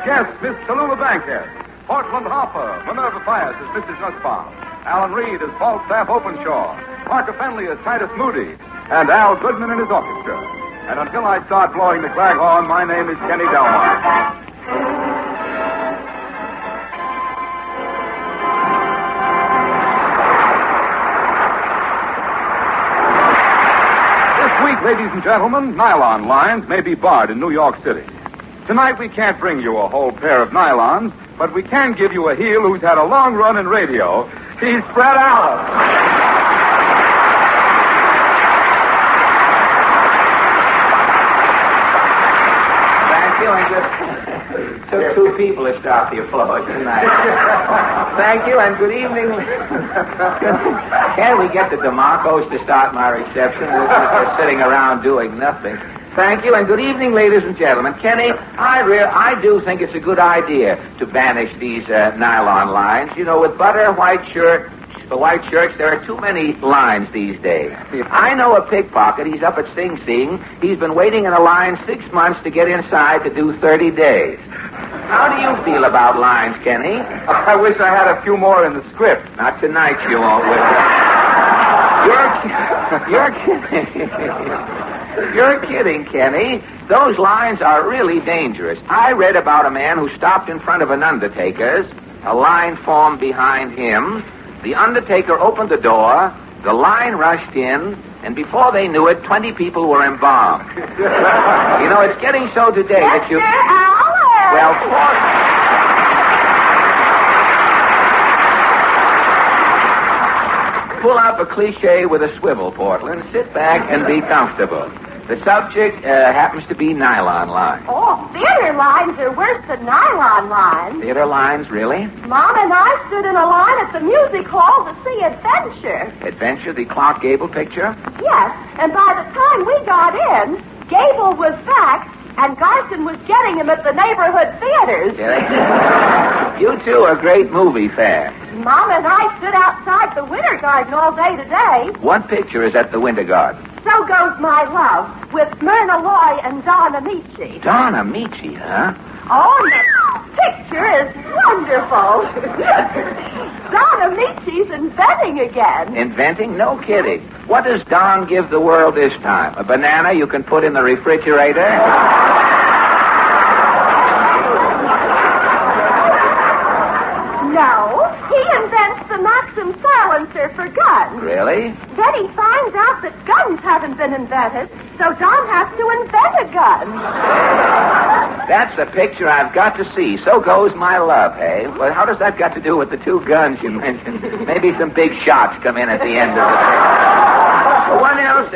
Guests, Miss Tallulah Bankhead. Portland Hopper. Minerva Fias as Mrs. Nussbaum. Alan Reed as Falstaff Openshaw. Parker Fenley as Titus Moody. And Al Goodman and his orchestra. And until I start blowing the flag horn, my name is Kenny Delmar. Ladies and gentlemen, nylon lines may be barred in New York City. Tonight we can't bring you a whole pair of nylons, but we can give you a heel who's had a long run in radio. He's Fred Allen. Thank you, and just took two people to stop the applause tonight. Thank you, and good evening. Can we get the DeMarcos to start my reception? We're sitting around doing nothing. Thank you, and good evening, ladies and gentlemen. Kenny, I do think it's a good idea to banish these nylon lines. You know, with butter, white shirts, there are too many lines these days. I know a pickpocket. He's up at Sing Sing. He's been waiting in a line 6 months to get inside to do 30 days. How do you feel about lines, Kenny? I wish I had a few more in the script. Not tonight, you won't. You're kidding, Kenny. Those lines are really dangerous. I read about a man who stopped in front of an undertaker's. A line formed behind him. The undertaker opened the door. The line rushed in. And before they knew it, 20 people were embalmed. You know, it's getting so today that you... Well, pull up a cliche with a swivel, Portland. Sit back and be comfortable. The subject happens to be nylon lines. Oh, theater lines are worse than nylon lines. Theater lines, really? Mom and I stood in a line at the music hall to see Adventure. Adventure, the Clark Gable picture? Yes, and by the time we got in, Gable was back, and Garson was getting him at the neighborhood theaters. Yeah. You two are great movie fans. Mom and I stood outside the Winter Garden all day today. What picture is at the Winter Garden? So Goes My Love, with Myrna Loy and Don Amici. Don Amici, huh? Oh, and the picture is wonderful. Don Amici's inventing again. Inventing? No kidding. What does Don give the world this time? A banana you can put in the refrigerator? No, he invents the Maxim silencer for guns. Really? Then he finds out that guns haven't been invented, so Don has to invent a gun. That's the picture I've got to see. So Goes My Love, hey? Well, how does that got to do with the two guns you mentioned? Maybe some big shots come in at the end of the picture.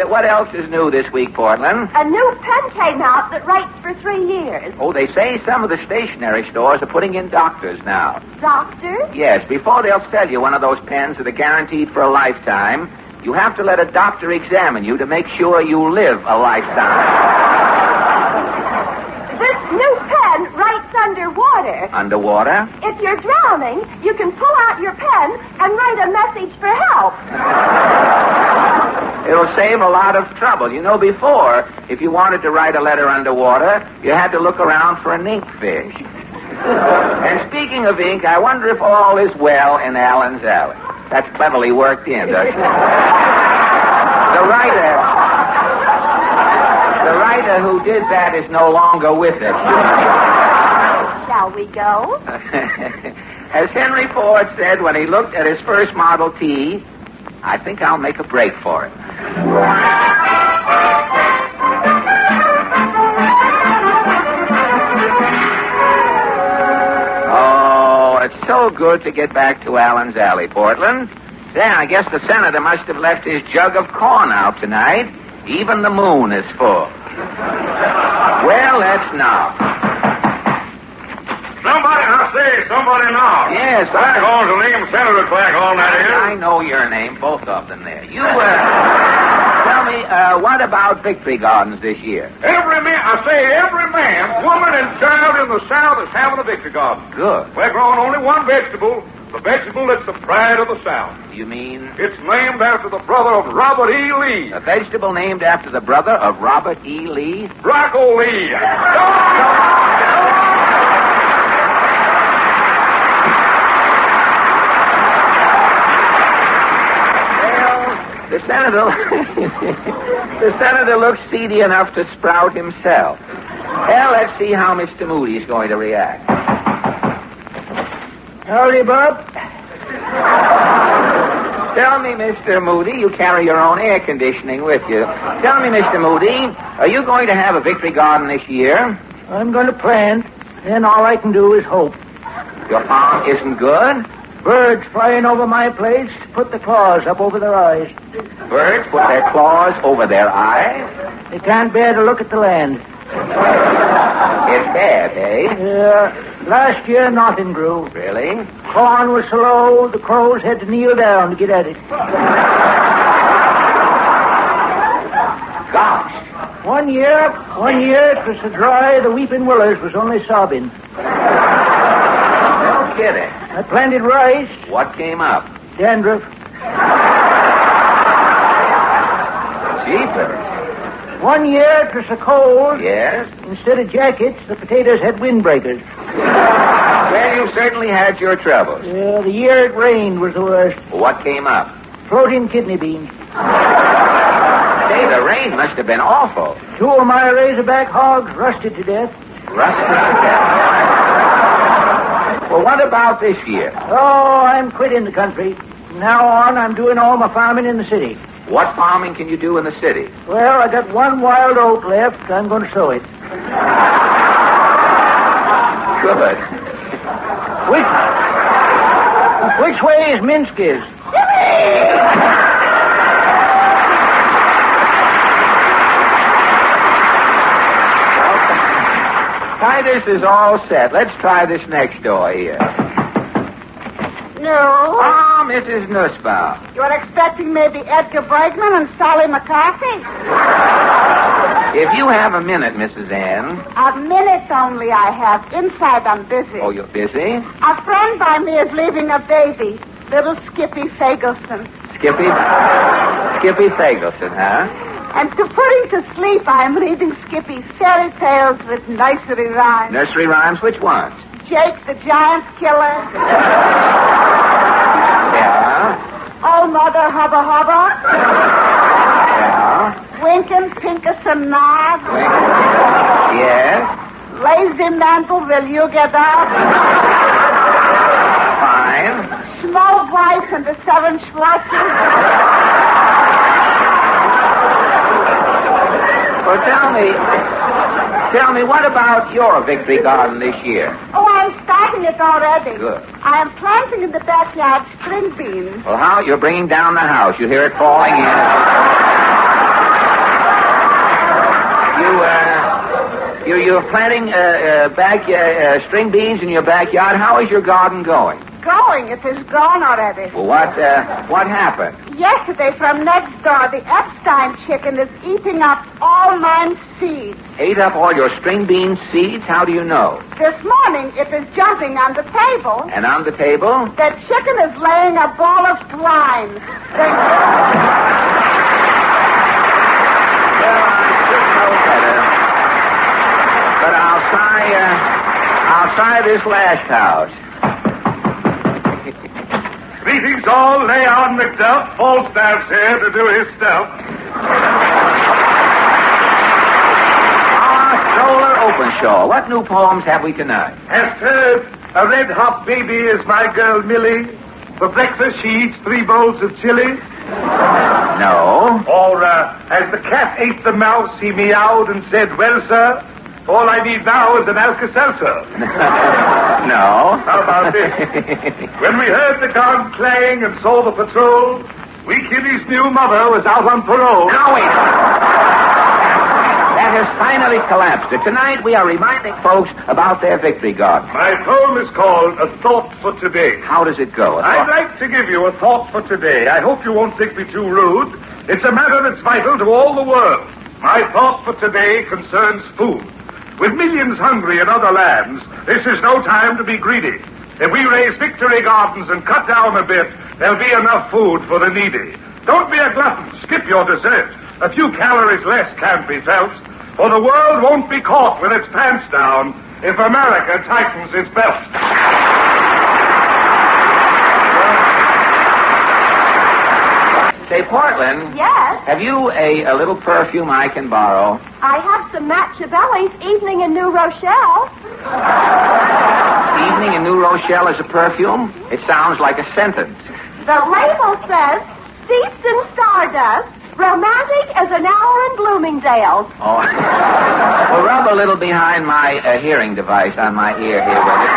What else is new this week, Portland? A new pen came out that writes for 3 years. Oh, they say some of the stationery stores are putting in doctors now. Doctors? Yes, before they'll sell you one of those pens that are guaranteed for a lifetime, you have to let a doctor examine you to make sure you live a lifetime. This new pen writes underwater. Underwater? If you're drowning, you can pull out your pen and write a message for help. It'll save a lot of trouble. You know, before, if you wanted to write a letter underwater, you had to look around for an inkfish. And speaking of ink, I wonder if all is well in Allen's Alley. That's cleverly worked in, doesn't it? The writer who did that is no longer with us. Shall we go? As Henry Ford said when he looked at his first Model T, I think I'll make a break for it. Oh, it's so good to get back to Allen's Alley, Portland. Say, I guess the senator must have left his jug of corn out tonight. Even the moon is full. Well, let's knock. Somebody knock. Yes, Claghorn's the name, Senator Claghorn, that is. I know your name, both of them there. You, tell me, what about Victory Gardens this year? Every man, woman, and child in the South is having a Victory Garden. Good. We're growing only one vegetable, the vegetable that's the pride of the South. You mean? It's named after the brother of Robert E. Lee. A vegetable named after the brother of Robert E. Lee? Brocco Lee. The senator looks seedy enough to sprout himself. Well, let's see how Mr. Moody's going to react. Howdy, Bob. Tell me, Mr. Moody, you carry your own air conditioning with you. Tell me, Mr. Moody, are you going to have a victory garden this year? I'm going to plant, then all I can do is hope. Your farm isn't good? Birds flying over my place put the claws up over their eyes. Birds put their claws over their eyes? They can't bear to look at the land. It's bad, eh? Yeah. Last year, nothing grew. Really? Corn was so low, the crows had to kneel down to get at it. Gosh. One year, it was so dry, the weeping willows was only sobbing. No kidding. I planted rice. What came up? Dandruff. Jeepers. One year, it was so cold. Yes? Instead of jackets, the potatoes had windbreakers. Well, you've certainly had your troubles. Yeah, the year it rained was the worst. What came up? Floating kidney beans. Say, the rain must have been awful. 2 of my razorback hogs rusted to death. Rusted to death. Well, what about this year? Oh, I'm quitting the country. From now on, I'm doing all my farming in the city. What farming can you do in the city? Well, I got 1 wild oat left. I'm going to sow it. Good. Which way is Minsky's? Titus is all set. Let's try this next door here. No. Ah, Mrs. Nussbaum. You're expecting maybe Edgar Bergman and Sally McCarthy? If you have a minute, Mrs. Ann. A minute only I have. Inside I'm busy. Oh, you're busy? A friend by me is leaving a baby. Little Skippy Fagelson. Skippy Fagelson, huh? And to put him to sleep, I'm reading Skippy fairy tales with nursery rhymes. Nursery rhymes? Which ones? Jake the Giant Killer. Yeah. Oh, Mother Hubba Hubba. Yeah. Winkin' Pinkus and Nod. Yes. Lazy Mantle, will you get up? Fine. Snow White and the 7 Schlossers. Well, tell me, what about your victory garden this year? Oh, I'm starting it already. Good. I am planting in the backyard string beans. Well, how? You're bringing down the house. You hear it falling in. You're planting string beans in your backyard. How is your garden going? Going? It is gone already. Well, what happened? Yesterday, from next door, the Epstein chicken is eating up all mine seeds. Ate up all your string bean seeds? How do you know? This morning, it is jumping on the table. And on the table? The chicken is laying a ball of twine. Well, I should know better. But I'll try this last house. Greetings all. Leon McDuff. Falstaff's here to do his stuff. Stoller Openshaw. What new poems have we tonight? Hast heard a red-hot baby is my girl Millie. For breakfast she eats 3 bowls of chili. No. Or as the cat ate the mouse, he meowed and said, well, sir, all I need now is an Alka-Seltzer. No. How about this? When we heard the gong clang and saw the patrol, Wee Kitty's new mother was out on parole. Now wait. That has finally collapsed. Tonight we are reminding folks about their victory garden. My poem is called A Thought for Today. How does it go? I'd like to give you a thought for today. I hope you won't think me too rude. It's a matter that's vital to all the world. My thought for today concerns food. With millions hungry in other lands, this is no time to be greedy. If we raise victory gardens and cut down a bit, there'll be enough food for the needy. Don't be a glutton. Skip your dessert. A few calories less can't be felt. For the world won't be caught with its pants down if America tightens its belt. Say, Portland. Yes? Have you a little perfume I can borrow? I have some Machiavelli's Evening in New Rochelle. Evening in New Rochelle is a perfume? It sounds like a sentence. The label says, steeped in stardust, romantic as an hour in Bloomingdale's. Oh. Well, rub a little behind my hearing device on my ear here, will you?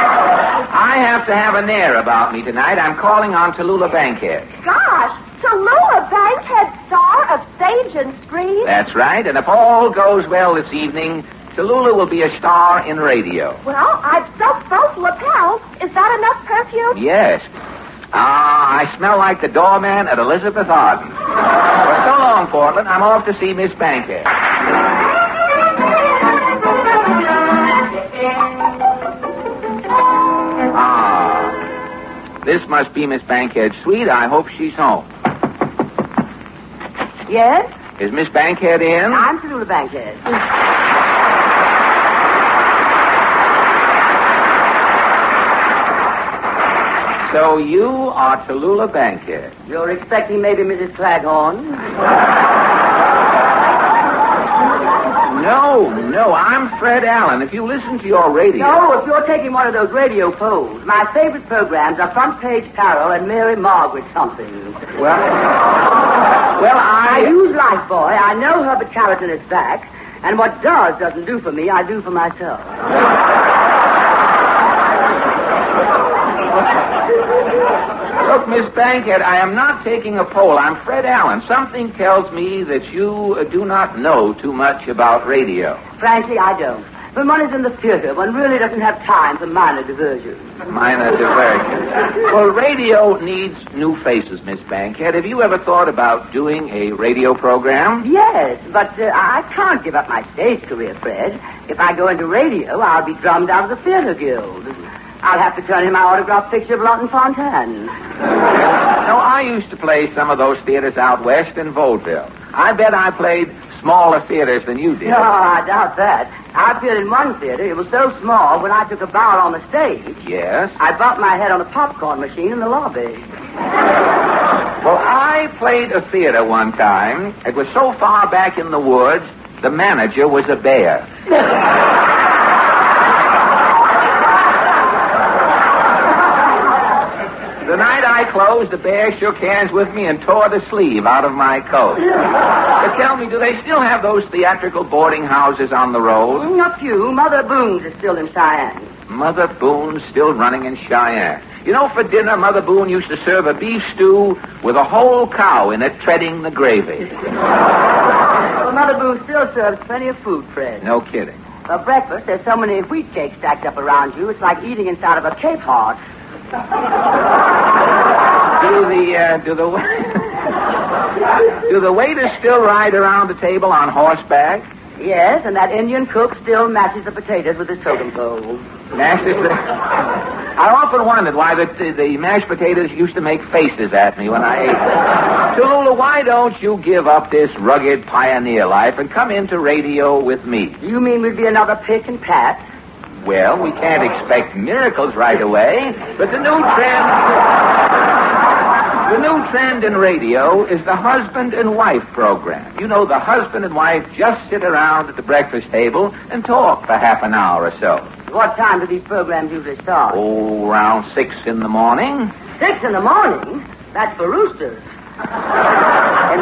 I have to have an air about me tonight. I'm calling on Tallulah Bankhead. Gosh, Tallulah Bankhead, star of stage and screen? That's right, and if all goes well this evening, Tallulah will be a star in radio. Well, I've soaked both lapels. Is that enough perfume? Yes. I smell like the doorman at Elizabeth Arden. Well, so long, Portland. I'm off to see Miss Bankhead. This must be Miss Bankhead's suite. I hope she's home. Yes? Is Miss Bankhead in? I'm Tallulah Bankhead. So you are Tallulah Bankhead. You're expecting maybe Mrs. Claghorn? No, I'm Fred Allen. If you listen to your radio... No, if you're taking one of those radio polls. My favorite programs are Front Page Carol and Mary Margaret something. Well, I use Lifebuoy. I know Herbert Carrington is back. And what doesn't do for me, I do for myself. Look, Miss Bankhead, I am not taking a poll. I'm Fred Allen. Something tells me that you do not know too much about radio. Frankly, I don't. When one is in the theater, one really doesn't have time for minor diversions. Minor diversions. Well, radio needs new faces, Miss Bankhead. Have you ever thought about doing a radio program? Yes, but I can't give up my stage career, Fred. If I go into radio, I'll be drummed out of the Theater Guild. I'll have to turn in my autographed picture of Lawton Fontaine. No, I used to play some of those theaters out west in Vaudeville. I bet I played smaller theaters than you did. No, I doubt that. I appeared in one theater. It was so small, when I took a bow on the stage... Yes? I bumped my head on the popcorn machine in the lobby. Well, I played a theater one time. It was so far back in the woods, the manager was a bear. The night I closed, the bear shook hands with me and tore the sleeve out of my coat. But tell me, do they still have those theatrical boarding houses on the road? A few. Mother Boone's is still in Cheyenne. Mother Boone's still running in Cheyenne. You know, for dinner, Mother Boone used to serve a beef stew with a whole cow in it treading the gravy. Well, Mother Boone still serves plenty of food, Fred. No kidding. For breakfast, there's so many wheat cakes stacked up around you, it's like eating inside of a Cape Horse. Do the waiters still ride around the table on horseback? Yes, and that Indian cook still mashes the potatoes with his totem pole. I often wondered why the mashed potatoes used to make faces at me when I ate them. Tallulah, why don't you give up this rugged pioneer life and come into radio with me? You mean we'd be another Pick and Pat? Well, we can't expect miracles right away, but the new trend in radio is the husband and wife program. You know, the husband and wife just sit around at the breakfast table and talk for half an hour or so. What time do these programs usually start? Oh, around 6 in the morning. 6 in the morning? That's for roosters. In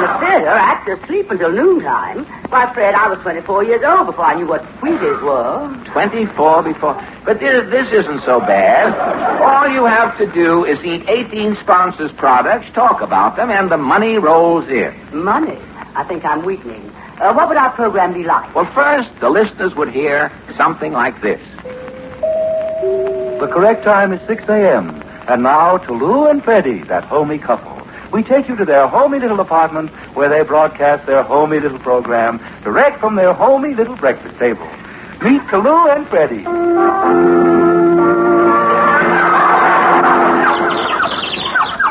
the theater, actors sleep until noontime. Why, Fred, I was 24 years old before I knew what Wheaties were. 24 before... But this isn't so bad. All you have to do is eat 18 sponsors' products, talk about them, and the money rolls in. Money? I think I'm weakening. What would our program be like? Well, first, the listeners would hear something like this. The correct time is 6 a.m. And now, to Lou and Freddie, that homey couple. We take you to their homey little apartment where they broadcast their homey little program direct from their homey little breakfast table. Meet Tallulah and Freddie.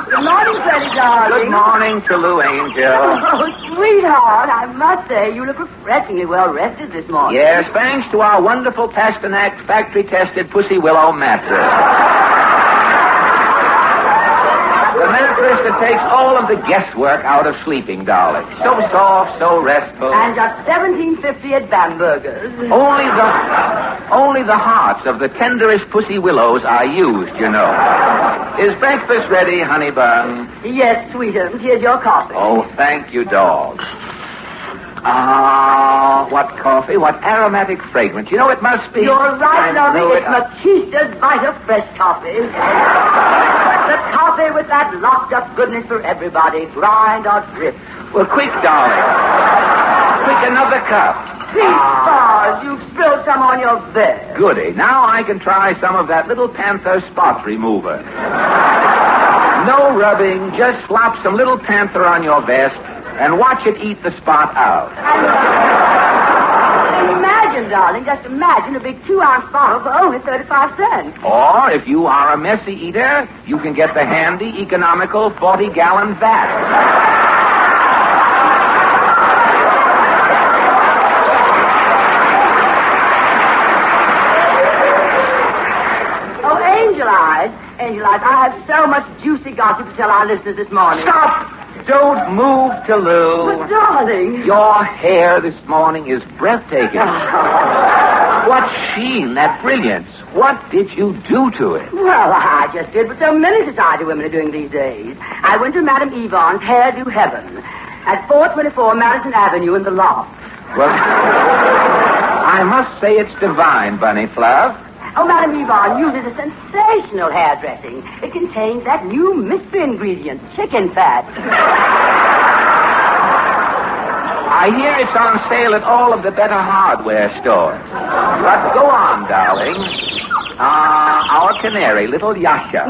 Good morning, Freddie, darling. Good morning, Tallulah, Angel. Oh, sweetheart, I must say you look refreshingly well rested this morning. Yes, thanks to our wonderful Pasternak factory-tested Pussy Willow mattress. The mattress mattress that takes all of the guesswork out of sleeping, darling. So soft, so restful. And just $17.50 at Bamberger's. Only the hearts of the tenderest pussy willows are used, you know. Is breakfast ready, honey bun? Yes, sweetheart. Here's your coffee. Oh, thank you, dog. Ah, what coffee, what aromatic fragrance. You know, it must be... You're right, lovely. know It's Makista's Vita Fresh coffee. The coffee with that locked-up goodness for everybody. Grind or drip. Well, quick, darling. Quick, another cup. Pete Bars, you've spilled some on your bed. Goody. Now I can try some of that Little Panther spot remover. No rubbing. Just slop some Little Panther on your vest and watch it eat the spot out. And imagine, darling, just imagine a big 2-ounce bottle for only 35 cents. Or, if you are a messy eater, you can get the handy, economical 40-gallon vat. Oh, Angel Eyes, I have so much juicy gossip to tell our listeners this morning. Stop! Don't move, Toulouse. But, darling... Your hair this morning is breathtaking. What sheen, that brilliance. What did you do to it? Well, I just did what so many society women are doing these days. I went to Madame Yvonne's Hairdo Heaven at 424 Madison Avenue in the loft. Well, I must say it's divine, Bunny Fluff. Oh, Madame Yvonne uses a sensational hairdressing. It contains that new mystery ingredient, chicken fat. I hear it's on sale at all of the better hardware stores. But go on, darling. Our canary, little Yasha.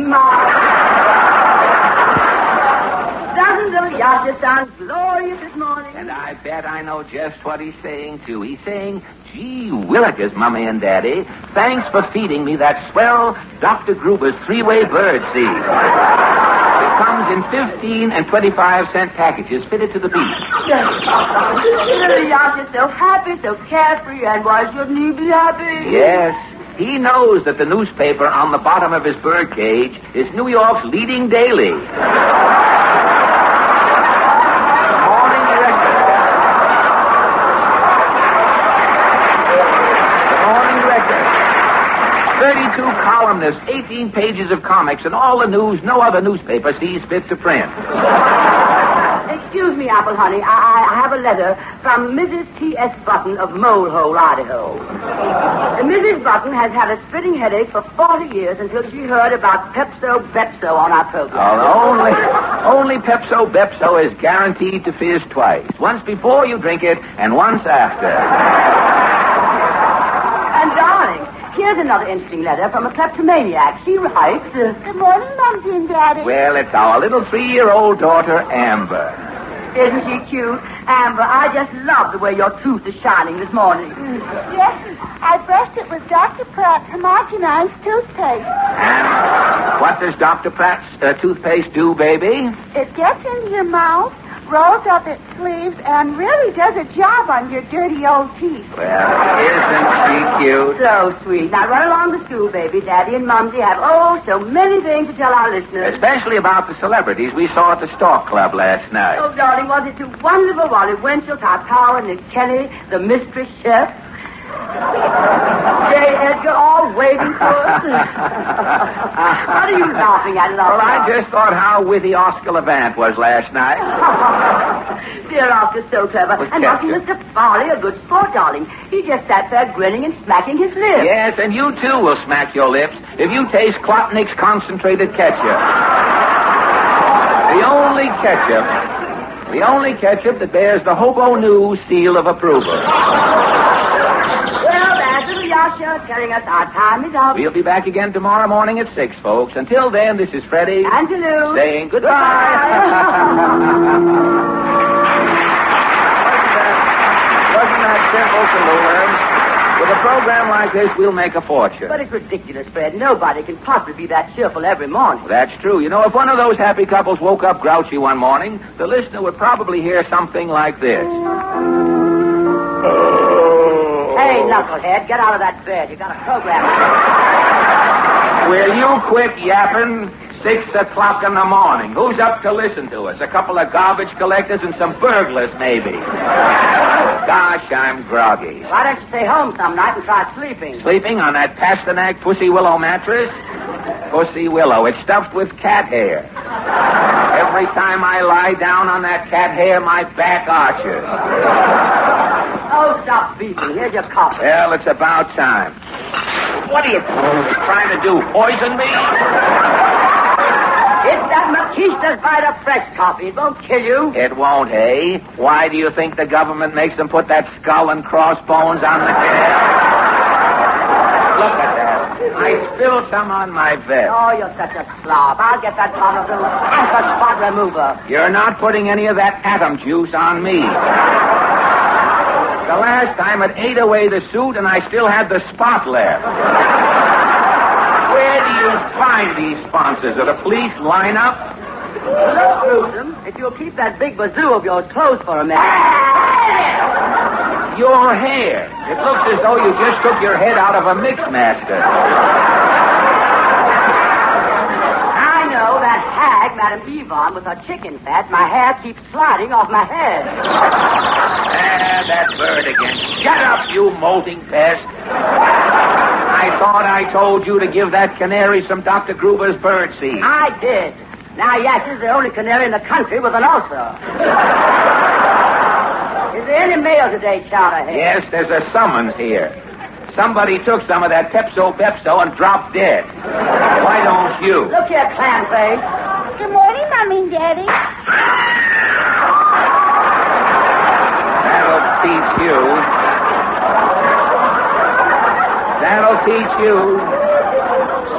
Doesn't little Yasha sound glorious this morning? And I bet I know just what he's saying, too. He's saying, gee willikers, Mommy and Daddy, thanks for feeding me that swell Dr. Gruber's 3-way bird seed. It comes in 15 and 25-cent packages fitted to the beat. Little Yasha's so happy, so carefree, and why shouldn't he be happy? Yes. He knows that the newspaper on the bottom of his bird cage is New York's leading daily. Morning Record. The Morning Record. 32 columnists, 18 pages of comics, and all the news no other newspaper sees fit to print. Excuse me, Apple Honey. I have a letter from Mrs. T.S. Button of Molehole, Idaho. Mrs. Button has had a splitting headache for 40 years until she heard about Pepso-Bepso on our program. Oh, only Pepso-Bepso is guaranteed to fizz twice. Once before you drink it, and once after. And, darling, here's another interesting letter from a kleptomaniac. She writes... Good morning, Mumsy and Daddy. Well, it's our little 3-year-old daughter, Amber. Isn't she cute? Amber, I just love the way your tooth is shining this morning. Yes, I brushed it with Dr. Pratt's homogenized toothpaste. And what does Dr. Pratt's toothpaste do, baby? It gets into your mouth, rolls up its sleeves, and really does a job on your dirty old teeth. Well, isn't she cute? So sweet. Now run along to school, baby. Daddy and Mumsy have, so many things to tell our listeners. Especially about the celebrities we saw at the Stork Club last night. Oh, darling, was it too wonderful? Wally Winchell, Todd Power, Nick Kenny, the Mistress Chef, J. Edgar, all waiting for us. What are you laughing at, love? Well, I just thought how witty Oscar Levant was last night. Dear Oscar's so clever. What's And that, wasn't dear? Mr. Farley a good sport, darling? He just sat there grinning and smacking his lips. Yes, and you, too, will smack your lips if you taste Klotnick's concentrated ketchup. The only ketchup that bears the Hobo News seal of approval. Well, there's little Yasha telling us our time is up. We'll be back again tomorrow morning at 6, folks. Until then, this is Freddie. And to Lou. Saying goodbye. Wasn't that simple to learn? With a program like this, we'll make a fortune. But it's ridiculous, Fred. Nobody can possibly be that cheerful every morning. That's true. You know, if one of those happy couples woke up grouchy one morning, the listener would probably hear something like this. Hey, knucklehead, get out of that bed. You got a program. Will you quit yapping? 6 o'clock in the morning. Who's up to listen to us? A couple of garbage collectors and some burglars, maybe. Gosh, I'm groggy. Why don't you stay home some night and try sleeping? Sleeping on that Pasternak Pussy Willow mattress? Pussy Willow. It's stuffed with cat hair. Every time I lie down on that cat hair, my back arches. Oh, stop beeping. Here's your coffee. Well, it's about time. What are you trying to do? Poison me? It's that Maquista's Vita Fresh coffee. It won't kill you. It won't, eh? Why do you think the government makes them put that skull and crossbones on the can? Look at that. I spilled some on my vest. Oh, you're such a slob. I'll get that bottle of little anther spot remover. You're not putting any of that atom juice on me. The last time it ate away the suit and I still had the spot left. Where do you find these sponsors? Are the police line up? Look, Newsom, if you'll keep that big bazoo of yours closed for a minute. Your hair. It looks as though you just took your head out of a mixmaster. I know that hag, Madame Yvonne, with her chicken fat, my hair keeps sliding off my head. That bird again. Shut up, you molting pest. I thought I told you to give that canary some Dr. Gruber's bird seed. I did. Now, yes, is the only canary in the country with an ulcer. Is there any mail today, Chowderhead? Yes, there's a summons here. Somebody took some of that Pepso and dropped dead. Why don't you? Look here, Clamface. Good morning, Mommy and Daddy. That'll teach you. That'll teach you.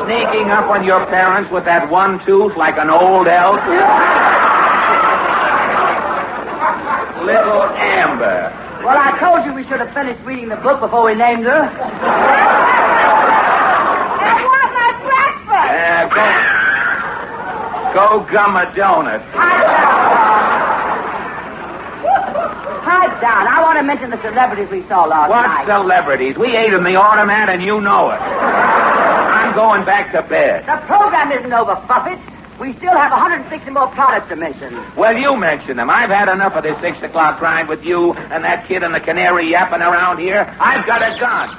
Sneaking up on your parents with that one tooth like an old elk. Little Amber. Well, I told you we should have finished reading the book before we named her. I want my breakfast. Go gum a donut. Pipe down. I want to mention the celebrities we saw last What night. celebrities? We ate in the automat and you know it. I'm going back to bed. The program isn't over, Buffett. We still have 160 more products to mention. Well, you mention them. I've had enough of this 6 o'clock grind with you and that kid and the canary yapping around here. I've got a gun.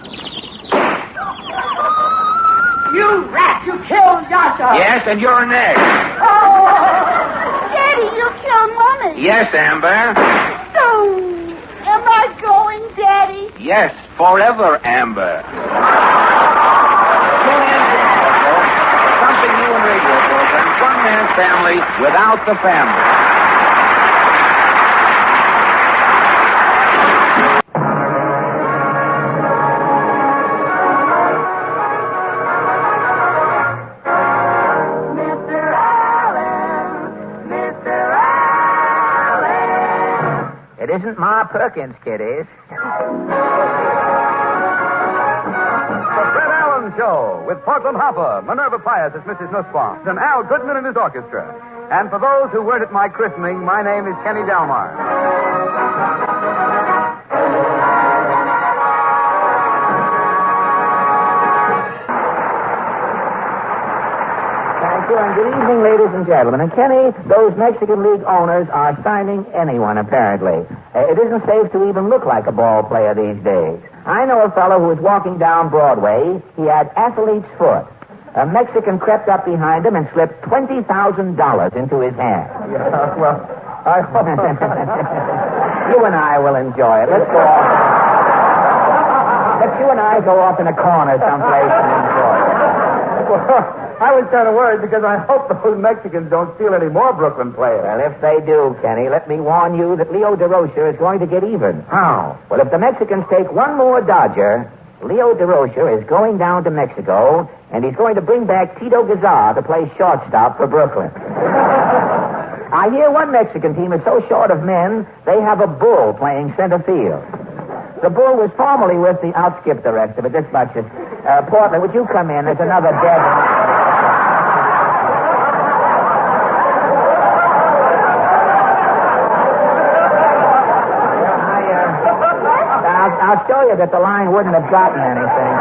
You rat! You killed Joshua! Yes, and you're next. Oh, Daddy, you killed Mommy. Yes, Amber. So, am I going, Daddy? Yes, forever, Amber. Something new in radio programs. One man's family without the family. It isn't Ma Perkins, kiddies. The Fred Allen Show with Portland Hopper, Minerva Pius as Mrs. Nussbaum, and Al Goodman and his orchestra. And for those who weren't at my christening, my name is Kenny Delmar. Thank you, and good evening, ladies and gentlemen. And Kenny, those Mexican League owners are signing anyone, apparently. It isn't safe to even look like a ball player these days. I know a fellow who was walking down Broadway. He had athlete's foot. A Mexican crept up behind him and slipped $20,000 into his hand. Yeah, well, I hope... You and I will enjoy it. Let's go off. Let you and I go off in a corner someplace and enjoy it. Well, I was kind of worried because I hope those Mexicans don't steal any more Brooklyn players. Well, if they do, Kenny, let me warn you that Leo DeRocher is going to get even. How? Well, if the Mexicans take one more Dodger, Leo DeRocher is going down to Mexico, and he's going to bring back Tito Gazar to play shortstop for Brooklyn. I hear one Mexican team is so short of men, they have a bull playing center field. The bull was formerly with the... I'll skip the rest of it. This much is... Portland, would you come in? There's another dead... I'll show you that the line wouldn't have gotten anything.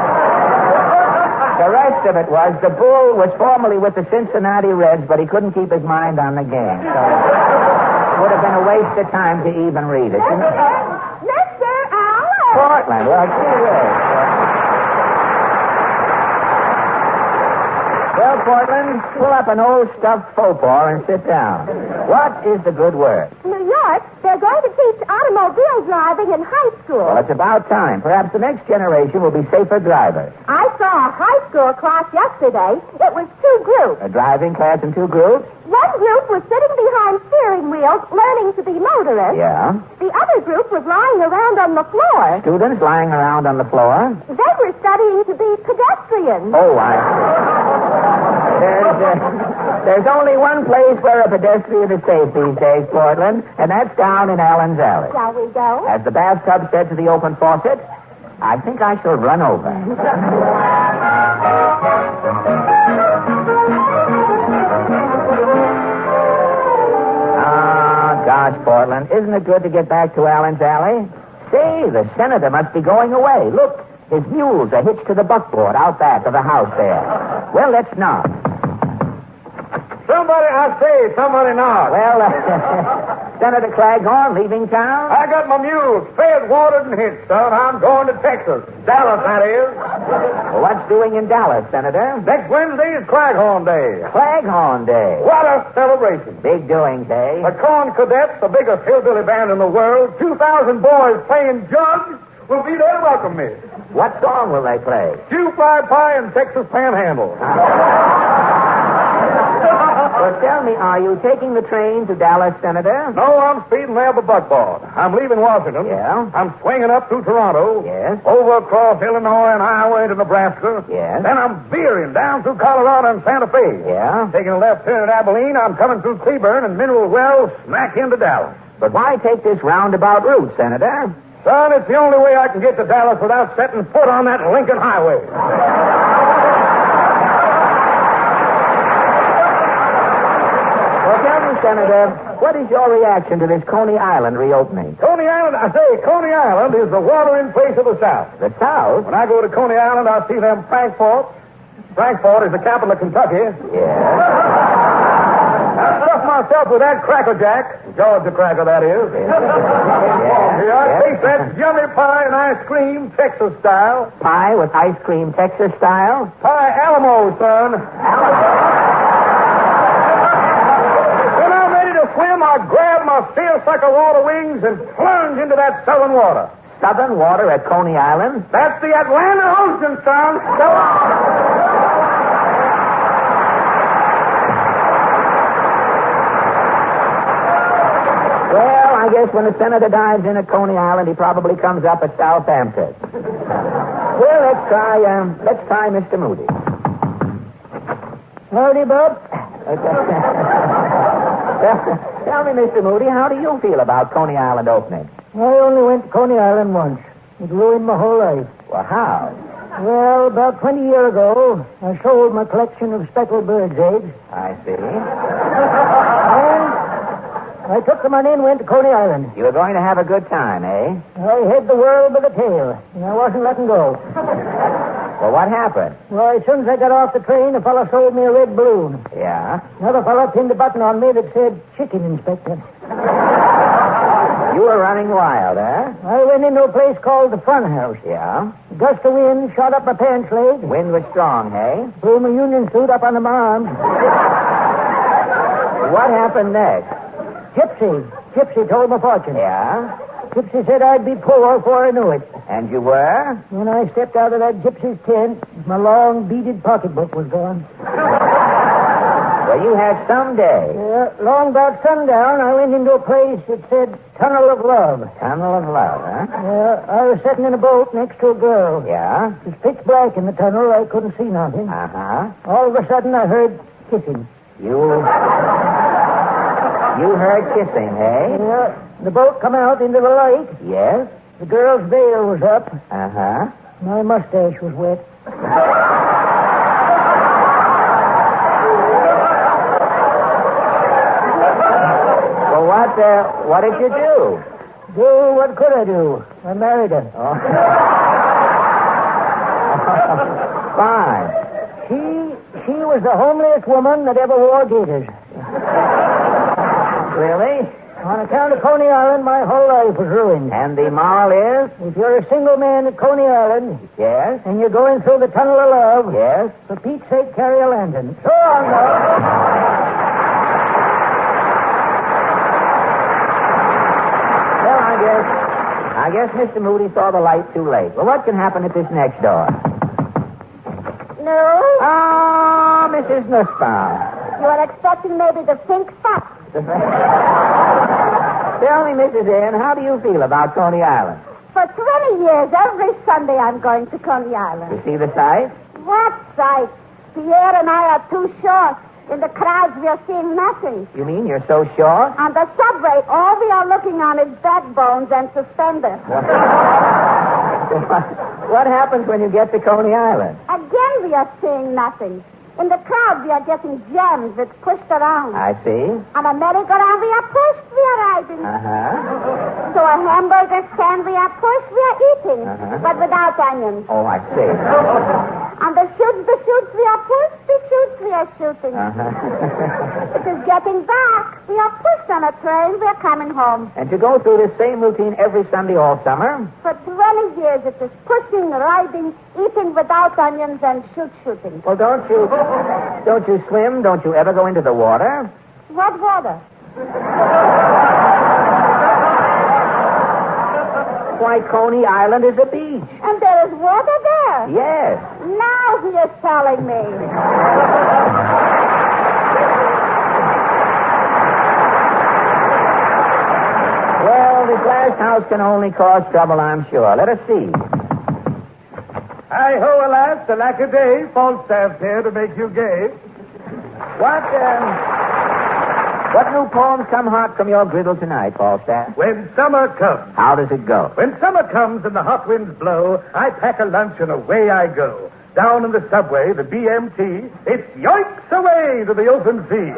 The rest of it was the Bull was formerly with the Cincinnati Reds, but he couldn't keep his mind on the game. So it would have been a waste of time to even read it. Mr. Allen! Portland. Well, gee whiz. Well, Portland, pull up an old stuffed faux paw and sit down. What is the good word? New York, they're going to teach automobile driving in high school. Well, it's about time. Perhaps the next generation will be safer drivers. I saw a high school class yesterday. It was 2 groups. A driving class in 2 groups? One group was sitting behind steering wheels, learning to be motorists. Yeah. The other group was lying around on the floor. Students lying around on the floor? They were studying to be pedestrians. Oh, I see. There's only one place where a pedestrian is safe these days, Portland, and that's down in Allen's Alley. Shall we go? As the bathtub said to the open faucet, I think I shall run over. Gosh, Portland, isn't it good to get back to Allen's Alley? Say, the senator must be going away. Look, his mules are hitched to the buckboard out back of the house there. Well, let's knock. Somebody knock. Well, Senator Claghorn leaving town? I got my mules fed, watered, and hitched, son. I'm going to Texas. Dallas, that is. Well, what's doing in Dallas, Senator? Next Wednesday is Claghorn Day. Claghorn Day. What a celebration. Big doings, eh? The Corn Cadets, the biggest hillbilly band in the world, 2,000 boys playing jugs, will be there to welcome me. What song will they play? Stew fried pie and Texas Panhandle. Well, tell me, are you taking the train to Dallas, Senator? No, I'm speeding there by buckboard. I'm leaving Washington. Yeah? I'm swinging up through Toronto. Yes? Over across Illinois and Iowa to Nebraska. Yes? Then I'm veering down through Colorado and Santa Fe. Yeah? Taking a left turn at Abilene, I'm coming through Cleburne and Mineral Wells, smack into Dallas. But why take this roundabout route, Senator? Son, it's the only way I can get to Dallas without setting foot on that Lincoln Highway. Well, tell me, Senator, what is your reaction to this Coney Island reopening? Coney Island is the watering place of the South. The South? When I go to Coney Island, I see them Frankfort. Frankfort is the capital of Kentucky. Yes. I stuff myself with that Cracker Jack, Georgia cracker, that is. I taste that yummy pie and ice cream, Texas style. Pie with ice cream, Texas style? Pie Alamo, son. When I'm ready to swim, I grab my seersucker water wings and plunge into that southern water. Southern water at Coney Island? That's the Atlanta Ocean, son. Well, I guess when the senator dives in at Coney Island, he probably comes up at Southampton. Well, let's try Mr. Moody. Howdy, Bob. Tell me, Mr. Moody, how do you feel about Coney Island opening? I only went to Coney Island once. It ruined my whole life. Well, how? Well, about 20 years ago, I sold my collection of speckled bird's eggs. I see. And I took the money and went to Coney Island. You were going to have a good time, eh? I had the world by the tail, and I wasn't letting go. Well, what happened? Well, as soon as I got off the train, a fellow sold me a red balloon. Yeah? Another fellow pinned a button on me that said, Chicken Inspector. You were running wild, eh? I went into a place called the Fun House. Yeah? A gust of wind shot up my pants leg. Wind was strong, hey? Threw my union suit up under my arms. What happened next? Gypsy told my fortune. Yeah? Gypsy said I'd be poor before I knew it. And you were? When I stepped out of that gypsy's tent, my long beaded pocketbook was gone. Well, you had some day. Long about sundown, I went into a place that said Tunnel of Love. Tunnel of Love, huh? I was sitting in a boat next to a girl. Yeah? It was pitch black in the tunnel. I couldn't see nothing. Uh-huh. All of a sudden, I heard kissing. You heard kissing, hey? Yeah. The boat come out into the light. Yes? The girl's veil was up. Uh-huh. My mustache was wet. Well, what did you do? What could I do? I married her. Oh. Fine. She was the homeliest woman that ever wore gaiters. Really? On account of Coney Island, my whole life was ruined. And the moral is? If you're a single man at Coney Island, Yes? and you're going through the tunnel of love, Yes? for Pete's sake, carry a lantern. So long, now. Well, I guess Mr. Moody saw the light too late. Well, what can happen at this next door? No? Ah, Mrs. Nussbaum. You're expecting maybe the pink fox. Tell me, Mrs. Ann, how do you feel about Coney Island? For 20 years, every Sunday I'm going to Coney Island. You see the sights? What sight? Pierre and I are too short. In the crowds, we are seeing nothing. You mean you're so short? On the subway, all we are looking on is backbones and suspenders. What happens when you get to Coney Island? Again, we are seeing nothing. In the crowd, we are getting gems that's pushed around. I see. On a merry-go-round, we are pushed, we are riding. Uh-huh. So a hamburger stand, we are pushed, we are eating. Uh-huh. But without onions. Oh, I see. On the shoots, we are pushed, the shoots, we are shooting. Uh-huh. It is getting back. We are pushed on a train, we are coming home. And to go through the same routine every Sunday all summer? For 20 years, it is pushing, riding, eating without onions, and shooting. Well, don't you swim? Don't you ever go into the water? What water? Why, Coney Island is a beach. And there is water there. Yes. Now he is telling me. Well, the glass house can only cause trouble, I'm sure. Let us see. Hi-ho, alas, alack a day. Falstaff's here to make you gay. What new poems come hot from your griddle tonight, Falstaff? When summer comes. How does it go? When summer comes and the hot winds blow, I pack a lunch and away I go. Down in the subway, the BMT, it's yoinks away to the open sea.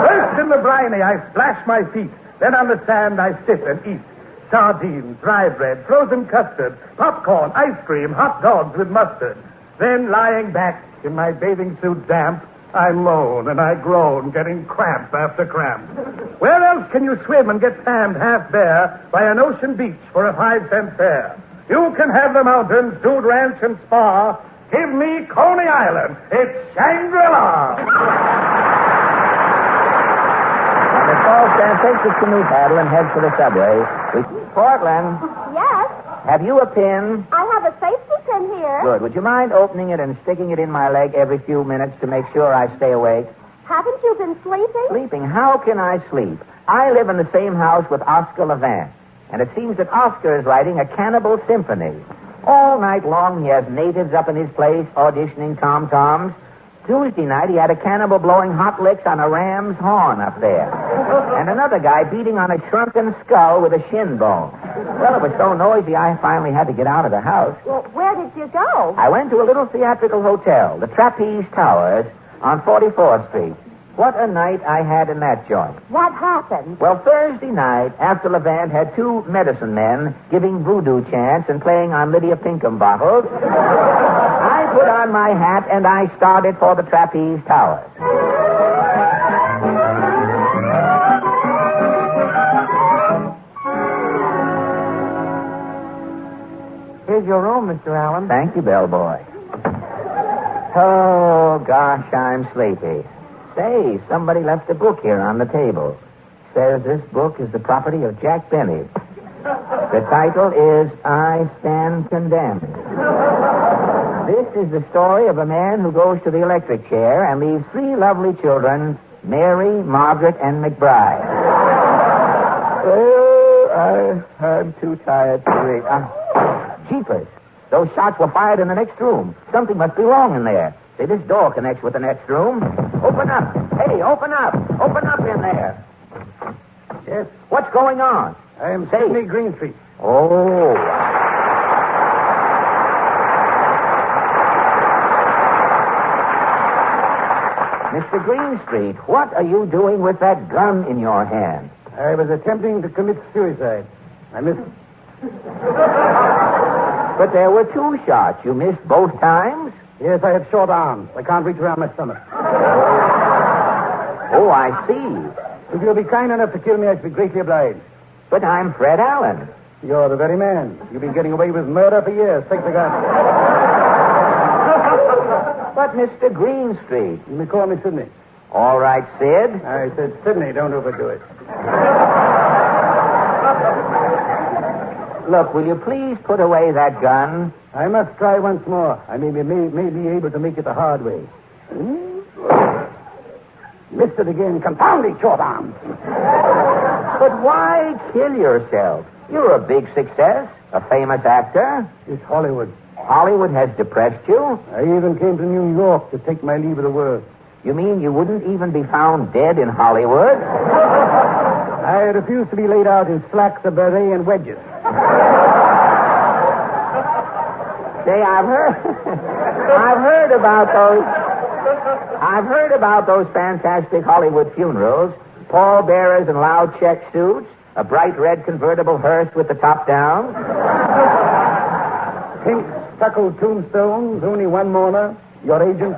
First in the briny, I splash my feet. Then on the sand, I sit and eat. Sardines, rye bread, frozen custard, popcorn, ice cream, hot dogs with mustard. Then lying back in my bathing suit damp, I moan and I groan, getting cramp after cramp. Where else can you swim and get sand half bare by an ocean beach for a 5-cent fare? You can have the mountains, Dude Ranch, and Spa. Give me Coney Island. It's Shangri-La. And if Falstaff takes his canoe paddle and heads for the subway, Portland, Yes, have you a pin? I have a safety pin here. Good. Would you mind opening it and sticking it in my leg every few minutes to make sure I stay awake? Haven't you been sleeping? Sleeping? How can I sleep? I live in the same house with Oscar Levant, and it seems that Oscar is writing a cannibal symphony. All night long, he has natives up in his place auditioning tom-toms. Tuesday night, he had a cannibal blowing hot licks on a ram's horn up there. And another guy beating on a shrunken skull with a shin bone. Well, it was so noisy, I finally had to get out of the house. Well, where did you go? I went to a little theatrical hotel, the Trapeze Towers, on 44th Street. What a night I had in that joint. What happened? Well, Thursday night, after Levant had two medicine men giving voodoo chants and playing on Lydia Pinkham bottles, I put on my hat and I started for the Trapeze Towers. Here's your room, Mr. Allen. Thank you, bellboy. Oh, gosh, I'm sleepy. Say, somebody left a book here on the table. Says this book is the property of Jack Benny. The title is I Stand Condemned. This is the story of a man who goes to the electric chair and leaves three lovely children, Mary, Margaret, and McBride. Oh, I'm too tired to read. Jeepers. Those shots were fired in the next room. Something must be wrong in there. Say, this door connects with the next room. Open up. Hey, open up. Open up in there. Yes, What's going on? I am Sidney Greenstreet. Oh. Mr. Greenstreet, what are you doing with that gun in your hand? I was attempting to commit suicide. I missed. But there were two shots. You missed both times? Yes, I have short arms. I can't reach around my stomach. Oh, I see. If you'll be kind enough to kill me, I should be greatly obliged. But I'm Fred Allen. You're the very man. You've been getting away with murder for years. Take the gun. But Mr. Greenstreet. You may call me Sidney. All right, Sid. I said, Sidney, don't overdo it. Look, will you please put away that gun? I must try once more. I may be able to make it the hard way. Missed it again. Confounding short arms. But why kill yourself? You're a big success, a famous actor. It's Hollywood. Hollywood has depressed you? I even came to New York to take my leave of the world. You mean you wouldn't even be found dead in Hollywood? I refuse to be laid out in slacks, a beret, and wedges. Say, I've heard about those fantastic Hollywood funerals. Pallbearers in loud check suits, a bright red convertible hearse with the top down. Pink stucco tombstones, only one mourner, your agent.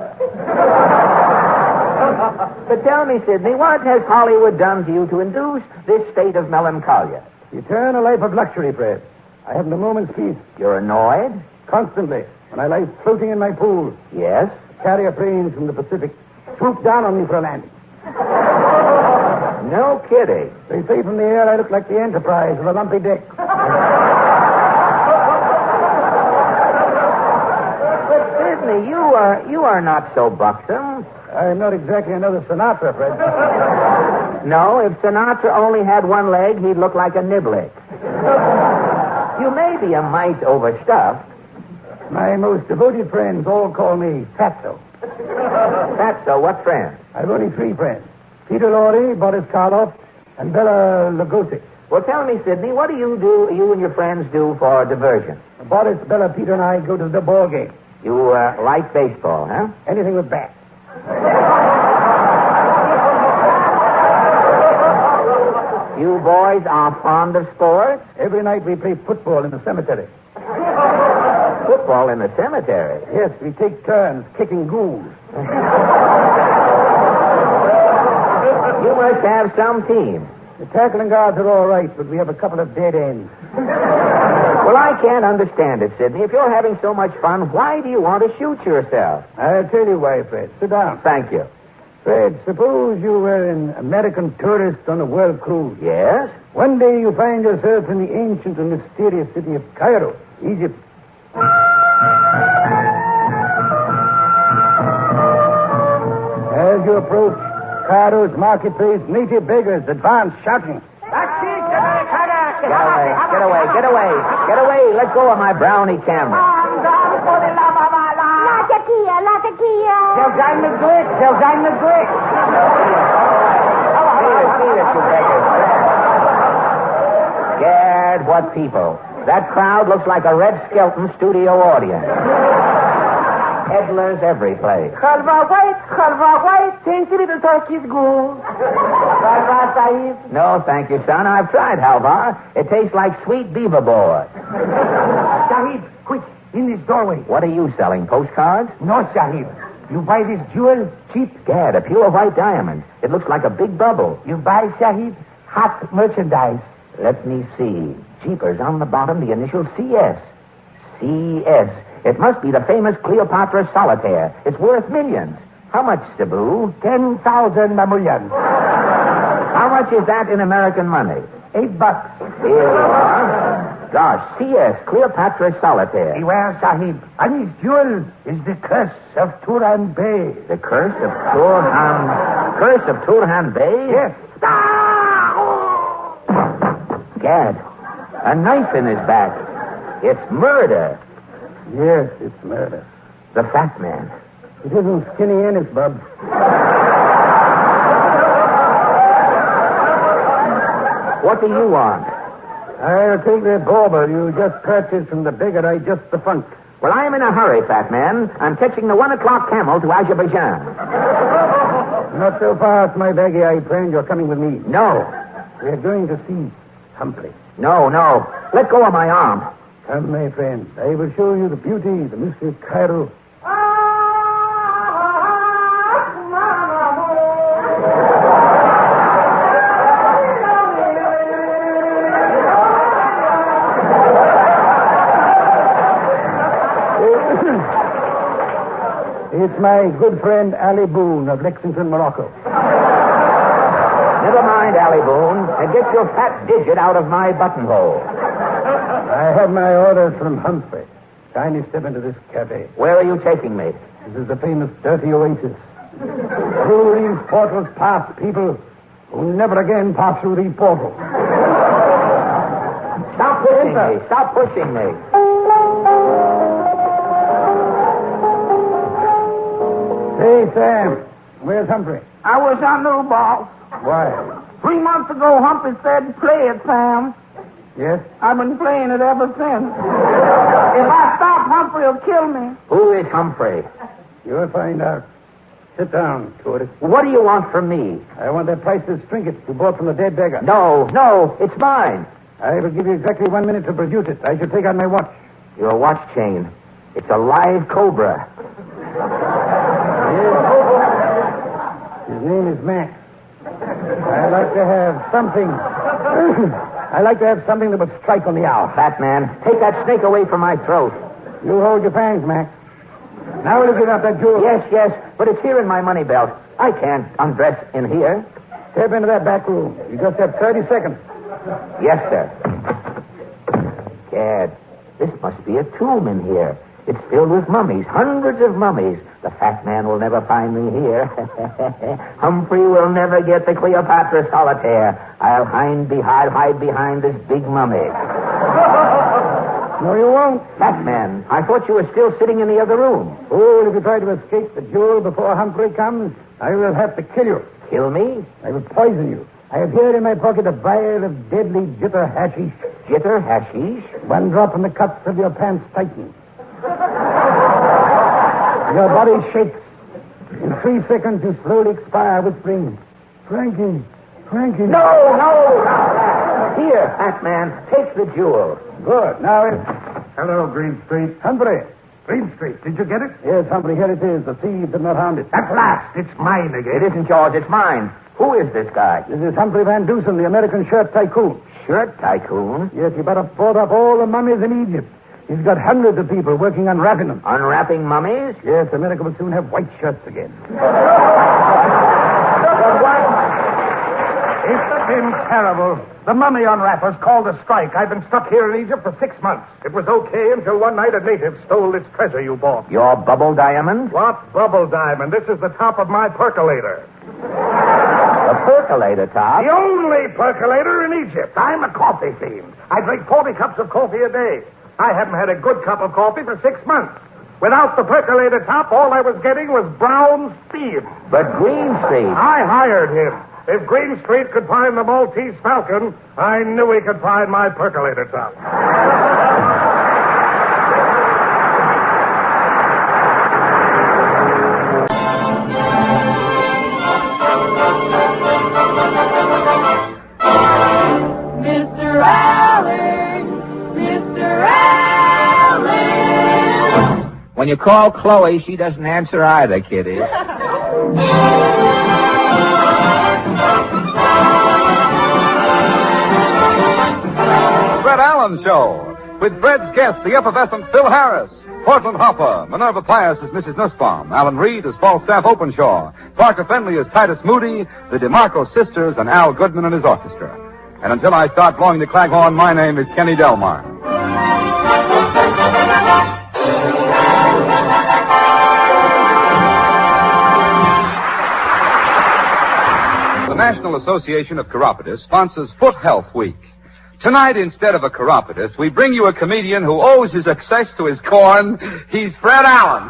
But tell me, Sidney, what has Hollywood done to you to induce this state of melancholia? You turn a life of luxury, Fred. I haven't a moment's peace. You're annoyed? Constantly. When I lie floating in my pool. Yes? Carrier planes from the Pacific swoop down on me for a landing. No kidding. They say from the air I look like the Enterprise with a lumpy deck. But Sidney, you are not so buxom. I'm not exactly another Sinatra, Fred. No, if Sinatra only had one leg, he'd look like a niblick. You may be a mite overstuffed. My most devoted friends all call me Fatso. Fatso, what friends? I've only 3 friends. Peter Lorre, Boris Karloff, and Bela Lugosi. Well, tell me, Sidney, what do you and your friends do for diversion? Boris, Bela, Peter, and I go to the ball game. You like baseball, huh? Anything with bats. You boys are fond of sports? Every night we play football in the cemetery. Football in the cemetery? Yes, we take turns kicking ghouls. You must have some team. The tackling guards are all right, but we have a couple of dead ends. Well, I can't understand it, Sidney. If you're having so much fun, why do you want to shoot yourself? I'll tell you why, Fred. Sit down. Thank you. Fred, suppose you were an American tourist on a world cruise. Yes? One day you find yourself in the ancient and mysterious city of Cairo, Egypt. As you approach Cairo's marketplace, native beggars advance shouting. Get away. Let go of my brownie camera. Gad, what people. That crowd looks like a Red Skelton studio audience. Peddlers every place. Halva white, tasty little turkey's good. Halva sahib. No, thank you, son. I've tried halva. It tastes like sweet beaver board. Sahib, quick, in this doorway. What are you selling, postcards? No, Sahib. You buy this jewel cheap. Gad, a pure white diamond. It looks like a big bubble. You buy, Sahib, hot merchandise. Let me see. Jeepers, on the bottom, the initial CS. CS. It must be the famous Cleopatra solitaire. It's worth millions. How much, Cebu? 10,000 million. How much is that in American money? $8. Here you are. Gosh, CS, Cleopatra solitaire. Beware, Sahib. On this jewel is the curse of Turan Bay. The curse of Turhan... Curse of Turhan Bay? Yes. Gad, a knife in his back. It's murder. Yes, it's murder. The fat man. It isn't skinny Ennis, bub. What do you want? I'll take the bauble you just purchased from the beggar I just defunct. Well, I am in a hurry, fat man. I'm catching the 1 o'clock camel to Azerbaijan. Not so fast, my baggy-eyed friend. You're coming with me. No. We're going to see someplace. No. Let go of my arm. Come, my friend. I will show you the beauty, the mystery of Cairo. It's my good friend Ali Boone of Lexington, Morocco. Never mind, Allie Boone, and get your fat digit out of my buttonhole. I have my orders from Humphrey. Kindly step into this cafe. Where are you taking me? This is the famous Dirty Oasis. Through these portals pass people who never again pass through these portals. Stop pushing me. Stop pushing me. Hey, Sam. Where's Humphrey? I wish I knew, boss. Why? 3 months ago, Humphrey said, play it, Sam. Yes? I've been playing it ever since. If I stop, Humphrey will kill me. Who is Humphrey? You'll find out. Sit down, Curtis. What do you want from me? I want that priceless trinket you bought from the dead beggar. No, it's mine. I will give you exactly 1 minute to produce it. I shall take out my watch. Your watch chain. It's a live cobra. His name is Max. I like to have something. I like to have something that would strike on the hour. Fat man, take that snake away from my throat. You hold your fangs, Max. Now we'll give up that jewel. Yes, but it's here in my money belt. I can't undress in here. Step into that back room. You just have 30 seconds. Yes, sir. Gad, this must be a tomb in here. It's filled with mummies, hundreds of mummies. The fat man will never find me here. Humphrey will never get the Cleopatra solitaire. I'll hide behind this big mummy. No, you won't. Fat man, I thought you were still sitting in the other room. Oh, if you try to escape the jewel before Humphrey comes, I will have to kill you. Kill me? I will poison you. I have here in my pocket a vial of deadly jitter hashish. Jitter hashish? 1 drop and the cuffs of your pants tighten. Your body shakes. In 3 seconds, you slowly expire, whispering, Frankie. No! Here, fat man, take the jewel. Good. Now it's... Hello, Greenstreet. Humphrey. Greenstreet. Did you get it? Yes, Humphrey, here it is. The thieves have not harmed it. At last, it's mine again. It isn't yours, it's mine. Who is this guy? This is Humphrey Van Dusen, the American shirt tycoon. Shirt tycoon? Yes, he bought up all the mummies in Egypt. He's got hundreds of people working on unwrapping them. Unwrapping mummies? Yes, America will soon have white shirts again. It's been terrible. The mummy unwrappers called a strike. I've been stuck here in Egypt for 6 months. It was okay until one night a native stole this treasure you bought. Your bubble diamond? What bubble diamond? This is the top of my percolator. A percolator top? The only percolator in Egypt. I'm a coffee fiend. I drink 40 cups of coffee a day. I haven't had a good cup of coffee for 6 months. Without the percolator top, all I was getting was brown steam. But Greenstreet... I hired him. If Greenstreet could find the Maltese Falcon, I knew he could find my percolator top. Mr. Allen! Mr. Allen! When you call Chloe, she doesn't answer either, Kitty. Fred Allen Show, with Fred's guest, the effervescent Phil Harris, Portland Hopper, Minerva Pius as Mrs. Nussbaum, Alan Reed as Falstaff Openshaw, Parker Fenley as Titus Moody, the DeMarco sisters, and Al Goodman and his orchestra. And until I start blowing the claghorn, my name is Kenny Delmar. The National Association of Chiropodists sponsors Foot Health Week. Tonight, instead of a chiropodist, we bring you a comedian who owes his success to his corn. He's Fred Allen.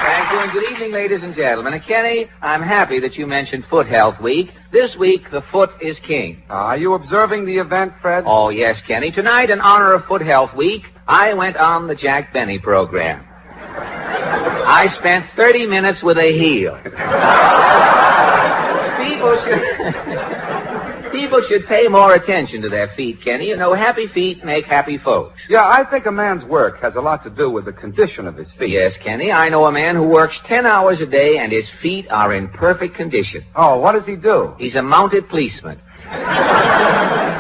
Thank you, and good evening, ladies and gentlemen. And Kenny, I'm happy that you mentioned Foot Health Week. This week, the foot is king. Are you observing the event, Fred? Oh, yes, Kenny. Tonight, in honor of Foot Health Week, I went on the Jack Benny program. I spent 30 minutes with a heel. People should pay more attention to their feet, Kenny. You know, happy feet make happy folks. Yeah, I think a man's work has a lot to do with the condition of his feet. Yes, Kenny. I know a man who works 10 hours a day and his feet are in perfect condition. Oh, what does he do? He's a mounted policeman.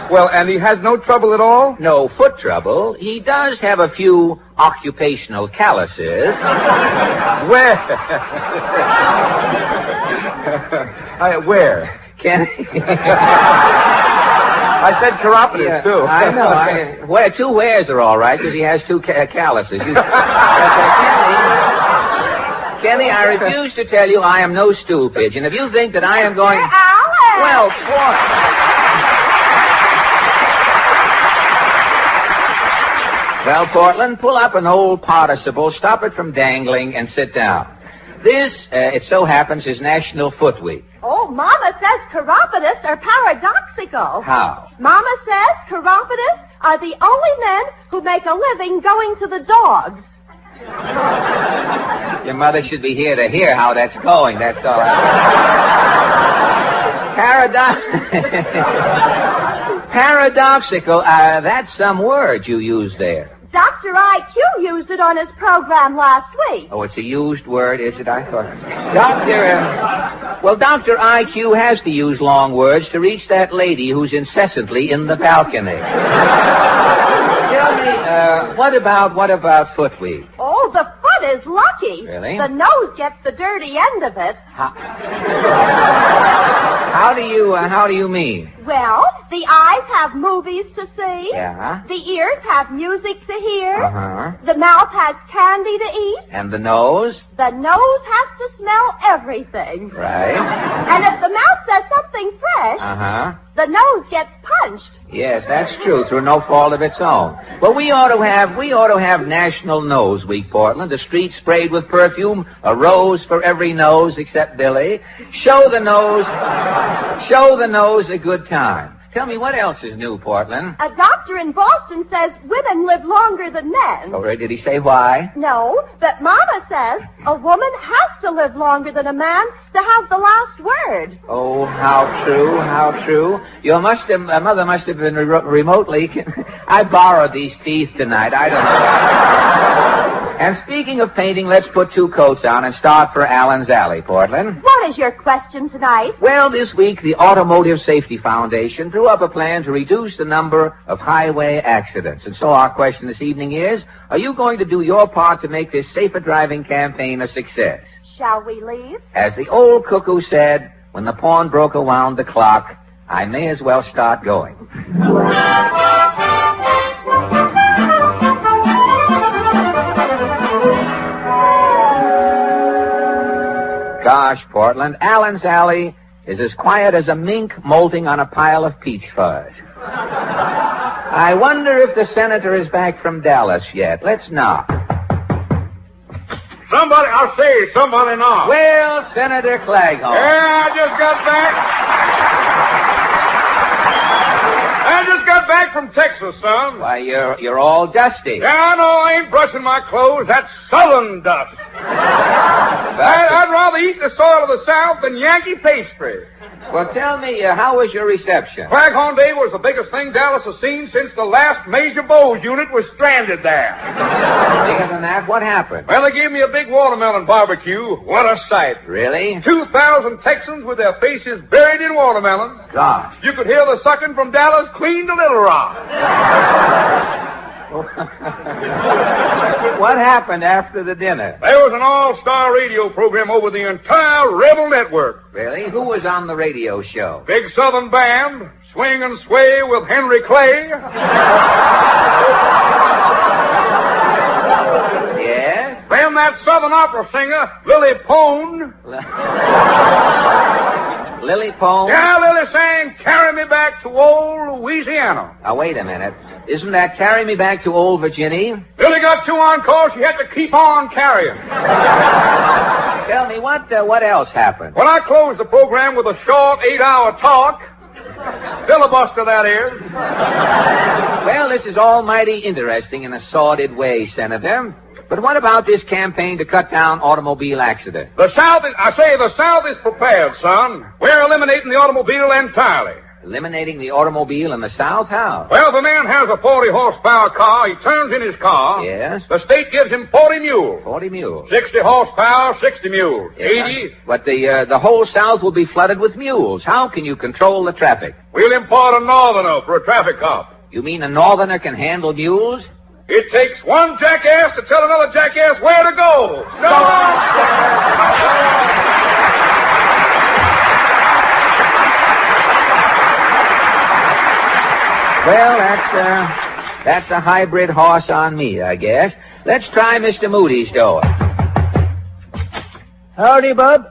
Well, and he has no trouble at all? No foot trouble. He does have a few occupational calluses. Where? Where? Kenny? I said chiropodist, too. I know. Two wears are all right because he has two calluses. Kenny, I refuse to tell you I am no stool pigeon. If you think that I am going... Alan! Well, what? Well, Portland, pull up an old participle, stop it from dangling, and sit down. This, it so happens, is National Foot Week. Oh, Mama says chiropodists are paradoxical. How? Mama says chiropodists are the only men who make a living going to the dogs. Your mother should be here to hear how that's going, that's all. Paradoxical, that's some word you used there. Dr. IQ used it on his program last week. Oh, it's a used word, is it? I thought. Dr. IQ has to use long words to reach that lady who's incessantly in the balcony. Tell me, what about Foot Week? Oh, the foot is lucky. Really? The nose gets the dirty end of it. How do you mean? Well, the eyes have movies to see. Yeah. The ears have music to hear. Uh-huh. The mouth has candy to eat. And the nose? The nose has to smell everything. Right. And if the mouth says something fresh, Uh-huh. the nose gets punched. Yes, that's true, through no fault of its own. Well, we ought to have National Nose Week, Portland. The streets sprayed with perfume, a rose for every nose except Billy. Show the nose a good time. Tell me, what else is new, Portland? A doctor in Boston says women live longer than men. Oh, did he say why? No, but Mama says a woman has to live longer than a man to have the last word. Oh, how true, how true. Your mother must have been remotely... I borrowed these teeth tonight. I don't know. And speaking of painting, let's put two coats on and start for Allen's Alley, Portland. What is your question tonight? Well, this week, the Automotive Safety Foundation drew up a plan to reduce the number of highway accidents. And so our question this evening is, are you going to do your part to make this safer driving campaign a success? Shall we leave? As the old cuckoo said, when the pawnbroker wound the clock, I may as well start going. Gosh, Portland, Allen's Alley is as quiet as a mink molting on a pile of peach fuzz. I wonder if the senator is back from Dallas yet. Let's knock. Somebody knock. Well, Senator Claghorn. Yeah, I just got back from Texas, son. Why, you're all dusty. Yeah, I know, I ain't brushing my clothes. That's Southern dust. I'd rather eat the soil of the South than Yankee pastry. Well, tell me, how was your reception? Claghorn Day was the biggest thing Dallas has seen since the last Major Bowes unit was stranded there. Bigger than that? What happened? Well, they gave me a big watermelon barbecue. What a sight. Really? 2,000 Texans with their faces buried in watermelon. Gosh. You could hear the sucking from Dallas clean to Little Rock. What happened after the dinner? There was an all-star radio program over the entire Rebel network. Really? Who was on the radio show? Big Southern band, Swing and Sway with Henry Clay. Yes? Then that Southern opera singer, Lily Pone. Lily Pone? Yeah, Lily sang Carry Me Back to Old Louisiana. Now, wait a minute. Isn't that Carry Me Back to Old Virginia? Lily got 2 encores. She had to keep on carrying. Tell me, what else happened? When I closed the program with a short 8-hour talk, filibuster that is. Well, this is almighty interesting in a sordid way, Senator. But what about this campaign to cut down automobile accidents? The South is prepared, son. We're eliminating the automobile entirely. Eliminating the automobile in the South? How? Well, the man has a 40-horsepower car. He turns in his car. Yes? The state gives him 40 mules. 40 mules. 60 horsepower, 60 mules. Yeah. 80. But the whole South will be flooded with mules. How can you control the traffic? We'll import a northerner for a traffic cop. You mean a northerner can handle mules? It takes one jackass to tell another jackass where to go. Well, that's a hybrid horse on me, I guess. Let's try Mr. Moody's door. Howdy, bub.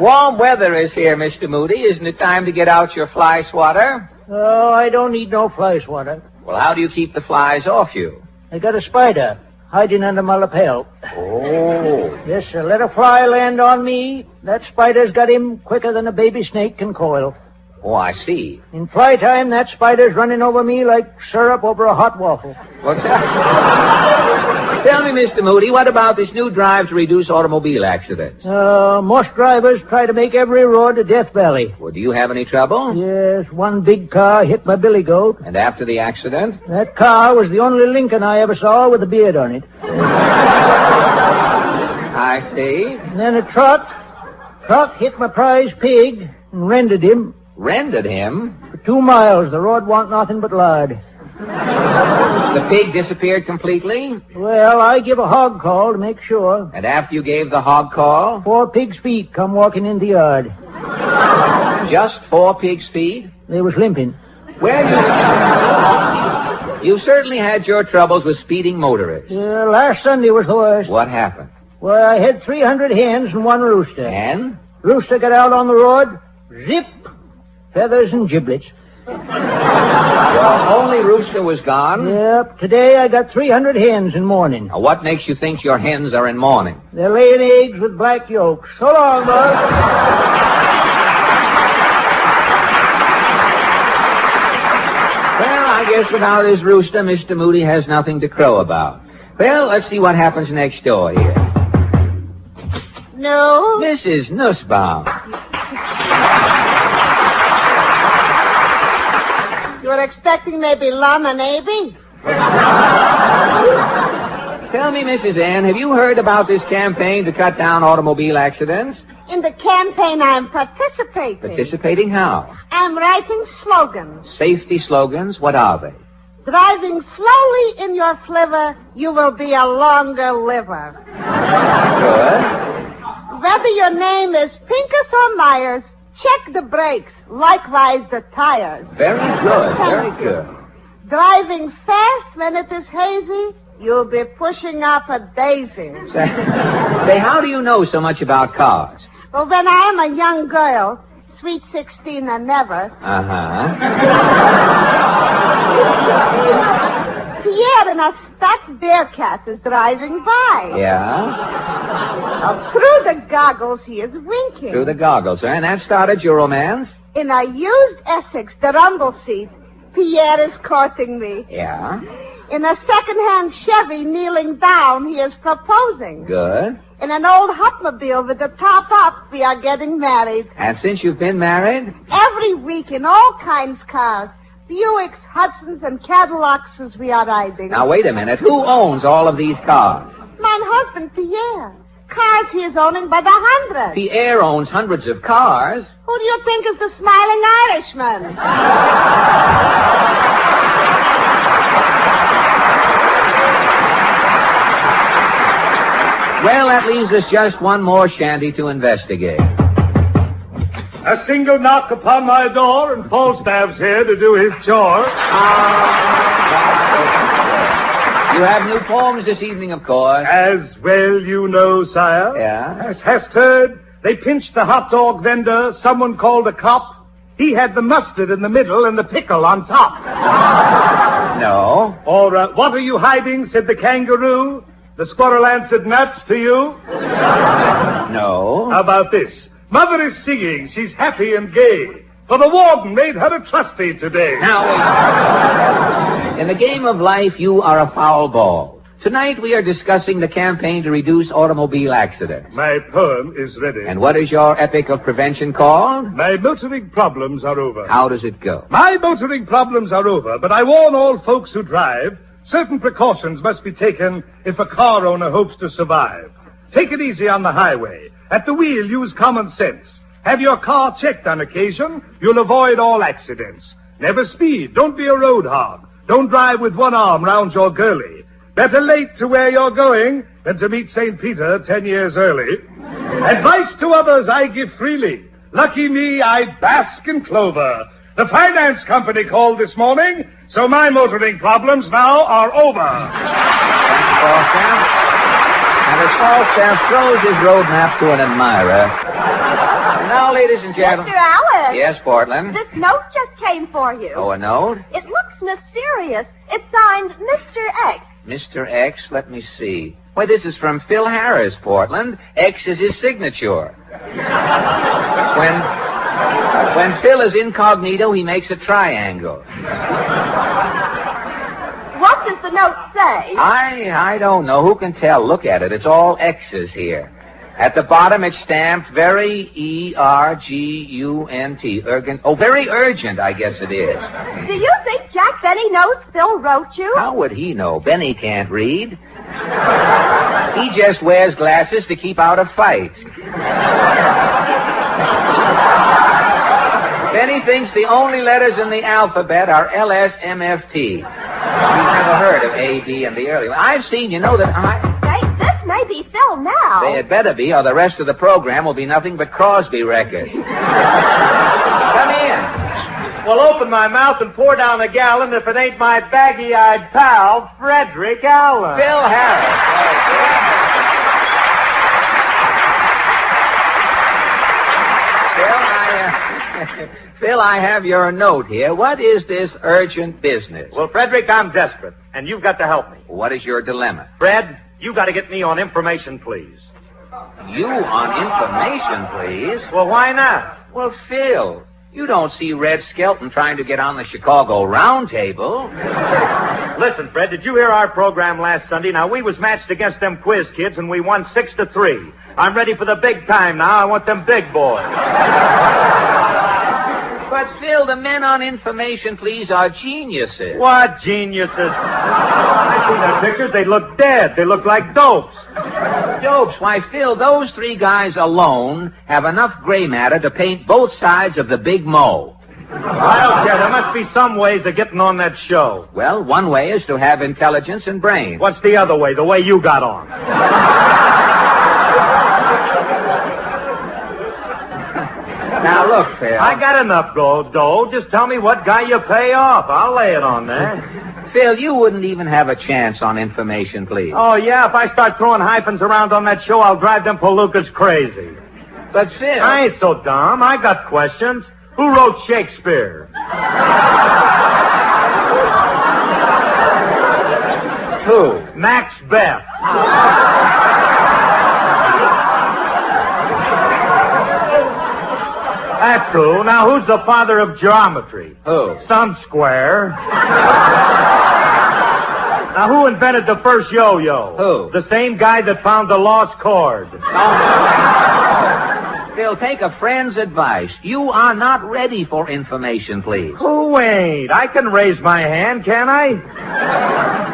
Warm weather is here, Mr. Moody. Isn't it time to get out your fly swatter? Oh, I don't need no fly swatter. Well, how do you keep the flies off you? I got a spider hiding under my lapel. Oh. Yes, sir. Let a fly land on me. That spider's got him quicker than a baby snake can coil. Oh, I see. In fly time, that spider's running over me like syrup over a hot waffle. What's that? Tell me, Mr. Moody, what about this new drive to reduce automobile accidents? Most drivers try to make every road a Death Valley. Well, do you have any trouble? Yes, one big car hit my billy goat. And after the accident? That car was the only Lincoln I ever saw with a beard on it. I see. And then a truck hit my prize pig and rendered him. Rendered him? For 2 miles, the road want nothing but lard. The pig disappeared completely? Well, I give a hog call to make sure. And after you gave the hog call? 4 pigs' feet come walking in the yard. Just 4 pigs' feet? They was limping. Well, you certainly had your troubles with speeding motorists. Last Sunday was the worst. What happened? Well, I had 300 hens and 1 rooster. And? Rooster got out on the road. Zip! Feathers and giblets. Your only rooster was gone? Yep. Today I got 300 hens in mourning. Now, what makes you think your hens are in mourning? They're laying eggs with black yolks. So long, bud. Well, I guess without his rooster, Mr. Moody has nothing to crow about. Well, let's see what happens next door here. No. Mrs. Nussbaum. You're expecting maybe lemonade? Tell me, Mrs. Ann, have you heard about this campaign to cut down automobile accidents? In the campaign, I'm participating. Participating how? I'm writing slogans. Safety slogans? What are they? Driving slowly in your flivver, you will be a longer liver. Good. Whether your name is Pincus or Myers, check the brakes, likewise the tires. Very good, very good. Driving fast when it is hazy, you'll be pushing up a daisy. Say, how do you know so much about cars? Well, when I'm a young girl, sweet 16 and never, Pierre in a Spatz Bearcat is driving by. Yeah? Through the goggles, he is winking. Through the goggles, and that started your romance? In a used Essex, the rumble seat, Pierre is courting me. Yeah? In a second-hand Chevy, kneeling down, he is proposing. Good. In an old Hupmobile with the top up, we are getting married. And since you've been married? Every week in all kinds of cars. Buicks, Hudsons, and Cadillacs as we are riding. Now, wait a minute. Who owns all of these cars? My husband, Pierre. Cars he is owning by the hundred. Pierre owns hundreds of cars. Who do you think is the smiling Irishman? Well, that leaves us just one more shanty to investigate. A single knock upon my door, and Falstaff's here to do his chore. You have new poems this evening, of course. As well you know, sire. Yeah? As hast heard, they pinched the hot dog vendor. Someone called a cop. He had the mustard in the middle and the pickle on top. No. Or, what are you hiding, said the kangaroo. The squirrel answered, nuts to you. No. How about this? Mother is singing. She's happy and gay. For the warden made her a trustee today. Now, in the game of life, you are a foul ball. Tonight we are discussing the campaign to reduce automobile accidents. My poem is ready. And what is your epic of prevention called? My motoring problems are over. How does it go? My motoring problems are over, but I warn all folks who drive, certain precautions must be taken if a car owner hopes to survive. Take it easy on the highway. At the wheel, use common sense. Have your car checked on occasion. You'll avoid all accidents. Never speed. Don't be a road hog. Don't drive with one arm round your girlie. Better late to where you're going than to meet St. Peter 10 years early. Advice to others I give freely. Lucky me, I bask in clover. The finance company called this morning, so my motoring problems now are over. Falstaff. And as Falstaff throws his road map to an admirer. And now, ladies and gentlemen. Mr. Allen. Yes, Portland? This note just came for you. Oh, a note? It looks mysterious. It's signed Mr. X. Mr. X, let me see. Why, this is from Phil Harris, Portland. X is his signature. When Phil is incognito, he makes a triangle. What does the note say? I don't know. Who can tell? Look at it. It's all X's here. At the bottom, it's stamped very E-R-G-U-N-T. Urgent. Oh, very urgent, I guess it is. Do you think Jack Benny knows Phil wrote you? How would he know? Benny can't read. He just wears glasses to keep out of fights. Benny thinks the only letters in the alphabet are L-S-M-F-T. You've never heard of A, B, and the early one. I've seen, you know, that This may be Phil now. They had better be, or the rest of the program will be nothing but Crosby records. Come in. Well, open my mouth and pour down a gallon if it ain't my baggy-eyed pal, Frederick Allen. Phil Harris. Phil, I have your note here. What is this urgent business? Well, Frederick, I'm desperate, and you've got to help me. What is your dilemma? Fred, you got to get me on information, please. You on information, please? Well, why not? Well, Phil, you don't see Red Skelton trying to get on the Chicago Round Table. Listen, Fred, did you hear our program last Sunday? Now, we was matched against them quiz kids, and we won 6-3. I'm ready for the big time now. I want them big boys. But, Phil, the men on information, please, are geniuses. What geniuses? I seen their pictures. They look dead. They look like dopes. Dopes? Why, Phil, those three guys alone have enough gray matter to paint both sides of the big mo. I don't care. There must be some ways of getting on that show. Well, one way is to have intelligence and brains. What's the other way? The way you got on. Now, look, Phil. I got enough dough. Just tell me what guy you pay off. I'll lay it on there. Phil, you wouldn't even have a chance on information, please. Oh, yeah? If I start throwing hyphens around on that show, I'll drive them palookas crazy. But, Phil... I ain't so dumb. I got questions. Who wrote Shakespeare? Who? Macbeth. That's who. Now, who's the father of geometry? Who? Some square. Now, who invented the first yo-yo? Who? The same guy that found the lost chord. Phil, take a friend's advice. You are not ready for information, please. Who ain't? I can raise my hand, can I?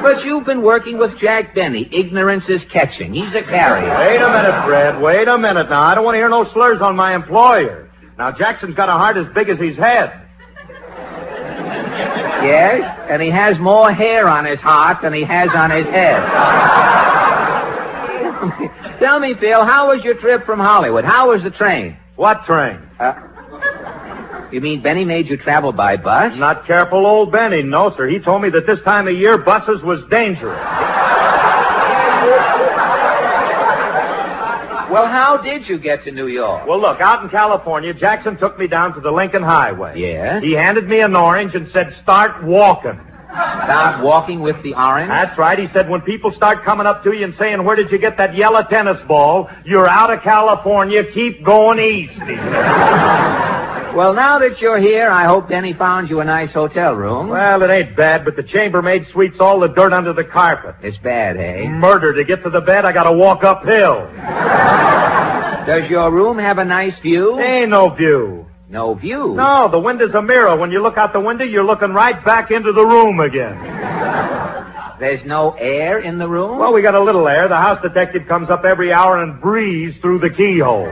But you've been working with Jack Benny. Ignorance is catching. He's a carrier. Wait a minute, Fred. Wait a minute now. I don't want to hear no slurs on my employer. Now, Jackson's got a heart as big as his head. Yes, and he has more hair on his heart than he has on his head. Tell me, Phil, how was your trip from Hollywood? How was the train? What train? You mean Benny made you travel by bus? Not careful old Benny. No, sir. He told me that this time of year buses was dangerous. Well, how did you get to New York? Well, look, out in California, Jackson took me down to the Lincoln Highway. Yeah? He handed me an orange and said, start walking. Start walking with the orange? That's right. He said, when people start coming up to you and saying, where did you get that yellow tennis ball? You're out of California. Keep going east. Well, now that you're here, I hope Denny found you a nice hotel room. Well, it ain't bad, but the chambermaid sweeps all the dirt under the carpet. It's bad, eh? Murder. To get to the bed, I gotta walk uphill. Does your room have a nice view? Ain't no view. No view? No, the window's a mirror. When you look out the window, you're looking right back into the room again. There's no air in the room? Well, we got a little air. The house detective comes up every hour and breathes through the keyhole.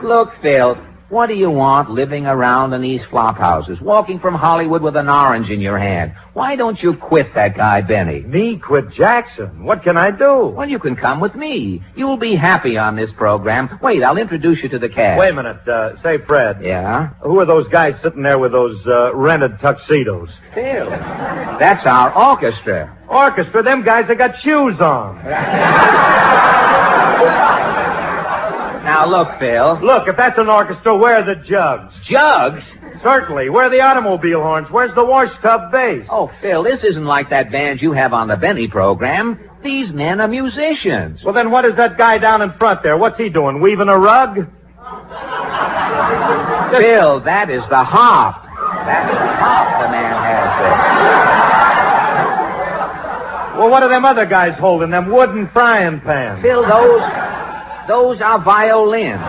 Look, Phil, what do you want living around in these flop houses, walking from Hollywood with an orange in your hand? Why don't you quit that guy, Benny? Me quit Jackson? What can I do? Well, you can come with me. You'll be happy on this program. Wait, I'll introduce you to the cast. Wait a minute. Say, Fred. Yeah? Who are those guys sitting there with those rented tuxedos? Phil, that's our orchestra. Orchestra? Them guys that got shoes on. Now, look, Phil. Look, if that's an orchestra, where are the jugs? Jugs? Certainly. Where are the automobile horns? Where's the wash tub bass? Oh, Phil, this isn't like that band you have on the Benny program. These men are musicians. Well, then what is that guy down in front there? What's he doing, weaving a rug? Phil, that is the harp. That's the harp the man has there. Well, what are them other guys holding, them wooden frying pans? Phil, those are violins.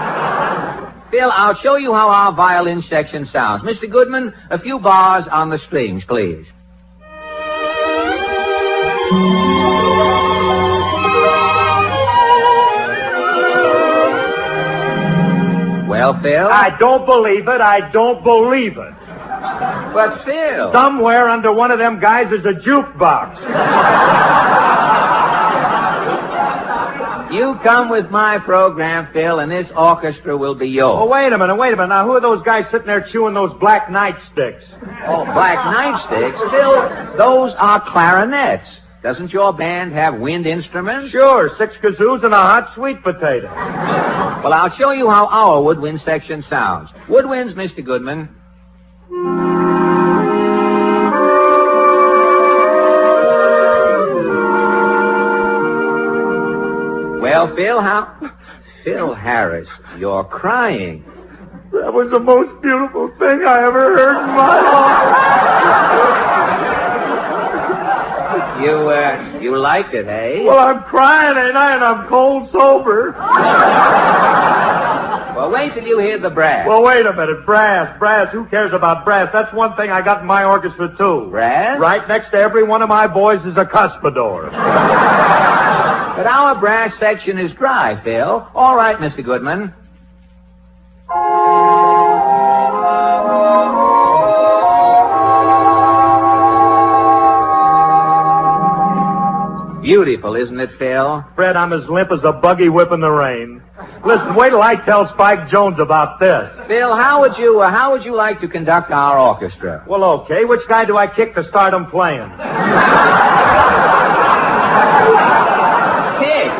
Phil, I'll show you how our violin section sounds. Mr. Goodman, a few bars on the strings, please. Well, Phil? I don't believe it. I don't believe it. But, Phil... Somewhere under one of them guys is a jukebox. You come with my program, Phil, and this orchestra will be yours. Oh, wait a minute. Now, who are those guys sitting there chewing those black nightsticks? Oh, black nightsticks? Phil, those are clarinets. Doesn't your band have wind instruments? Sure, 6 kazoos and a hot sweet potato. Well, I'll show you how our woodwind section sounds. Woodwinds, Mr. Goodman. Well, Phil, Phil Harris, you're crying. That was the most beautiful thing I ever heard in my life. You liked it, eh? Well, I'm crying, ain't I? And I'm cold sober. Well, wait till you hear the brass. Well, wait a minute. Brass. Who cares about brass? That's one thing I got in my orchestra, too. Brass? Right next to every one of my boys is a cuspidor. But our brass section is dry, Phil. All right, Mr. Goodman. Beautiful, isn't it, Phil? Fred, I'm as limp as a buggy whip in the rain. Listen, wait till I tell Spike Jones about this. Phil, how would you like to conduct our orchestra? Well, okay. Which guy do I kick to start him playing? Kick?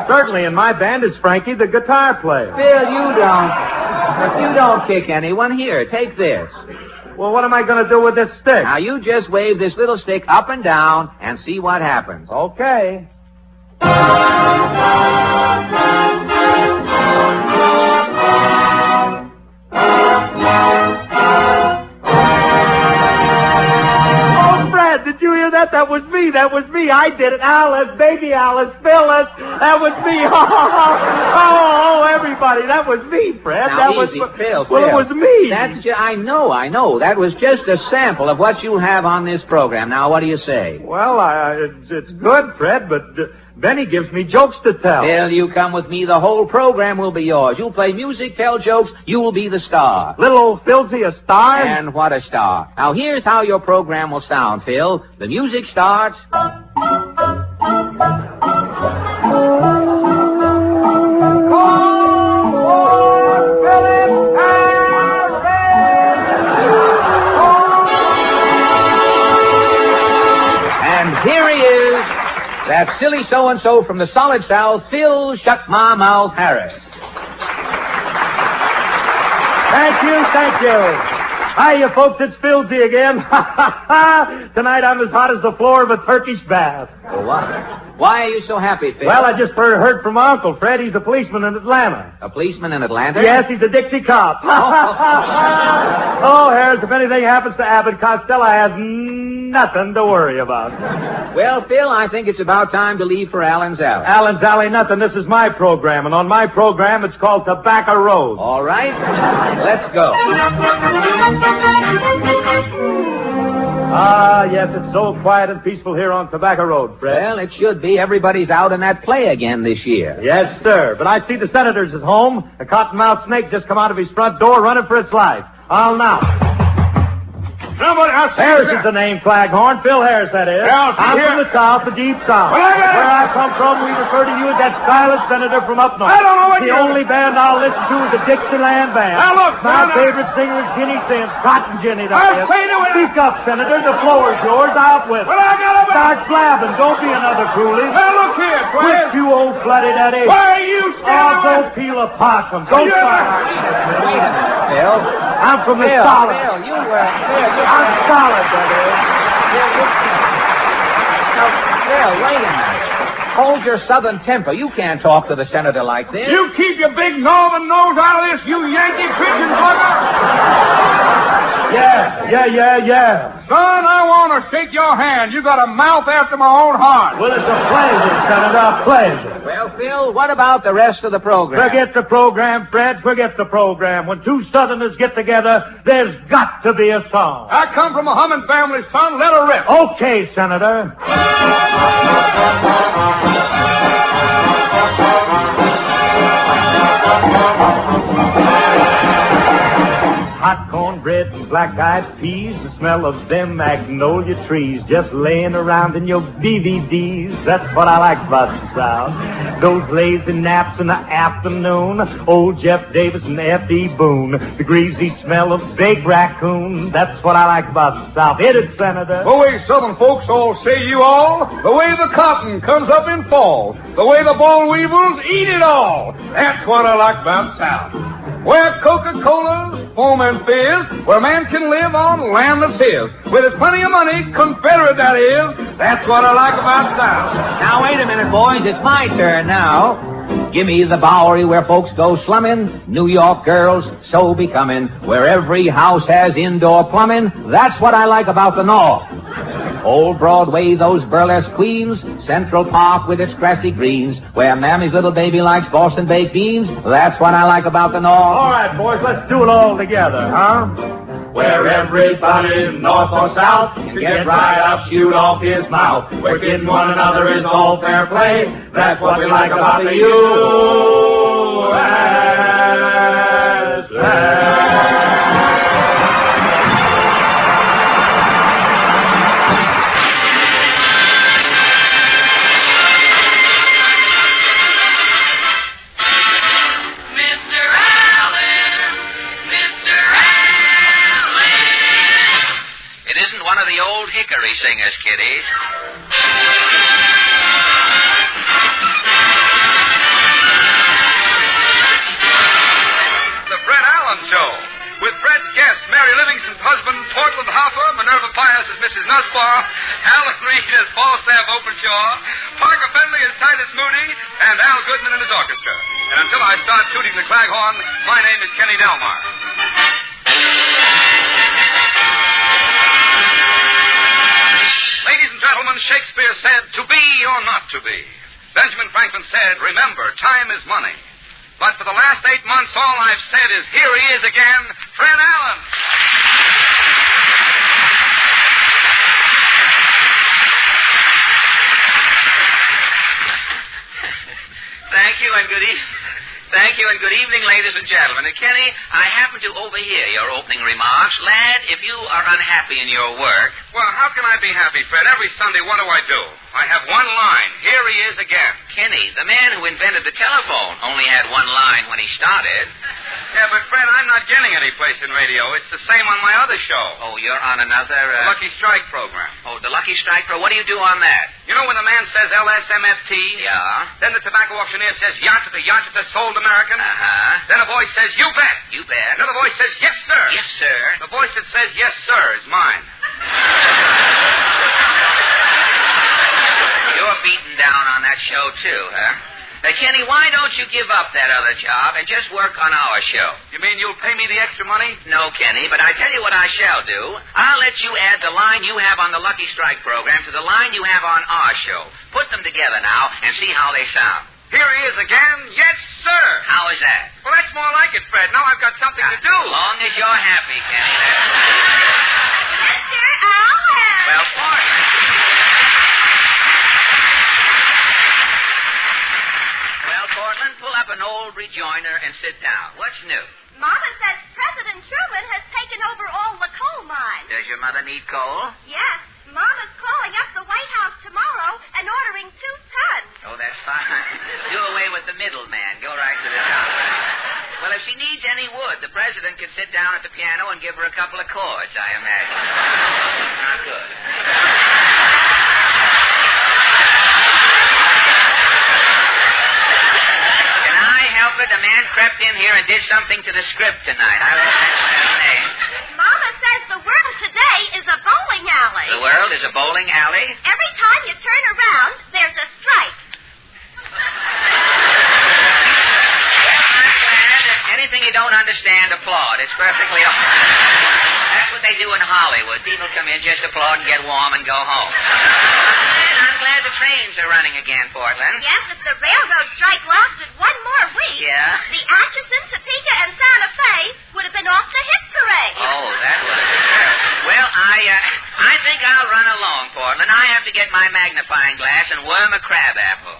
Certainly, in my band is Frankie, the guitar player. Phil, you don't kick anyone. Here, take this. Well, what am I going to do with this stick? Now, you just wave this little stick up and down and see what happens. Okay. Did you hear that? That was me. I did it. Alice, baby Alice, Phyllis. That was me. Oh, everybody. That was me, Fred. Now, that easy, was Phil. Well, it was me. I know. That was just a sample of what you'll have on this program. Now, what do you say? Well, it's good, Fred, but Benny gives me jokes to tell. Phil, you come with me. The whole program will be yours. You'll play music, tell jokes. You will be the star. Little old Philzy, a star? And what a star. Now, here's how your program will sound, Phil. The music starts... And here he is, that silly so-and-so from the solid South, Phil Shut-My-Mouth Harris. Thank you. Hiya, folks, it's Filthy again. Tonight I'm as hot as the floor of a Turkish bath. Well, why are you so happy, Phil? Well, I just heard from my Uncle Fred. He's a policeman in Atlanta. A policeman in Atlanta? Yes, he's a Dixie cop. Oh, Harris, if anything happens to Abbott Costello, I have nothing to worry about. Well, Phil, I think it's about time to leave for Allen's Alley. Allen's Alley, nothing. This is my program, and on my program, it's called Tobacco Road. All right. Let's go. Ah, yes, it's so quiet and peaceful here on Tobacco Road, Fred. Well, it should be. Everybody's out in that play again this year. Yes, sir. But I see the senators is home. A cottonmouth snake just come out of his front door running for its life. I'll now. Somebody, Harris is the name, Claghorn. Phil Harris, that is. Yeah, I'm from the South, the deep South. Well, Where I come from, we refer to you as that silent senator from up north. I don't know what The only band I'll listen to is the Dixieland Band. Now, look, My Senator. favorite singer is Ginny Sims, Cotton Ginny, that I'll is. say to it. Speak up, Senator. The floor is yours. Out with it. Well, I got a... Start blabbing. Don't be another coolie. Now, look here, Quit, Fred. you old flooded that is. Why are you Oh, standing don't peel a possum. Don't Yeah. fire. Wait a minute, Phil. I'm from the Phil, solid. Phil, you were... Phil, I'm solid, that is. Now, Phil, wait a minute. Hold your southern temper. You can't talk to the senator like this. You keep your big northern nose out of this, you Yankee pigeon bugger. Yeah. Son, I want to shake your hand. You got a mouth after my own heart. Well, it's a pleasure, Senator, a pleasure. Well, Phil, what about the rest of the program? Forget the program, Fred. Forget the program. When two Southerners get together, there's got to be a song. I come from a humming family, son. Let her rip. Okay, Senator. Hot cornbread and black-eyed peas, the smell of them magnolia trees just laying around in your DVDs. That's what I like about the South. Those lazy naps in the afternoon, old Jeff Davis and F.D. Boone, the greasy smell of baked raccoon. That's what I like about the South. Hit it, Senator. The way Southern folks all say you all, the way the cotton comes up in fall, the way the boll weevils eat it all. That's what I like about South. Where Coca-Cola's, foam and fizz, where man can live on land that's his. With his plenty of money, Confederate that is, that's what I like about South. Now, wait a minute, boys. It's my turn now. Give me the Bowery where folks go slumming. New York girls so becoming. Where every house has indoor plumbing. That's what I like about the North. Old Broadway, those burlesque queens. Central Park with its grassy greens. Where Mammy's little baby likes Boston baked beans. That's what I like about the North. All right, boys, let's do it all together, huh? Where everybody, north or south, can get right up, shoot off his mouth. Where kidding one another is all fair play. That's what we like about the USA. Hickory singers, kiddies. The Fred Allen Show, with Fred's guests, Mary Livingston's husband, Portland Hopper, Minerva Pius as Mrs. Nussbaugh, Alan Reed as Falstaff Openshaw, Parker Fenley as Titus Moody, and Al Goodman and his orchestra. And until I start tooting the claghorn, my name is Kenny Delmar. Ladies and gentlemen, Shakespeare said, to be or not to be. Benjamin Franklin said, remember, time is money. But for the last 8 months, all I've said is, here he is again, Fred Allen. Thank you and good evening. Thank you and good evening, ladies and gentlemen. And Kenny, I happen to overhear your opening remarks. Lad, if you are unhappy in your work... Well, how can I be happy, Fred? Every Sunday, what do? I have one line. Here he is again. Kenny, the man who invented the telephone only had one line when he started. Yeah, but Fred, I'm not getting any place in radio. It's the same on my other show. Oh, you're on another... The Lucky Strike program. Oh, the Lucky Strike Pro. What do you do on that? You know when the man says LSMFT? Yeah. Then the tobacco auctioneer says, Yachta, sold American. Uh-huh. Then a voice says, you bet. You bet. Another voice says, yes, sir. Yes, sir. The voice that says, yes, sir, is mine. You're beaten down on that show, too, huh? Kenny, why don't you give up that other job and just work on our show? You mean you'll pay me the extra money? No, Kenny, but I tell you what I shall do. I'll let you add the line you have on the Lucky Strike program to the line you have on our show. Put them together now and see how they sound. Here he is again. Yes, sir. How is that? Well, that's more like it, Fred. Now I've got something to do. As long as you're happy, Kenny. Mr. Allen. Well, partner. Well, Portland, pull up an old rejoinder and sit down. What's new? Mama says President Truman has taken over all the coal mines. Does your mother need coal? Yes. Mama's calling up the White House tomorrow and ordering 2 tons. Oh, that's fine. Do away with the middleman. Go right to the top. Well, if she needs any wood, the president could sit down at the piano and give her a couple of chords, I imagine. Not good. Can I help it? A man crept in here and did something to the script tonight. I won't mention his name. Mama says the world today is a bowling alley. The world is a bowling alley? Every time you turn around, there's a strike. Anything you don't understand, applaud. It's perfectly all right. That's what they do in Hollywood. People come in, just applaud and get warm and go home. And I'm glad the trains are running again, Portland. Yes, if the railroad strike lasted 1 more week, Yeah? the Atchison, Topeka, and Santa Fe would have been off the hit parade. Oh, that would have been terrible. Well, I think I'll run along, Portland. I have to get my magnifying glass and worm a crab apple.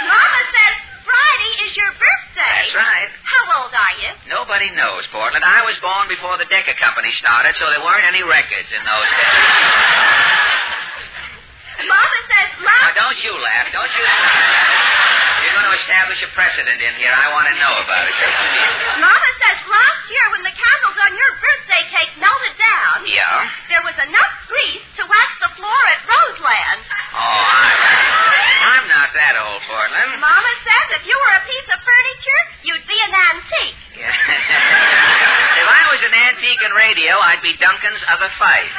Mama says Friday is your birthday. That's right. How old are you? Nobody knows, Portland. I was born before the Decca Company started, so there weren't any records in those days. Mama says Now, don't you laugh. Don't you laugh. You're going to establish a precedent in here. I want to know about it. Mama says last year when the candles on your birthday cake melted down, Yeah? there was enough grease to wax the floor at Roseland. Oh, I'm not that old, Portland. Mama says if you were a piece of furniture, you'd be an antique. Yeah. If I was an antique in radio, I'd be Duncan's other fight.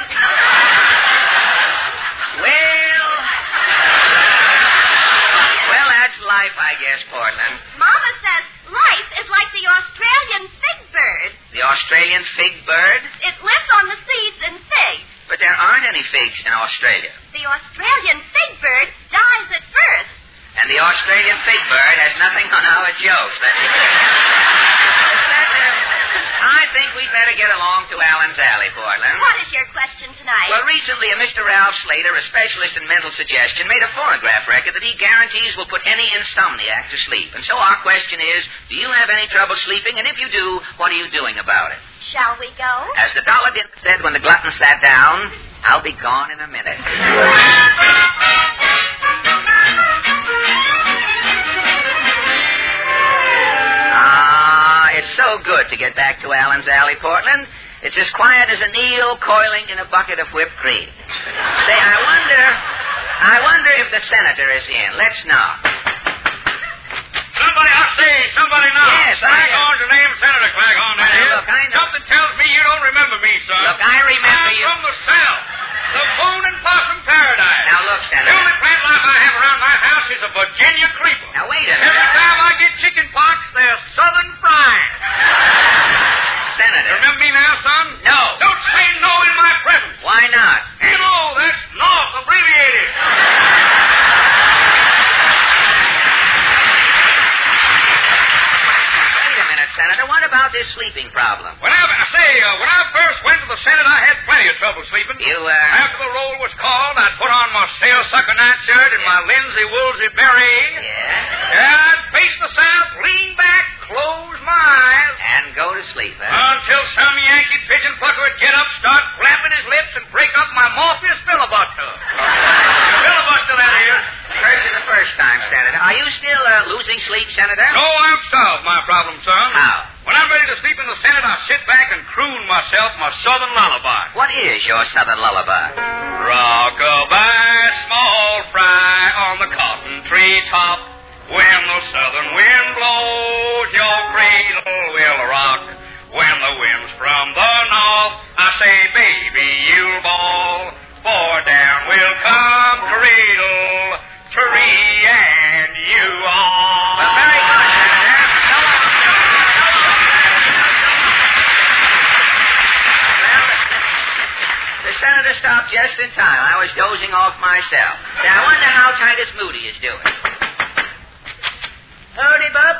Well, that's life, I guess, Portland. Mama says life is like the Australian fig bird. The Australian fig bird? It lives on the seeds in figs. But there aren't any figs in Australia. The Australian fig bird dies at birth. And the Australian fig bird has nothing on our jokes. I think we'd better get along to Allen's Alley, Portland. What is your question tonight? Well, recently, a Mr. Ralph Slater, a specialist in mental suggestion, made a phonograph record that he guarantees will put any insomniac to sleep. And so our question is, do you have any trouble sleeping? And if you do, what are you doing about it? Shall we go? As the dollar did said when the glutton sat down, I'll be gone in a minute. It's so good to get back to Allen's Alley, Portland. It's as quiet as an eel coiling in a bucket of whipped cream. Say, I wonder if the senator is in. Let's knock. Somebody knock. Yes, Claghorn's the name, Senator Claghorn. Well, look, I know. Something tells me you don't remember me, son. Look, I remember I'm you. from the South. The bone and possum paradise. Now, look, The Senator. only plant life I have around my house is a Virginia creeper. Now, wait a minute. Every time I get chicken pox, they're Southern frying. Senator. Remember me now, son? No. Don't say no in my presence. Why not? You know, that's North abbreviated. Wait a minute, Senator. What about this sleeping problem? When I first went to the Senate, I had plenty of trouble sleeping. After the roll was called, I'd put on my sailsucker nightshirt and my linsey woolsey beret. Yeah? And I'd face the south, lean back, close my eyes. And go to sleep, huh? Until some Yankee pigeon plucker would get up, start flapping his lips, and break up my Morpheus filibuster. Filibuster, that is. First for the first time, Senator. Are you still losing sleep, Senator? No, I've solved my problem, son. How? When I'm ready to sleep in the Senate, I sit back and croon myself my southern lullaby. What is your southern lullaby? Rock-a-bye, small fry on the cotton tree top. When the southern wind blows, your cradle will rock. When the wind's from the north, I say, baby, you'll bawl. For down will come cradle, tree, and you all. Well, very good, Senator. Well, the senator stopped just in time. I was dozing off myself. Now, I wonder how Titus Moody is doing. Howdy, Bob.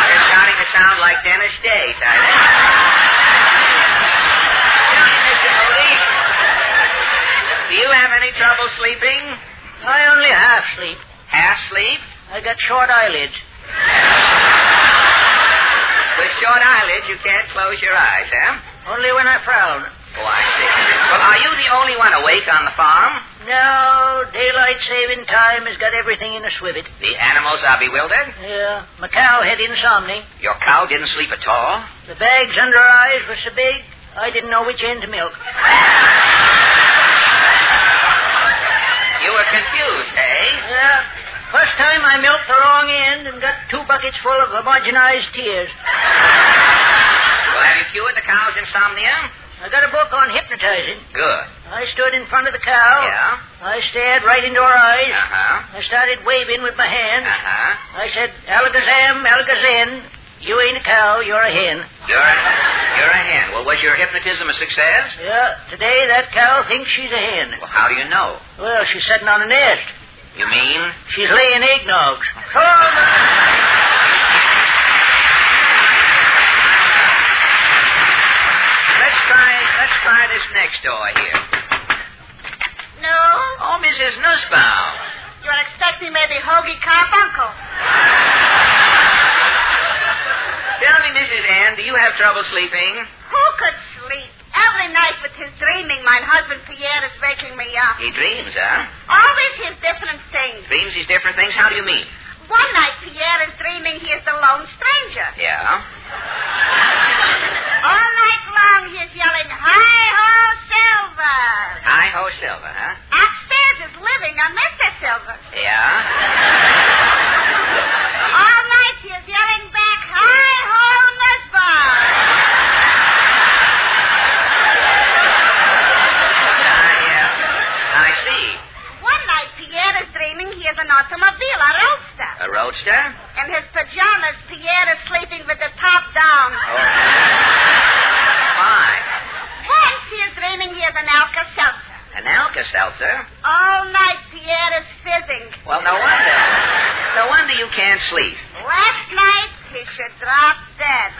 You're starting to sound like Dennis Day, Titus. Mr. Moody, do you have any trouble sleeping? I only half sleep. Half sleep? I got short eyelids. With short eyelids, you can't close your eyes, huh? Only when I frown. Oh, I see. Well, are you the only one awake on the farm? No, daylight saving time has got everything in a swivet. The animals are bewildered? Yeah, my cow had insomnia. Your cow didn't sleep at all? The bags under her eyes were so big, I didn't know which end to milk. You were confused, eh? Yeah. First time I milked the wrong end and got 2 buckets full of homogenized tears. Well, have you cured the cow's insomnia? I got a book on hypnotizing. Good. I stood in front of the cow. Yeah? I stared right into her eyes. Uh-huh. I started waving with my hand. Uh-huh. I said, Alakazam, Alakazam. You ain't a cow, you're a hen. You're a hen. Well, was your hypnotism a success? Yeah, today that cow thinks she's a hen. Well, how do you know? Well, she's sitting on a nest. You mean? She's laying eggnogs. Let's try this next door here. No? Oh, Mrs. Nussbaum. You're expecting maybe Hoagie Carbuncle. Tell me, Mrs. Ann, do you have trouble sleeping? Who could sleep? Every night with his dreaming, my husband Pierre is waking me up. He dreams, huh? Always his different things. Dreams his different things? How do you mean? One night Pierre is dreaming he is the lone stranger. Yeah? All night long he is yelling, Hi-ho, Silver! Hi-ho, Silver, huh? Upstairs is living on Mr. Silver. Yeah? All night he is yelling back, Hi-ho, Nussbaum! I see. One night Pierre is dreaming he is an automobile, a roadster. A roadster? In his pajamas, Pierre is sleeping with the top down. Oh. Fine. Once he is dreaming he is an Alka-Seltzer. An Alka-Seltzer? All night Pierre is fizzing. Well, no wonder. No wonder you can't sleep. Last night he should drop dead.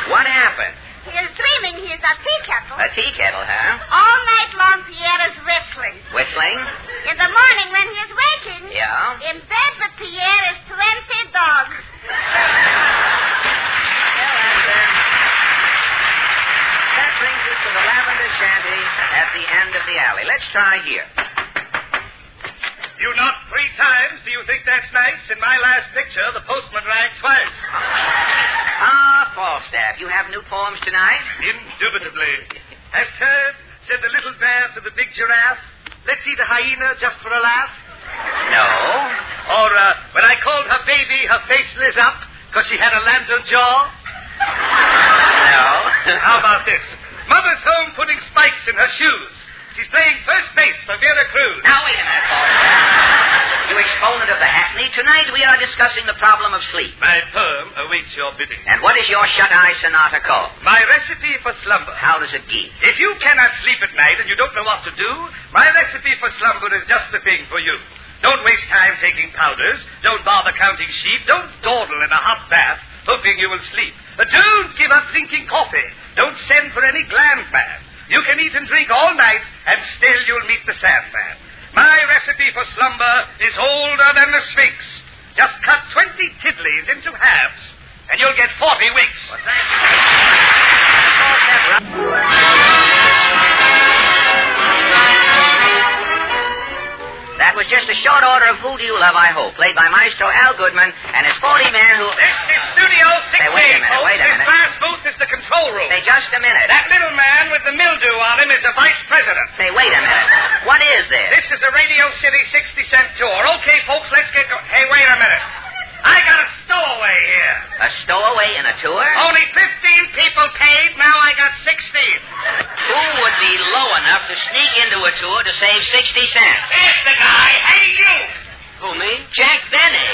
What happened? He is dreaming he is a tea kettle. A tea kettle, huh? All night long Pierre is whistling. Whistling? In the morning when he is waking, Yeah? in bed with Pierre is 20 dogs. That brings us to the lavender shanty at the end of the alley. Let's try here. You knocked 3 times. Do you think that's nice? In my last picture, the postman rang twice. Falstaff, you have new poems tonight? Indubitably. Hast heard, said the little bear to the big giraffe, let's eat a hyena just for a laugh? No. Or, when I called her baby, her face lit up because she had a lantern jaw? No. How about this? Mother's home putting spikes in her shoes. She's playing first base for Vera Cruz. Now, wait a minute, Falstaff. You exponent of the hackney, tonight we are discussing the problem of sleep. My poem awaits your bidding. And what is your shut-eye sonata called? My recipe for slumber. How does it begin? If you cannot sleep at night and you don't know what to do, my recipe for slumber is just the thing for you. Don't waste time taking powders. Don't bother counting sheep. Don't dawdle in a hot bath hoping you will sleep. Don't give up drinking coffee. Don't send for any gland bath. You can eat and drink all night, and still you'll meet the Sandman. My recipe for slumber is older than the Sphinx. Just cut 20 tiddlies into halves, and you'll get 40 winks. Well, thank you. That was just a short order of Who Do You Love, I Hope, played by Maestro Al Goodman and his 40 men who... This is Studio 16, Hey, wait a minute, folks. wait a minute. This last booth is the control room. Say, just a minute. That little man with the mildew on him is the vice president. Say, wait a minute. What is this? This is a Radio City 60-cent tour. Okay, folks, let's get going. Hey, wait a minute. I got a stowaway here. A stowaway in a tour? Only 15 people paid. Now I got 16. Who would be low enough to sneak into a tour to save 60 cents? There's the guy. Hey, you. Who, me? Jack Benny.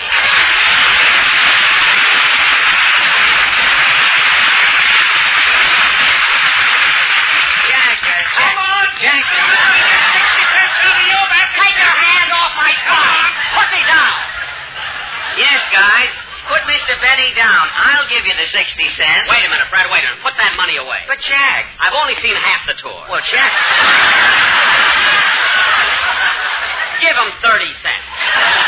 Come on, Jack. 60 cents out of your back. Take your hand off my car. Put me down. Yes, guys. Put Mr. Benny down. I'll give you the 60 cents. Wait a minute, Fred. Wait a minute. Put that money away. But, Jack. I've only seen half the tour. Well, Jack. Give him 30 cents.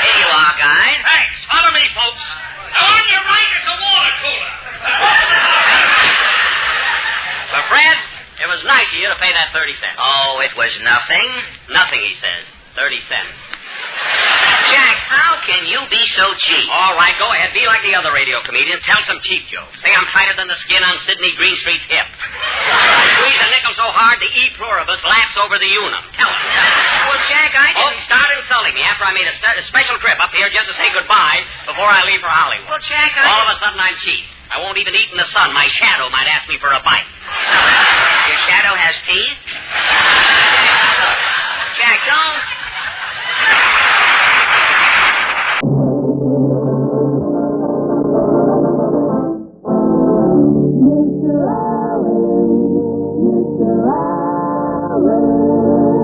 Here you are, guys. Thanks. Follow me, folks. On your right is a water cooler. Well, Fred, it was nice of you to pay that 30 cents. Oh, it was nothing. Nothing, he says. 30 cents. Jack, how can you be so cheap? All right, go ahead. Be like the other radio comedians. Tell some cheap jokes. Say I'm tighter than the skin on Sidney Greenstreet's hip. Squeeze a nickel so hard the E pluribus laps over the unum. Tell him. Well, Jack, I didn't... Don't start insulting me after I made a special trip up here just to say goodbye before I leave for Hollywood. Well, Jack, All of a sudden I'm cheap. I won't even eat in the sun. My shadow might ask me for a bite. Your shadow has teeth? Jack, don't...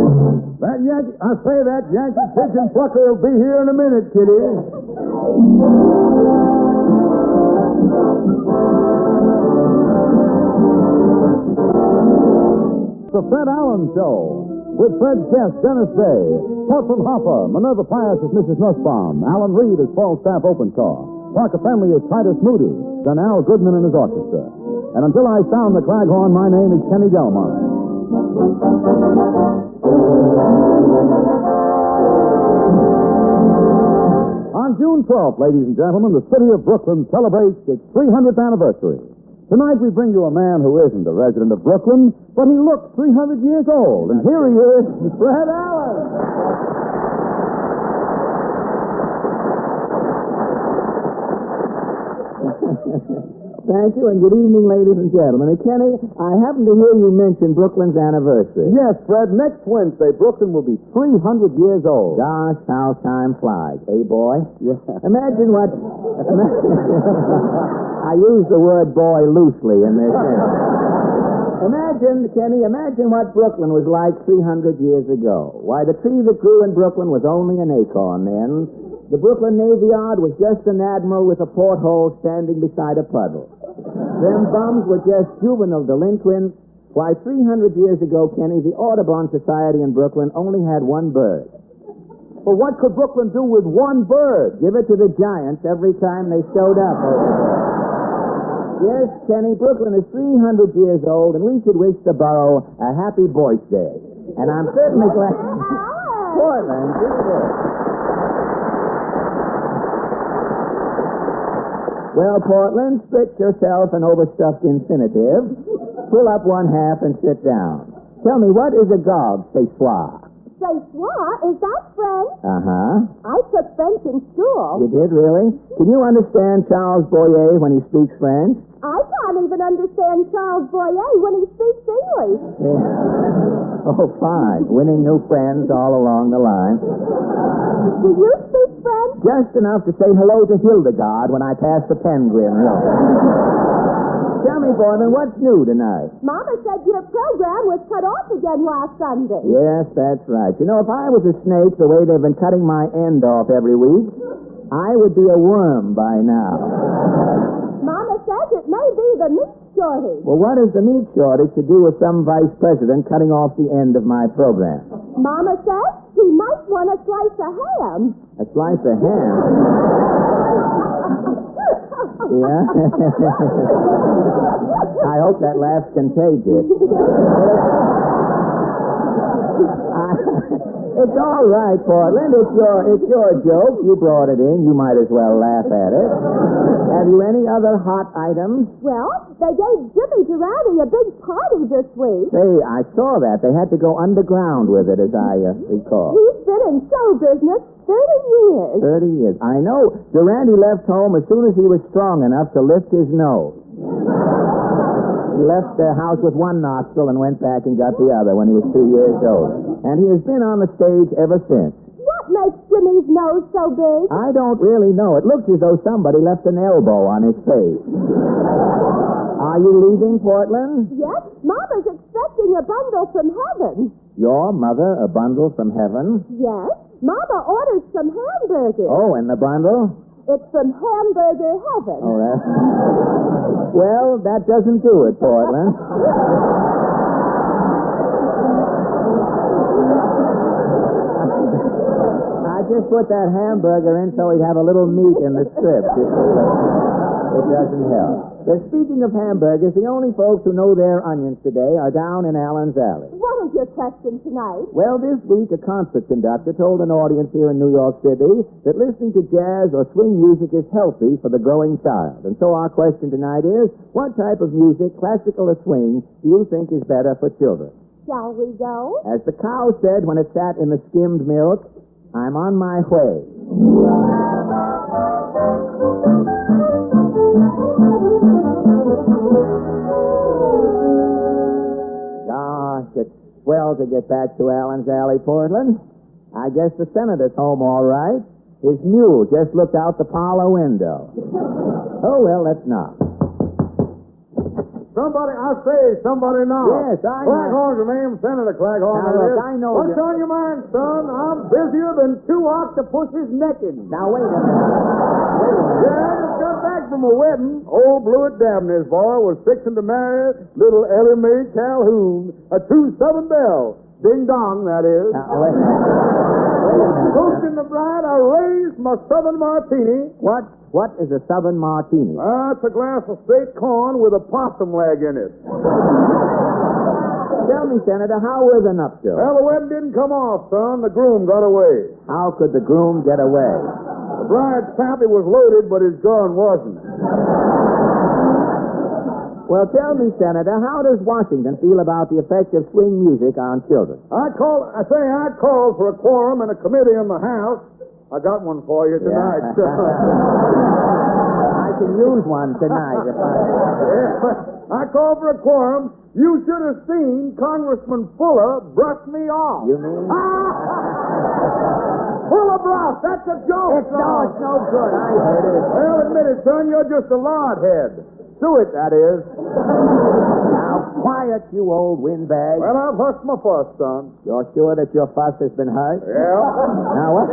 I say that Yankee pigeon plucker will be here in a minute, Kitty. The Fred Allen Show, with Fred's guest, Dennis Day, Portland Hopper, Minerva Pius as Mrs. Nussbaum, Alan Reed as Falstaff Openshaw, Parker Fenley as Titus Moody, then Al Goodman and his orchestra. And until I sound the claghorn, my name is Kenny Delmont. On June 12th, ladies and gentlemen, the city of Brooklyn celebrates its 300th anniversary. Tonight we bring you a man who isn't a resident of Brooklyn, but he looks 300 years old. And here he is, Fred Allen. Thank you, and good evening, ladies and gentlemen. And Kenny, I happen to hear you mention Brooklyn's anniversary. Yes, Fred, next Wednesday, Brooklyn will be 300 years old. Gosh, how time flies, eh, boy? Yeah. Imagine what... I use the word boy loosely in this sense. Imagine what Brooklyn was like 300 years ago. Why, the tree that grew in Brooklyn was only an acorn then. The Brooklyn Navy Yard was just an admiral with a porthole standing beside a puddle. Them bums were just juvenile delinquents. Why, 300 years ago, Kenny, the Audubon Society in Brooklyn only had one bird. Well, what could Brooklyn do with one bird? Give it to the Giants every time they showed up. Yes, Kenny, Brooklyn is 300 years old, and we should wish the borough a happy birthday. And I'm certainly glad... Portland, do this. Well, Portland, split yourself an overstuffed infinitive, pull up one half, and sit down. Tell me, what is a gog, ce soir? Ce soir? Is that French? Uh-huh. I took French in school. You did, really? Can you understand Charles Boyer when he speaks French? I can't even understand Charles Boyer when he speaks English. Yeah. Oh, fine. Winning new friends all along the line. Do you speak French? Just enough to say hello to Hildegard when I pass the Penguin Road. Tell me, Boyman, what's new tonight? Mama said your program was cut off again last Sunday. Yes, that's right. You know, if I was a snake the way they've been cutting my end off every week, I would be a worm by now. Mama says it may be the meat shortage. Well, what has the meat shortage to do with some vice president cutting off the end of my program? Mama says he might want a slice of ham. A slice of ham? Yeah? I hope that laugh's contagious. It's all right, Portland. It's your joke. You brought it in. You might as well laugh at it. Have you any other hot items? Well, they gave Jimmy Durante a big party this week. Say, I saw that. They had to go underground with it, as I recall. He's been in show business 30 years. 30 years. I know. Durante left home as soon as he was strong enough to lift his nose. He left the house with one nostril and went back and got the other when he was 2 years old. And he has been on the stage ever since. What makes Jimmy's nose so big? I don't really know. It looks as though somebody left an elbow on his face. Are you leaving Portland? Yes, Mama's expecting a bundle from heaven. Your mother, a bundle from heaven? Yes, Mama ordered some hamburgers. Oh, and the bundle? It's from Hamburger Heaven. Oh, that... Well, that doesn't do it, Portland. I just put that hamburger in so he'd have a little meat in the strips. It doesn't help. But speaking of hamburgers, the only folks who know their onions today are down in Allen's Alley. What is your question tonight? Well, this week a concert conductor told an audience here in New York City that listening to jazz or swing music is healthy for the growing child. And so our question tonight is, what type of music, classical or swing, do you think is better for children? Shall we go? As the cow said when it sat in the skimmed milk, I'm on my way. Gosh, it's swell to get back to Allen's Alley, Portland. I guess the senator's home all right. His mule just looked out the parlor window. Oh, well, let's knock. Somebody knock. Yes, I know. Claghorn's the name, Senator Claghorn. Now, look, I know What's on your mind, son? I'm busier than 2 octopuses necking. Now, wait a minute. Yeah, I just got back from a wedding. Old Blewett Dabney's boy was fixing to marry little Ellie Mae Calhoun, a 2-7 bell. Ding dong, that is. Now, wait a minute. Toasting the bride, I raised my Southern Martini. What is a Southern Martini? It's a glass of straight corn with a possum leg in it. Tell me, Senator, how were the nuptials? Well, the wedding didn't come off, son. The groom got away. How could the groom get away? The bride's pappy was loaded, but his gun wasn't. Well, tell me, Senator, how does Washington feel about the effect of swing music on children? I called for a quorum and a committee in the House. I got one for you tonight. Yeah. I can use one tonight if I called for a quorum. You should have seen Congressman Fuller brush me off. You mean? Fuller brush, that's a joke. It's no good. I heard it. Well, admit it, son, you're just a lard head. Sue it, that is. Now, quiet, you old windbag. Well, I've hushed my fuss, son. You're sure that your fuss has been hushed? Yeah. Now, what?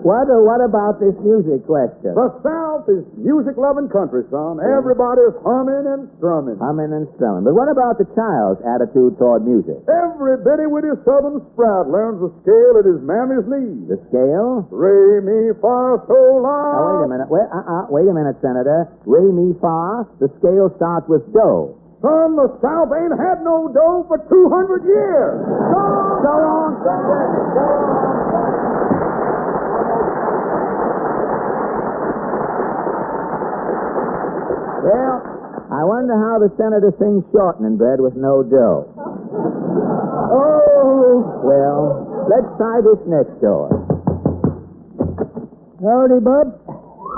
What about this music question? The South is music-loving country, son. Everybody's humming and strumming. Humming and strumming. But what about the child's attitude toward music? Every bitty with his southern sprout learns the scale at his mammy's knee. The scale? Re, mi, fa, sol, la. Now, wait a minute, Senator. Re, mi, fa. The scale starts with do. Son, the South ain't had no dough for 200 years. So long, Senator. Well, I wonder how the senator sings shortening bread with no dough. Oh, well, let's try this next door. Howdy, bud.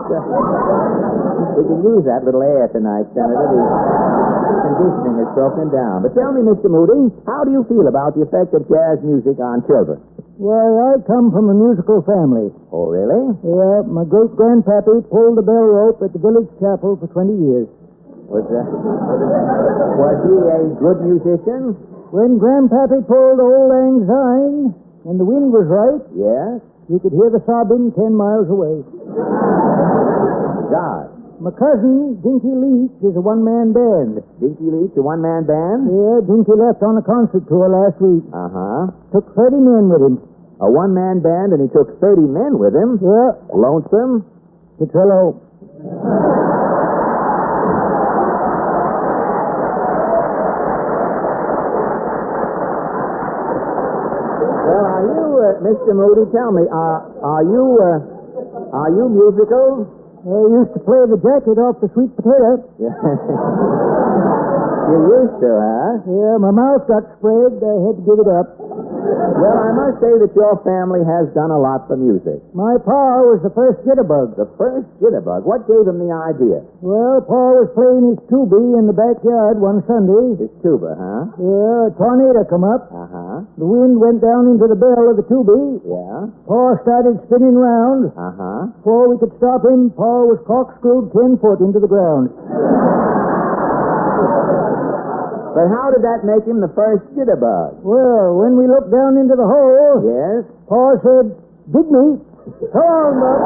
We can use that little air tonight, Senator. The conditioning is broken down. But tell me, Mr. Moody, how do you feel about the effect of jazz music on children? Why, I come from a musical family. Oh, really? Yeah, my great-grandpappy pulled the bell rope at the village chapel for 20 years. Was he a good musician? When Grandpappy pulled Old Lang Syne, and the wind was right, yes, you could hear the sobbing 10 miles away. God. My cousin, Dinky Leach, is a one-man band. Dinky Leach, a one-man band? Yeah, Dinky left on a concert tour last week. Uh-huh. Took 30 men with him. A one-man band, and he took 30 men with him? Yeah. Lonesome? Petrillo. Well, are you, Mr. Moody, tell me, are you musical? I used to play the jacket off the sweet potato. You used to, huh? Yeah, my mouth got sprayed. I had to give it up. Well, I must say that your family has done a lot for music. My pa was the first jitterbug. The first jitterbug? What gave him the idea? Well, pa was playing his tubie in the backyard one Sunday. His tuba, huh? Yeah, a tornado come up. Uh-huh. The wind went down into the barrel of the tubie. Yeah? Pa started spinning round. Uh-huh. Before we could stop him, pa was corkscrewed 10 foot into the ground. But how did that make him the first jitterbug? Well, when we looked down into the hole, yes, pa said, dig me. So long, Buck.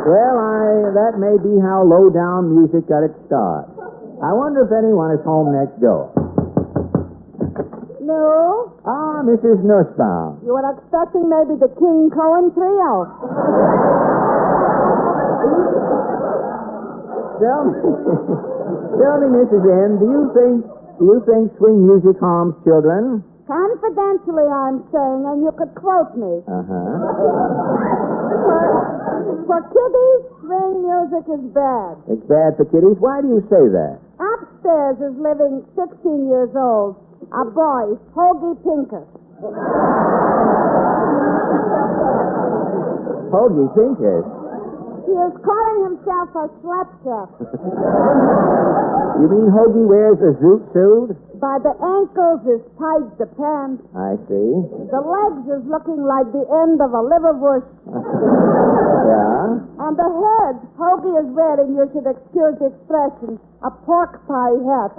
Well, that may be how low-down music got its start. I wonder if anyone is home next door. No? Ah, Mrs. Nussbaum. You were expecting maybe the King Cohen Trio. Tell me, Mrs. N, do you think swing music harms children? Confidentially, I'm saying, and you could quote me. Uh-huh. For kiddies, swing music is bad. It's bad for kiddies? Why do you say that? Upstairs is living 16 years old, a boy, Hoagie Pincus. Hoagie Pincus? He is calling himself a slapjack. You mean Hoagie wears a zoot suit? By the ankles is tied the pants. I see. The legs is looking like the end of a liverwurst. Yeah? And the head Hoagie is wearing, you should excuse the expression, a pork pie hat.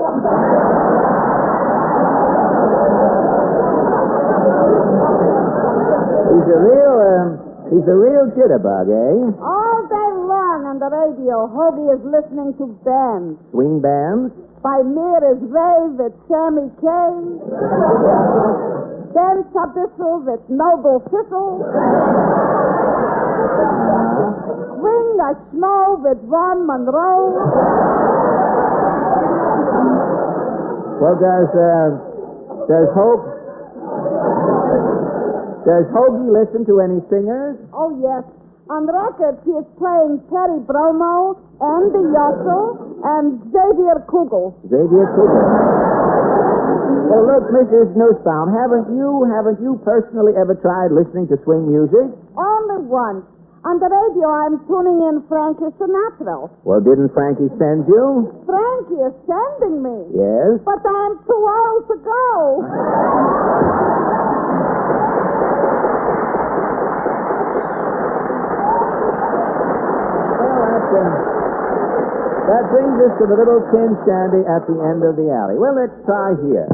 He's a real jitterbug, eh? All day long on the radio, Hoagie is listening to bands. Swing bands? By Mira's Rave, it's Sammy Kaye. Ben Sabissel, it's Noble Thistle. Swing a Schmo with Ron Monroe. Well, does Hoagie listen to any singers? Oh, yes. On record, he is playing Terry Bromo, Andy Yossel, and Xavier Kugel. Xavier Kugel. Well, look, Mrs. Nussbaum, haven't you personally ever tried listening to swing music? Only once. On the radio, I'm tuning in Frankie Sinatra. Well, didn't Frankie send you? Frankie is sending me. Yes? But I'm too old to go. That brings us to the little tin shanty at the end of the alley. Well, let's try here.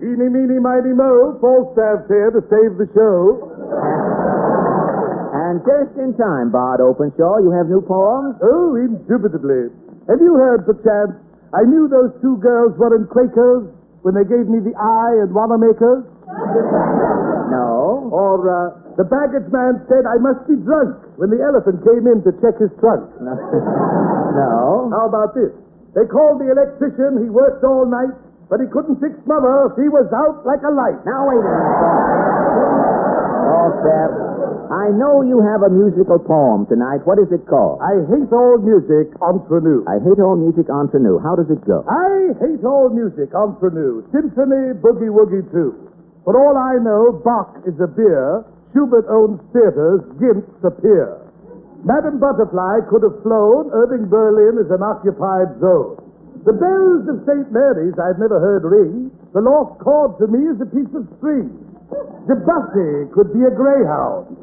Eeny, meeny, miny, mo, Falstaff's here to save the show. And just in time, Bard Openshaw, you have new poems? Oh, indubitably. Have you heard, perchance, I knew those two girls were in Quakers when they gave me the eye and Wanamaker's? No. Or, the baggage man said I must be drunk when the elephant came in to check his trunk. No. How about this? They called the electrician, he worked all night, but he couldn't fix Mother. She was out like a light. Now, wait a minute. Falstaff, I know you have a musical poem tonight. What is it called? I hate all music entre nous. I hate all music entre nous. How does it go? I hate all music entre nous. Symphony, boogie woogie too. For all I know, Bach is a beer. Schubert owns theaters. Gimps appear. Madame Butterfly could have flown. Irving Berlin is an occupied zone. The bells of St. Mary's I've never heard ring. The lost chord to me is a piece of string. Debussy could be a greyhound.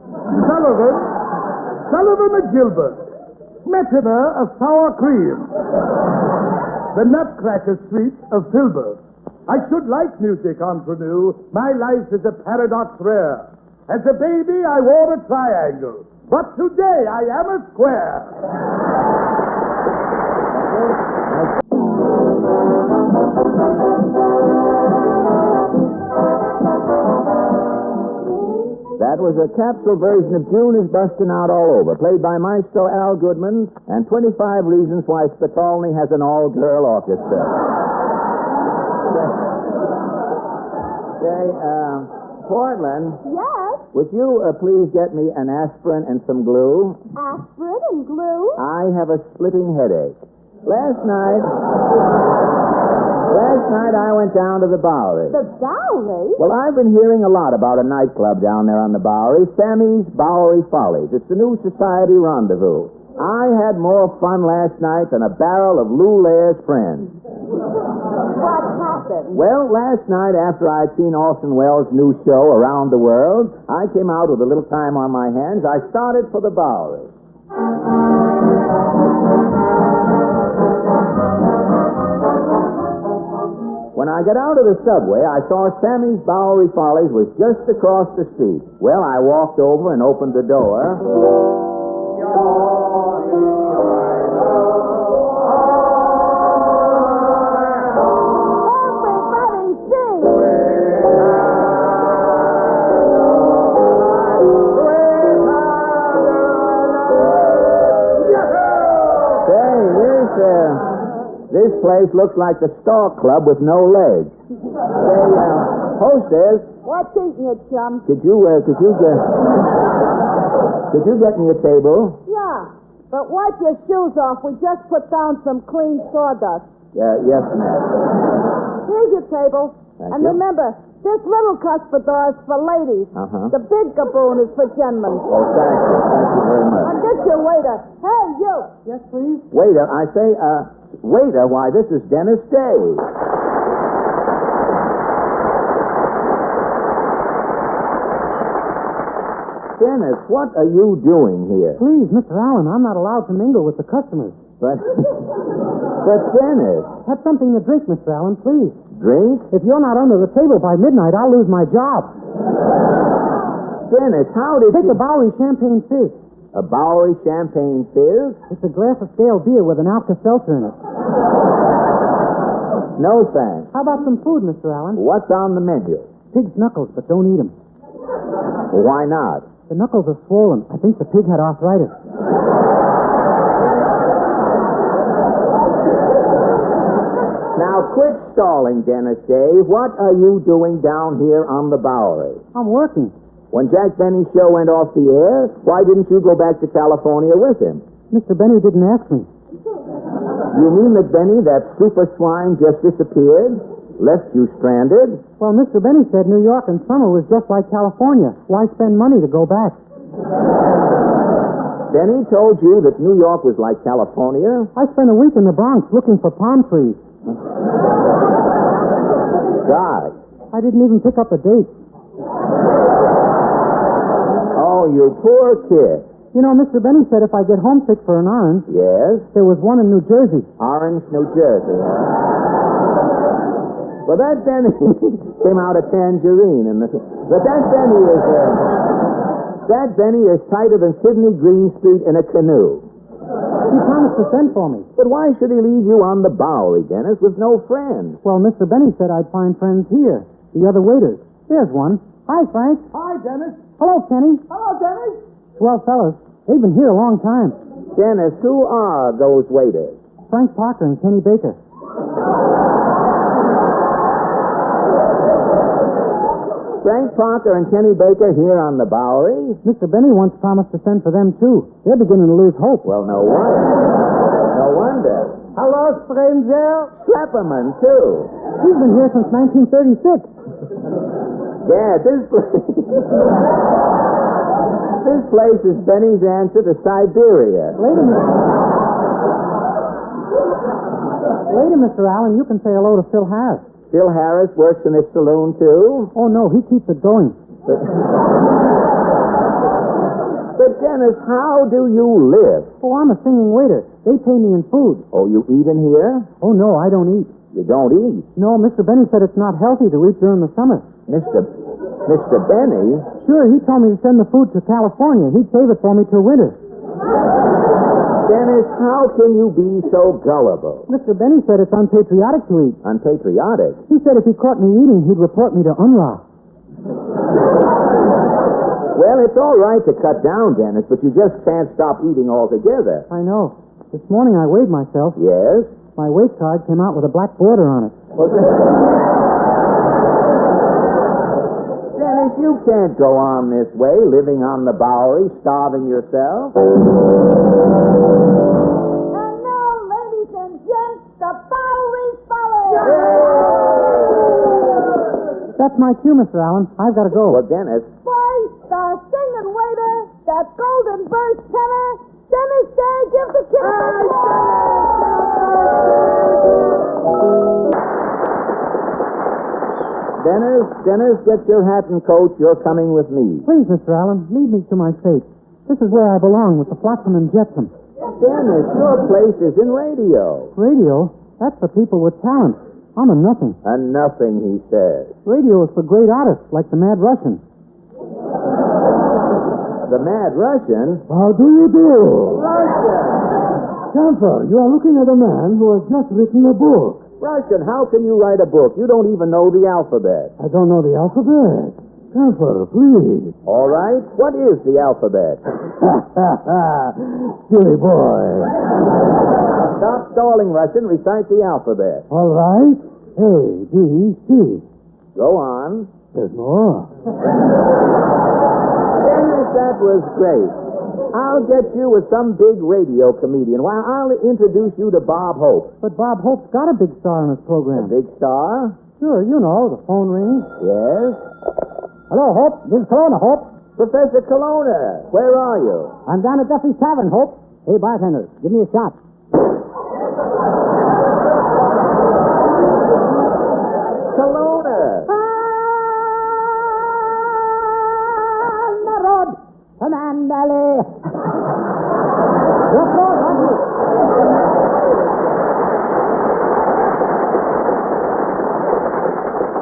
Sullivan a Gilbert. Smetana a sour cream. The Nutcracker Suite of Filbert. I should like music entre nous. My life is a paradox rare. As a baby, I wore a triangle. But today, I am a square. That was a capsule version of June is Bustin' Out All Over, played by Maestro Al Goodman, and 25 Reasons Why Spitalny has an all-girl orchestra. Say, Portland, Yes? would you please get me an aspirin and some glue? Aspirin and glue? I have a splitting headache. Last night I went down to the Bowery. The Bowery? Well, I've been hearing a lot about a nightclub down there on the Bowery, Sammy's Bowery Follies. It's the new society rendezvous. I had more fun last night than a barrel of Lou Lair's friends. What happened? Well, last night after I'd seen Orson Welles' new show, Around the World, I came out with a little time on my hands. I started for the Bowery. When I got out of the subway, I saw Sammy's Bowery Follies was just across the street. Well, I walked over and opened the door. Everybody sing! This place looks like the Stork Club with no legs. Say, hostess, What's eating you, chum? could you get me a table? Yeah, but wipe your shoes off. We just put down some clean sawdust. Yes, ma'am. Here's your table. Thank And you. remember, this little cuspidor is for ladies. Uh-huh. The big gaboon is for gentlemen. Oh, thank you. Thank you very much. Now get your waiter. Hey, you. Yes, please. Waiter, I say, waiter, why, this is Dennis Day. Dennis, what are you doing here? Please, Mr. Allen, I'm not allowed to mingle with the customers. But Dennis, Have something to drink, Mr. Allen, please. drink? If you're not under the table by midnight, I'll lose my job. Dennis, how did Take you... a Bowery champagne fizz. A Bowery champagne fizz? It's a glass of stale beer with an Alka-Seltzer in it. No, thanks. How about some food, Mr. Allen? What's on the menu? Pig's knuckles, but don't eat them. Why not? The knuckles are swollen. I think the pig had arthritis. Now, quit stalling, Dennis Day. What are you doing down here on the Bowery? I'm working. When Jack Benny's show went off the air, why didn't you go back to California with him? Mr. Benny didn't ask me. You mean that Benny, that super swine, just disappeared? Left you stranded? Well, Mr. Benny said New York in summer was just like California. Why spend money to go back? Benny told you that New York was like California? I spent a week in the Bronx looking for palm trees. God. I didn't even pick up a date. Oh, you poor kid. You know, Mr. Benny said if I get homesick for an orange, Yes? there was one in New Jersey. Orange, New Jersey. Well, that Benny came out of Tangerine. But that Benny is tighter than Sidney Greenstreet in a canoe. He promised to send for me. But why should he leave you on the Bowery, Dennis, with no friends? Well, Mr. Benny said I'd find friends here. The other waiters. There's one. Hi, Frank. Hi, Dennis. Hello, Kenny. Hello, Dennis. Swell fellas. They've been here a long time. Dennis, who are those waiters? Frank Parker and Kenny Baker. Frank Parker and Kenny Baker here on the Bowery? Mr. Benny once promised to send for them, too. They're beginning to lose hope. Well, no wonder. No wonder. Hello, stranger. Schlepperman, too. He's been here since 1936. Yeah, this place is Benny's answer to Siberia. Later, Mr. Allen, you can say hello to Phil Harris. Phil Harris works in this saloon, too? Oh, no, he keeps it going. But, Dennis, how do you live? Oh, I'm a singing waiter. They pay me in food. Oh, you eat in here? Oh, no, I don't eat. You don't eat? No, Mr. Benny said it's not healthy to eat during the summer. Mr. Benny? Sure, he told me to send the food to California. He'd save it for me till winter. Dennis, how can you be so gullible? Mr. Benny said it's unpatriotic to eat. Unpatriotic? He said if he caught me eating, he'd report me to UNRWA. Well, it's all right to cut down, Dennis, but you just can't stop eating altogether. I know. This morning I weighed myself. Yes? My weight card came out with a black border on it. Dennis, you can't go on this way, living on the Bowery, starving yourself. And now, ladies and gents, the Bowery Fellas. That's my cue, Mr. Allen. I've got to go. Well, Dennis. First, the singing waiter, that golden burst tenor, Dennis Day gives the kid Dennis, get your hat and coat. You're coming with me. Please, Mr. Allen, lead me to my fate. This is where I belong, with the Flotsam and Jetsam. Dennis, your place is in radio. Radio? That's for people with talent. I'm a nothing. A nothing, he says. Radio is for great artists, like the Mad Russian. The Mad Russian? How do you do? Russian! Camphor, you are looking at a man who has just written a book. Russian, how can you write a book? You don't even know the alphabet. I don't know the alphabet. Camphor, please. All right. What is the alphabet? Silly boy. Stop stalling, Russian. Recite the alphabet. All right. A, B, C. Go on. There's more. Dennis, that was great. I'll get you with some big radio comedian. Why, I'll introduce you to Bob Hope. But Bob Hope's got a big star in his program. A big star? Sure, you know, the phone rings. Yes? Hello, Hope. This is Colonna, Hope. Professor Colonna, where are you? I'm down at Duffy's Tavern, Hope. Hey, bartender, give me a shot. Colonna. Commandale.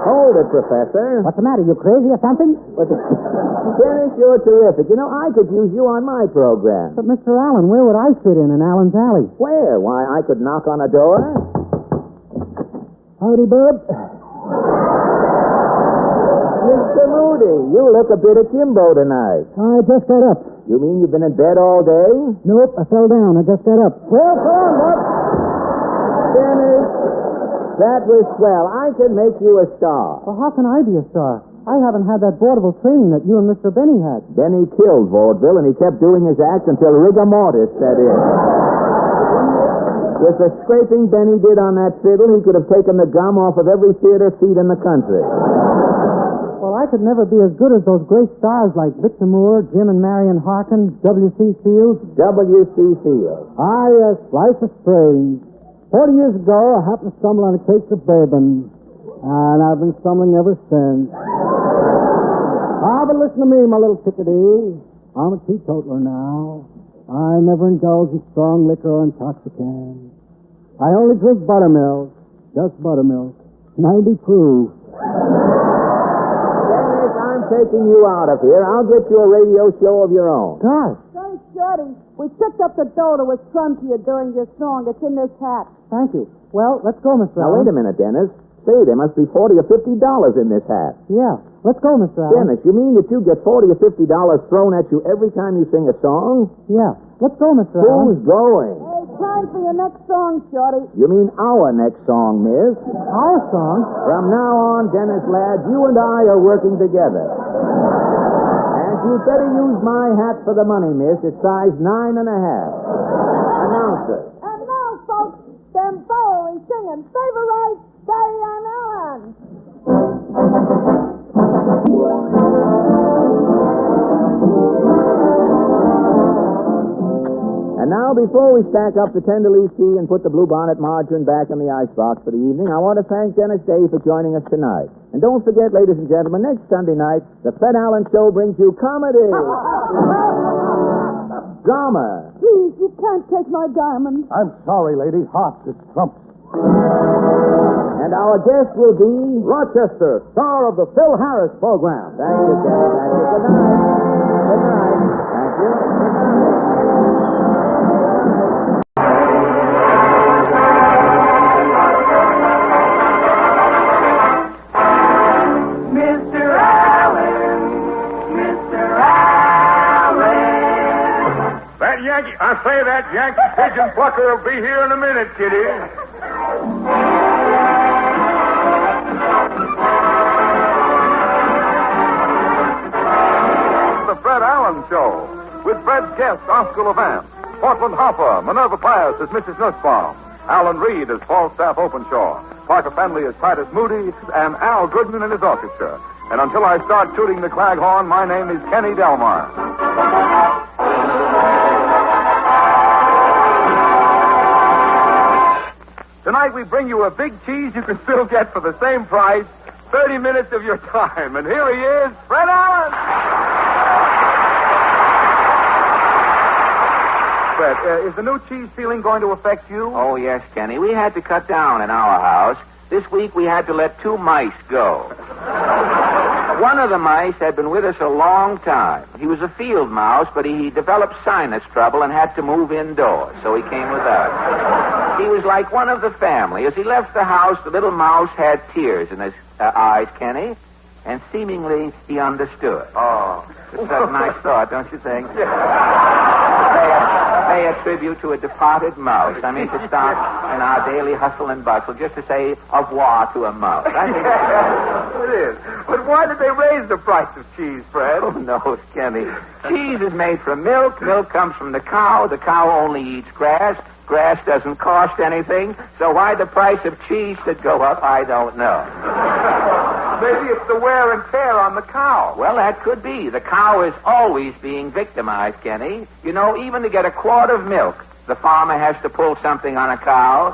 Hold it, Professor. What's the matter? You crazy or something? Dennis, you're terrific. You know, I could use you on my program. But, Mr. Allen, where would I fit in Allen's Alley? Where? Why, I could knock on a door. Howdy, bub. Mr. Moody, you look a bit akimbo tonight. I just got up. You mean you've been in bed all day? Nope, I fell down. I just got up. Well, go on, Bob. Dennis, that was swell. I can make you a star. Well, how can I be a star? I haven't had that vaudeville training that you and Mr. Benny had. Benny killed vaudeville, and he kept doing his act until rigor mortis set in. With the scraping Benny did on that fiddle, he could have taken the gum off of every theater seat in the country. Well, I could never be as good as those great stars like Victor Moore, Jim and Marion Harkin, W.C. Fields. W.C. Fields. Ah, yes, life is strange. 40 years ago, I happened to stumble on a case of bourbon, and I've been stumbling ever since. But listen to me, my little chickadee. I'm a teetotaler now. I never indulge in strong liquor or intoxicants. I only drink buttermilk, just buttermilk, 90 proof. Dennis, I'm taking you out of here. I'll get you a radio show of your own. Gosh. Say, Shorty, we picked up the dough that was strung to you during your song. It's in this hat. Thank you. Well, let's go, Mr. Now, Allen. wait a minute, Dennis. Say, there must be $40 or $50 in this hat. Yeah, let's go, Mr. Allen. Dennis, you mean that you get $40 or $50 thrown at you every time you sing a song? Yeah, let's go, Mr. Allen. Who's going? Hey, time for your next song, Shorty. You mean our next song, miss? Our song? From now on, Dennis, lad, you and I are working together. And you'd better use my hat for the money, miss. It's size 9.5. Announcer. And now, folks, them Bowery singing Favorite Diane Allen. And now, before we stack up the Tenderleaf tea and put the bluebonnet margarine back in the icebox for the evening, I want to thank Dennis Day for joining us tonight. And don't forget, ladies and gentlemen, next Sunday night, the Fred Allen Show brings you comedy, drama. Please, you can't take my diamond. I'm sorry, lady. Hearts is trumps. And our guest will be Rochester, star of the Phil Harris program. Thank you, Dennis. Thank you. Good night. Good night. Thank you. Good night. Mr. Allen, Mr. Allen. pigeon plucker will be here in a minute, Kitty. The Fred Allen Show, with Fred's guest, Oscar Levant, Portland Hopper, Minerva Pius as Mrs. Nussbaum, Alan Reed as Falstaff Openshaw, Parker Fenley as Titus Moody, and Al Goodman and his orchestra. And until I start shooting the claghorn, my name is Kenny Delmar. Tonight we bring you a big cheese you can still get for the same price, 30 minutes of your time. And here he is, Fred Allen! Fred, is the new cheese feeling going to affect you? Oh, yes, Kenny. We had to cut down in our house. This week we had to let 2 mice go. One of the mice had been with us a long time. He was a field mouse, but he developed sinus trouble and had to move indoors, so he came with us. He was like one of the family. As he left the house, the little mouse had tears in his eyes, Kenny, and seemingly he understood. Oh. It's a nice thought, don't you think? Pay a tribute to a departed mouse. I mean, to start in our daily hustle and bustle, just to say au revoir to a mouse. I think it is. But why did they raise the price of cheese, Fred? Who knows, Kenny? Cheese is made from milk. Milk comes from the cow. The cow only eats grass. Grass doesn't cost anything. So why the price of cheese should go up, I don't know. Maybe it's the wear and tear on the cow. Well, that could be. The cow is always being victimized, Kenny. You know, even to get a quart of milk, the farmer has to pull something on a cow.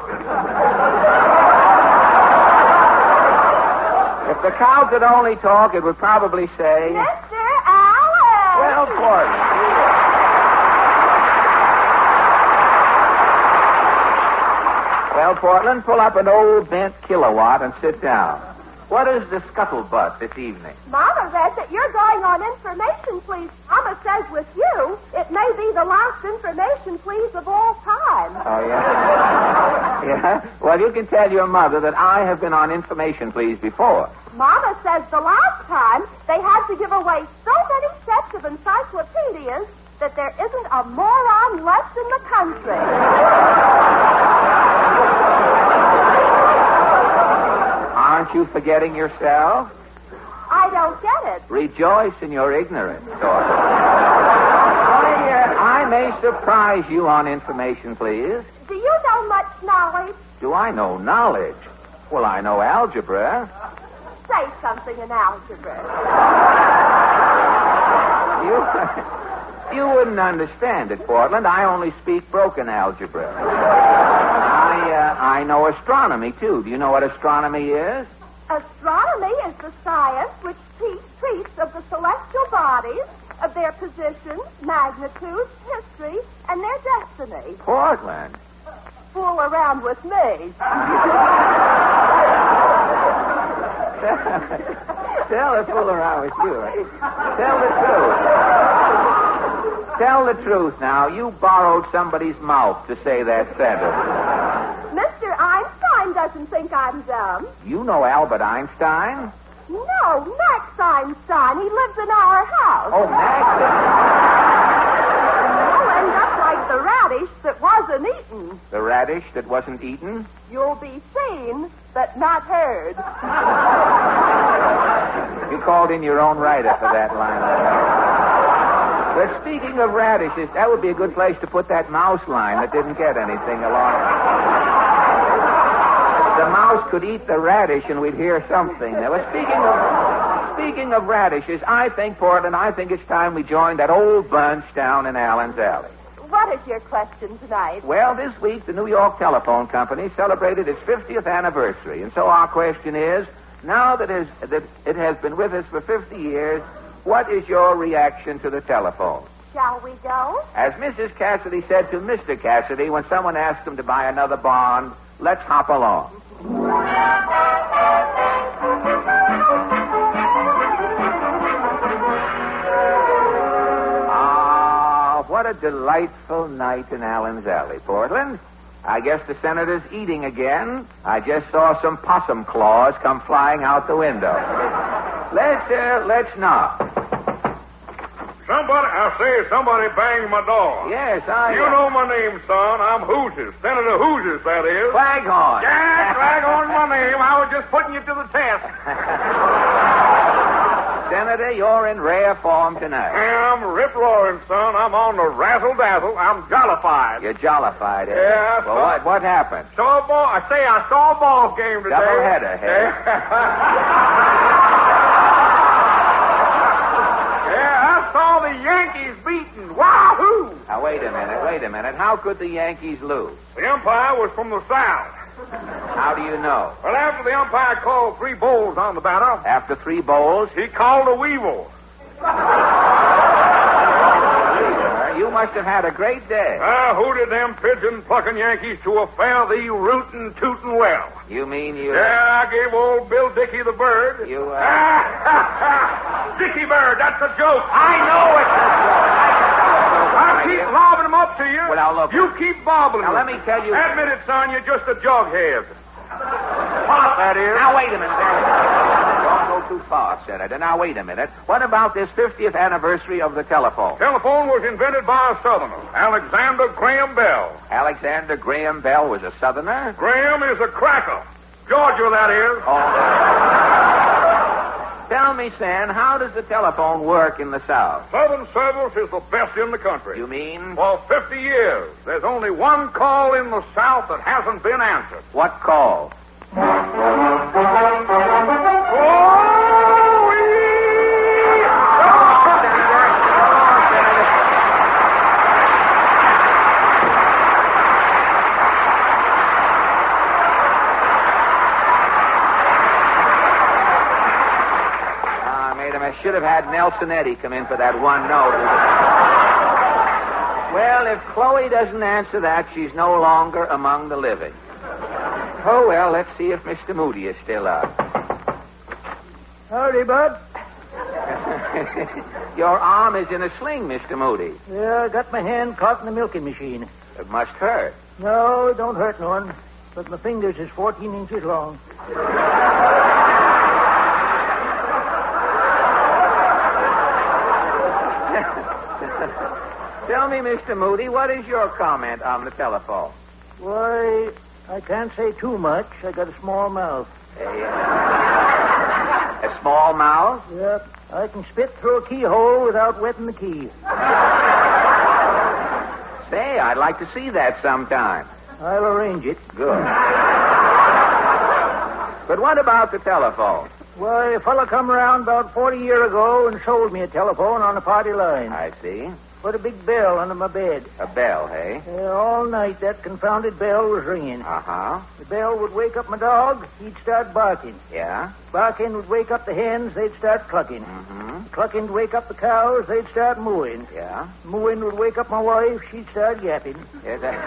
If the cow could only talk, it would probably say... Mr. Allen! Well, Portland. Well, Portland, pull up an old bent kilowatt and sit down. What is the scuttlebutt this evening? Mama read that you're going on information, please. Mama says with you, it may be the last information, please, of all time. Oh, yeah? Yeah? Well, you can tell your mother that I have been on information, please, before. Mama says the last time they had to give away so many sets of encyclopedias that there isn't a moron left in the country. Aren't you forgetting yourself? I don't get it. Rejoice in your ignorance, daughter. I may surprise you on information, please. Do you know much knowledge? Do I know knowledge? Well, I know algebra. Say something in algebra. You wouldn't understand it, Portland. I only speak broken algebra. I know astronomy, too. Do you know what astronomy is? Astronomy is the science which treats of the celestial bodies, of their positions, magnitudes, history, and their destiny. Portland. Fool around with me. Tell the fool around with you. Tell the truth. Tell the truth now. You borrowed somebody's mouth to say that sentence. Mr. Einstein doesn't think I'm dumb. You know Albert Einstein? No, Max Einstein. He lives in our house. Oh, Max. You'll end up like the radish that wasn't eaten. The radish that wasn't eaten? You'll be seen, but not heard. You called in your own writer for that line. But speaking of radishes, that would be a good place to put that mouse line that didn't get anything along. The mouse could eat the radish and we'd hear something. Now, speaking of radishes, I think, Portland, it's time we joined that old bunch down in Allen's Alley. What is your question tonight? Well, this week the New York Telephone Company celebrated its 50th anniversary. And so our question is, now that it has been with us for 50 years, what is your reaction to the telephone? Shall we go? As Mrs. Cassidy said to Mr. Cassidy when someone asked him to buy another bond, let's hop along. What a delightful night in Allen's Alley, Portland. I guess the senator's eating again. I just saw some possum claws come flying out the window. Let's knock. Somebody banged my door. Yes, You know my name, son. I'm Hoosiers. Senator Hoosiers, that is. Waghorn. Yeah, Waghorn's my name. I was just putting you to the test. Senator, you're in rare form tonight. I'm rip-roaring, son. I'm on the razzle-dazzle. I'm jollified. You're jollified, eh? Yeah, Well, what happened? I saw a ball game today. Doubleheader, hey? I saw the Yankees beaten. Wahoo! Now, wait a minute. How could the Yankees lose? The umpire was from the South. How do you know? Well, after the umpire called 3 bowls on the batter. After 3 bowls? He called a weevil. You must have had a great day. Who did them pigeon-plucking Yankees to a fare thee rootin' tootin' well? You mean you... Yeah, I gave old Bill Dickey the bird. You, Dickey Bird, that's a joke. I know it's a joke. I'll keep lobbing them up to you. Well, now, look. You keep bobbling Now, them. let me tell you... Admit it, son, you're just a jughead. Pop, that is. Now, wait a minute. Don't go too far, Senator. Now, wait a minute. What about this 50th anniversary of the telephone? Telephone was invented by a Southerner, Alexander Graham Bell. Alexander Graham Bell was a Southerner? Graham is a cracker. Georgia, that is. Tell me, Sam, how does the telephone work in the South? Southern service is the best in the country. You mean? For 50 years, there's only one call in the South that hasn't been answered. What call? I should have had Nelson Eddy come in for that one note. Well, if Chloe doesn't answer that, she's no longer among the living. Oh, well, let's see if Mr. Moody is still up. Howdy, Bud. Your arm is in a sling, Mr. Moody. Yeah, I got my hand caught in the milking machine. It must hurt. No, it don't hurt none. But my fingers is 14 inches long. Tell me, Mr. Moody, what is your comment on the telephone? Why, I can't say too much. I got a small mouth. A small mouth? Yep. I can spit through a keyhole without wetting the key. Say, I'd like to see that sometime. I'll arrange it. Good. But what about the telephone? Why, a fella come around about 40 years ago and sold me a telephone on a party line. I see. Put a big bell under my bed. A bell, hey? All night that confounded bell was ringing. Uh-huh. The bell would wake up my dog. He'd start barking. Yeah? Barking would wake up the hens. They'd start clucking. Mm-hmm. Clucking would wake up the cows. They'd start mooing. Yeah? Mooing would wake up my wife. She'd start yapping. Yeah, that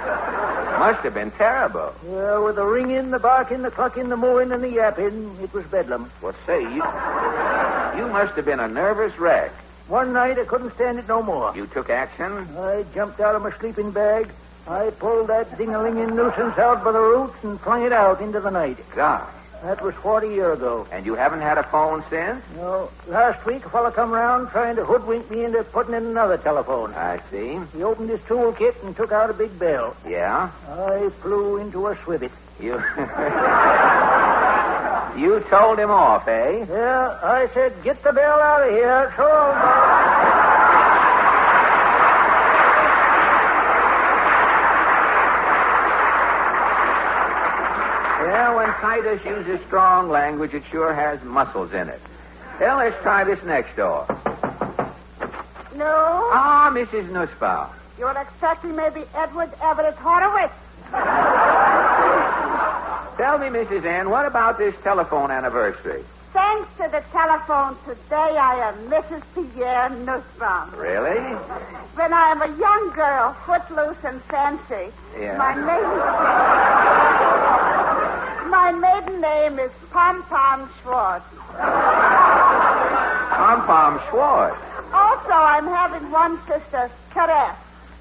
must have been terrible. Yeah, with the ringing, the barking, the clucking, the mooing, and the yapping, it was bedlam. Well, say, you must have been a nervous wreck. One night I couldn't stand it no more. You took action? I jumped out of my sleeping bag. I pulled that ding-a-linging nuisance out by the roots and flung it out into the night. God. That was 40 years ago. And you haven't had a phone since? No. Last week, a fella come round trying to hoodwink me into putting in another telephone. I see. He opened his toolkit and took out a big bell. Yeah? I flew into a swivet. You told him off, eh? Yeah, I said, get the bell out of here. So long. Yeah, when Titus uses strong language, it sure has muscles in it. Well, let's try this next door. No? Ah, Mrs. Nussbaum. You're expecting maybe Edward Everett Horowitz. Tell me, Mrs. Ann, what about this telephone anniversary? Thanks to the telephone, today I am Mrs. Pierre Nussbaum. Really? When I am a young girl, footloose and fancy, Yeah. my maiden name is Pom Pom Schwartz. Pom Pom Schwartz. Also, I'm having one sister, Caress.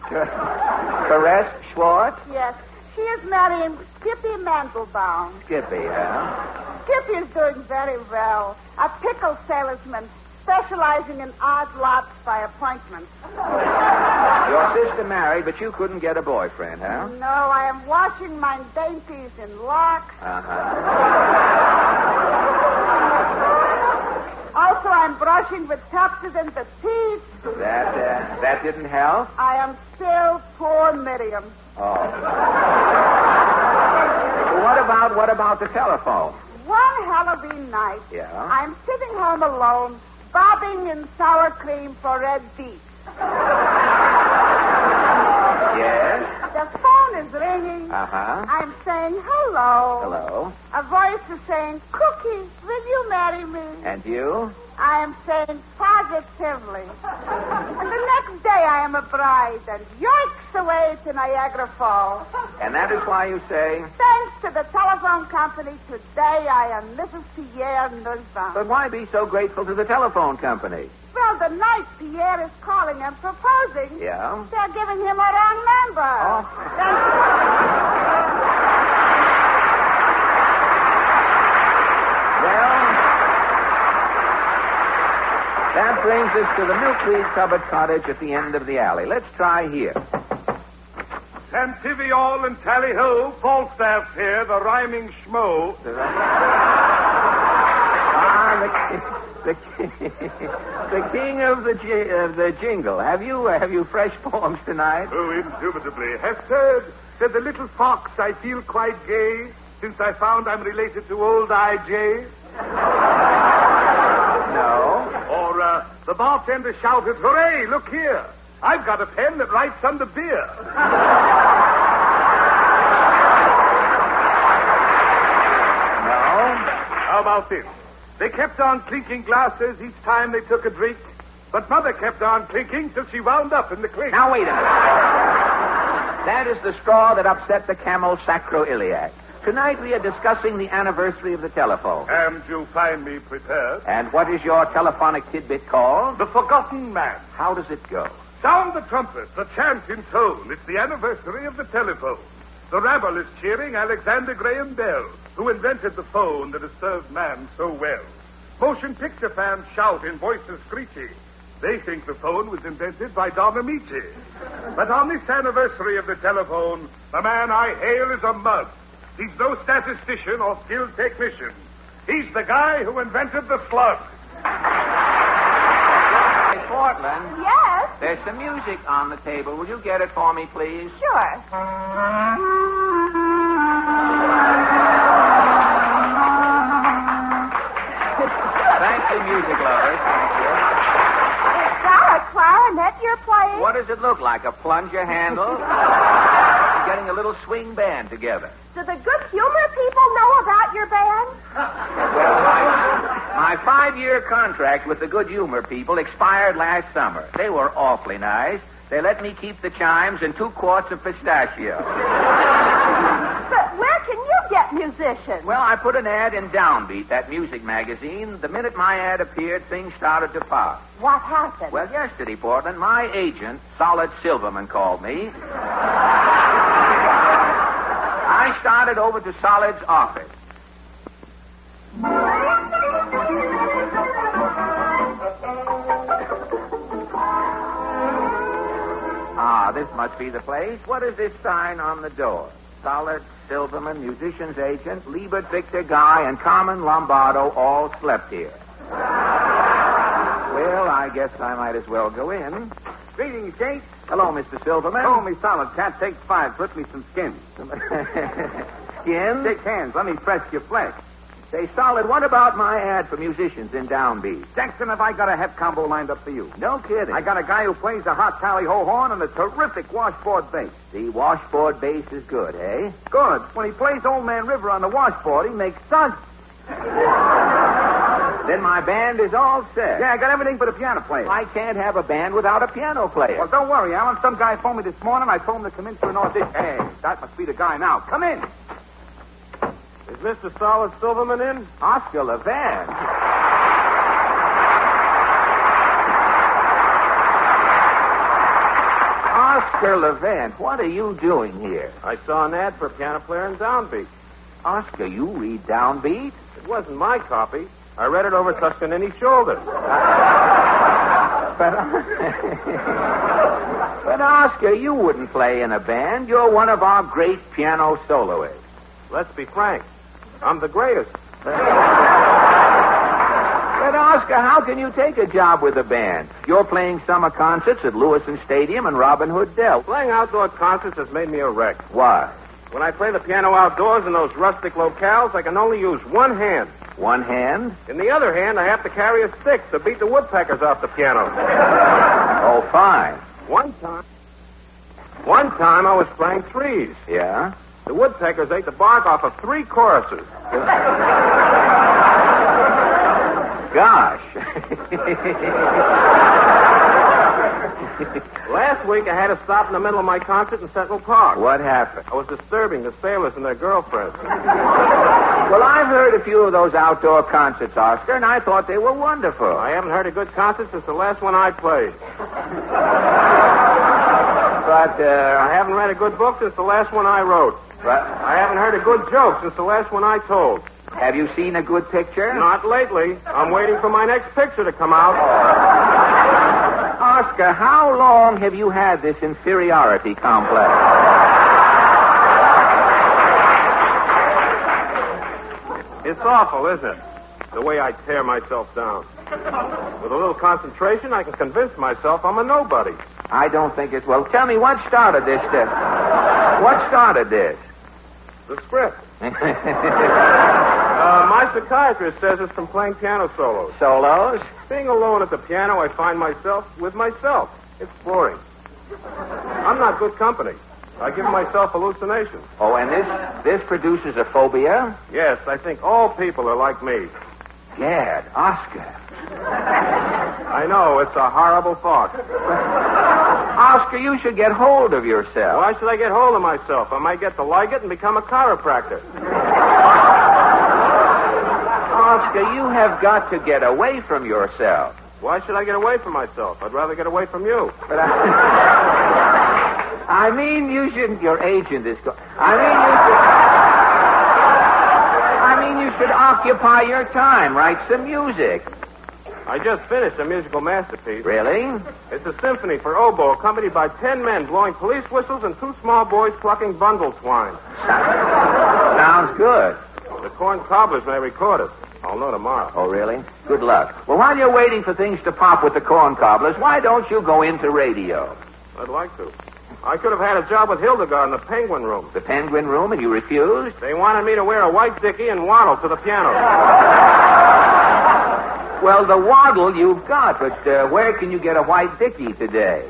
Caress Schwartz? Yes. She is marrying Skippy Mandelbaum. Skippy, huh? Skippy is doing very well. A pickle salesman. specializing in odd lots by appointment. Your sister married, but you couldn't get a boyfriend, huh? No, I am washing my dainties in locks. Also, I'm brushing with Tufted in the teeth. That didn't help? I am still poor Miriam. Oh. What about the telephone? One Halloween night, Yeah? I'm sitting home alone, bobbing in sour cream for red beets. Yes? The phone is ringing. Uh-huh. I'm saying hello. Hello? A voice is saying, Cookie, will you marry me? And you? I am saying positively. And the next day I am a bride and yoinks away to Niagara Falls. And that is why you say... Thanks to the telephone company, today I am Mrs. Pierre Nussbaum. But why be so grateful to the telephone company? Well, the night Pierre is calling and proposing, Yeah? they're giving him a wrong number. Oh. That brings us to the milkweed covered cottage at the end of the alley. Let's try here. Tantiviol and Tally-Ho, Falstaff's here, the rhyming schmo. The king of the jingle. Have you fresh poems tonight? Oh, indubitably. Hester said the little fox, I feel quite gay since I found I'm related to old I.J. No. Or the bartender shouted, hooray, look here. I've got a pen that writes under beer. No. How about this? They kept on clinking glasses each time they took a drink, but Mother kept on clinking till she wound up in the clink. Now, wait a minute. That is the straw that upset the camel sacroiliac. Tonight we are discussing the anniversary of the telephone. And you find me prepared. And what is your telephonic tidbit called? The Forgotten Man. How does it go? Sound the trumpet, the chant in tone. It's the anniversary of the telephone. The rabble is cheering Alexander Graham Bell, who invented the phone that has served man so well. Motion picture fans shout in voices screechy. They think the phone was invented by Don Amici. But on this anniversary of the telephone, the man I hail is a mug. He's no statistician or skilled technician. He's the guy who invented the slug. Hey, Portland. Yes? There's some music on the table. Will you get it for me, please? Sure. Thank you, music lovers. Thank you. Is that a clarinet you're playing? What does it look like? A plunger handle? You're getting a little swing band together. Do the good humor people know about your band? Well, my 5-year contract with the good humor people expired last summer. They were awfully nice. They let me keep the chimes and 2 quarts of pistachio. But where can you get musicians? Well, I put an ad in Downbeat, that music magazine. The minute my ad appeared, things started to pop. What happened? Well, yesterday, Portland, my agent, Solid Silverman, called me. I started over to Solid's office. Ah, this must be the place. What is this sign on the door? Solid Silverman, musician's agent, Liebert Victor Guy, and Carmen Lombardo all slept here. Well, I guess I might as well go in. Greetings, Kate. Hello, Mr. Silverman. Call me Solid. Can't take 5. Slip me some skin. Skin? Shake hands. Let me press your flesh. Say, Solid, what about my ad for musicians in Downbeat? Jackson, have I got a hep combo lined up for you? No kidding. I got a guy who plays a hot tally-ho horn and a terrific washboard bass. The washboard bass is good, eh? Good. When he plays Old Man River on the washboard, he makes suds. Then my band is all set. Yeah, I got everything but a piano player. I can't have a band without a piano player. Well, don't worry, Alan. Some guy phoned me this morning. I told him to come in for an audition. Hey, that must be the guy now. Come in. Is Mr. Solid Silverman in? Oscar Levant. Oscar Levant, what are you doing here? I saw an ad for a piano player in Downbeat. Oscar, you read Downbeat? It wasn't my copy. I read it over Toscanini's shoulder. But, Oscar, you wouldn't play in a band. You're one of our great piano soloists. Let's be frank. I'm the greatest. But, Oscar, how can you take a job with a band? You're playing summer concerts at Lewiston Stadium and Robin Hood Dell. Playing outdoor concerts has made me a wreck. Why? When I play the piano outdoors in those rustic locales, I can only use one hand. One hand? In the other hand, I have to carry a stick to beat the woodpeckers off the piano. Oh, fine. One time I was playing threes. Yeah? The woodpeckers ate the bark off of 3 choruses. Gosh. Last week, I had to stop in the middle of my concert in Central Park. What happened? I was disturbing the sailors and their girlfriends. Well, I've heard a few of those outdoor concerts, Oscar, and I thought they were wonderful. I haven't heard a good concert since the last one I played. But, I haven't read a good book since the last one I wrote. But I haven't heard a good joke since the last one I told. Have you seen a good picture? Not lately. I'm waiting for my next picture to come out. Oscar, how long have you had this inferiority complex? It's awful, isn't it? The way I tear myself down. With a little concentration, I can convince myself I'm a nobody. I don't think it's... Well, tell me, what started this? What started this? The script. My psychiatrist says it's from playing piano solos. Solos? Being alone at the piano, I find myself with myself. It's boring. I'm not good company. I give myself hallucinations. Oh, and this produces a phobia? Yes, I think all people are like me. Gad, Oscar. I know, it's a horrible thought. Oscar, you should get hold of yourself. Why should I get hold of myself? I might get to like it and become a chiropractor. Oscar, you have got to get away from yourself. Why should I get away from myself? I'd rather get away from you. But I mean, you shouldn't. Your agent is. I mean, you should occupy your time. Write some music. I just finished a musical masterpiece. Really? It's a symphony for oboe, accompanied by 10 men blowing police whistles and 2 small boys plucking bundle twine. Sounds good. The Corn Cobblers may record it. I'll know tomorrow. Oh, really? Good luck. Well, while you're waiting for things to pop with the Corn Cobblers, why don't you go into radio? I'd like to. I could have had a job with Hildegard in the Penguin Room. The Penguin Room, and you refused? They wanted me to wear a white dickie and waddle to the piano. Well, the waddle you've got, but where can you get a white dickie today?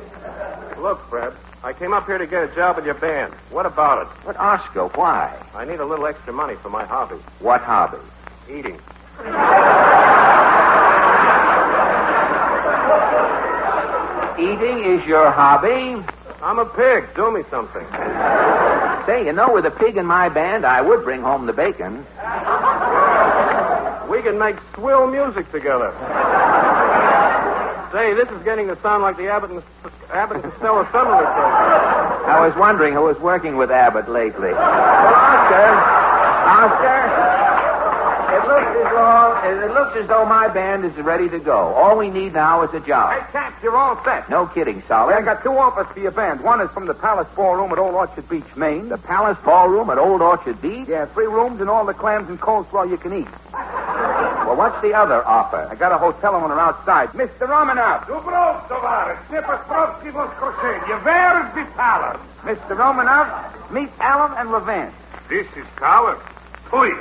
Look, Fred, I came up here to get a job with your band. What about it? But, Oscar, why? I need a little extra money for my hobby. What hobby? Eating. Eating is your hobby? I'm a pig. Do me something. Say, you know, with a pig in my band, I would bring home the bacon. We can make swill music together. Say, this is getting to sound like the Abbott and Costello summer record. I was wondering who was working with Abbott lately. Well, Oscar, it looks as though my band is ready to go. All we need now is a job. Hey, Caps, you're all set. No kidding, Solid. I got 2 offers for your band. One is from the Palace Ballroom at Old Orchard Beach, Maine. The Palace Ballroom at Old Orchard Beach? Yeah, 3 rooms and all the clams and coleslaw you can eat. Well, what's the other offer? I got a hotel owner outside. Mr. Romanoff. Dobrov, tovarищ. Nepostrovsky воскресенье. Where is the Palace? Mr. Romanoff, meet Allen and Levant. This is Palace. Oi.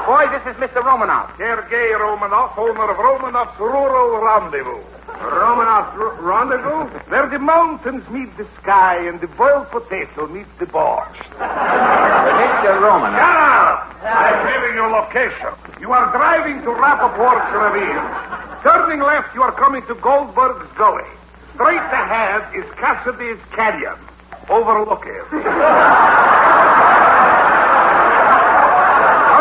Boy, this is Mr. Romanoff. Sergei Romanoff, owner of Romanoff's Rural Rendezvous. Romanoff's Rendezvous? Where the mountains meet the sky and the boiled potato meets the borscht. Mr. Romanoff. Shut up! I'm giving you location. You are driving to Rappaport's Ravine. Turning left, you are coming to Goldberg's Gully. Straight ahead is Cassidy's Canyon. Overlook it.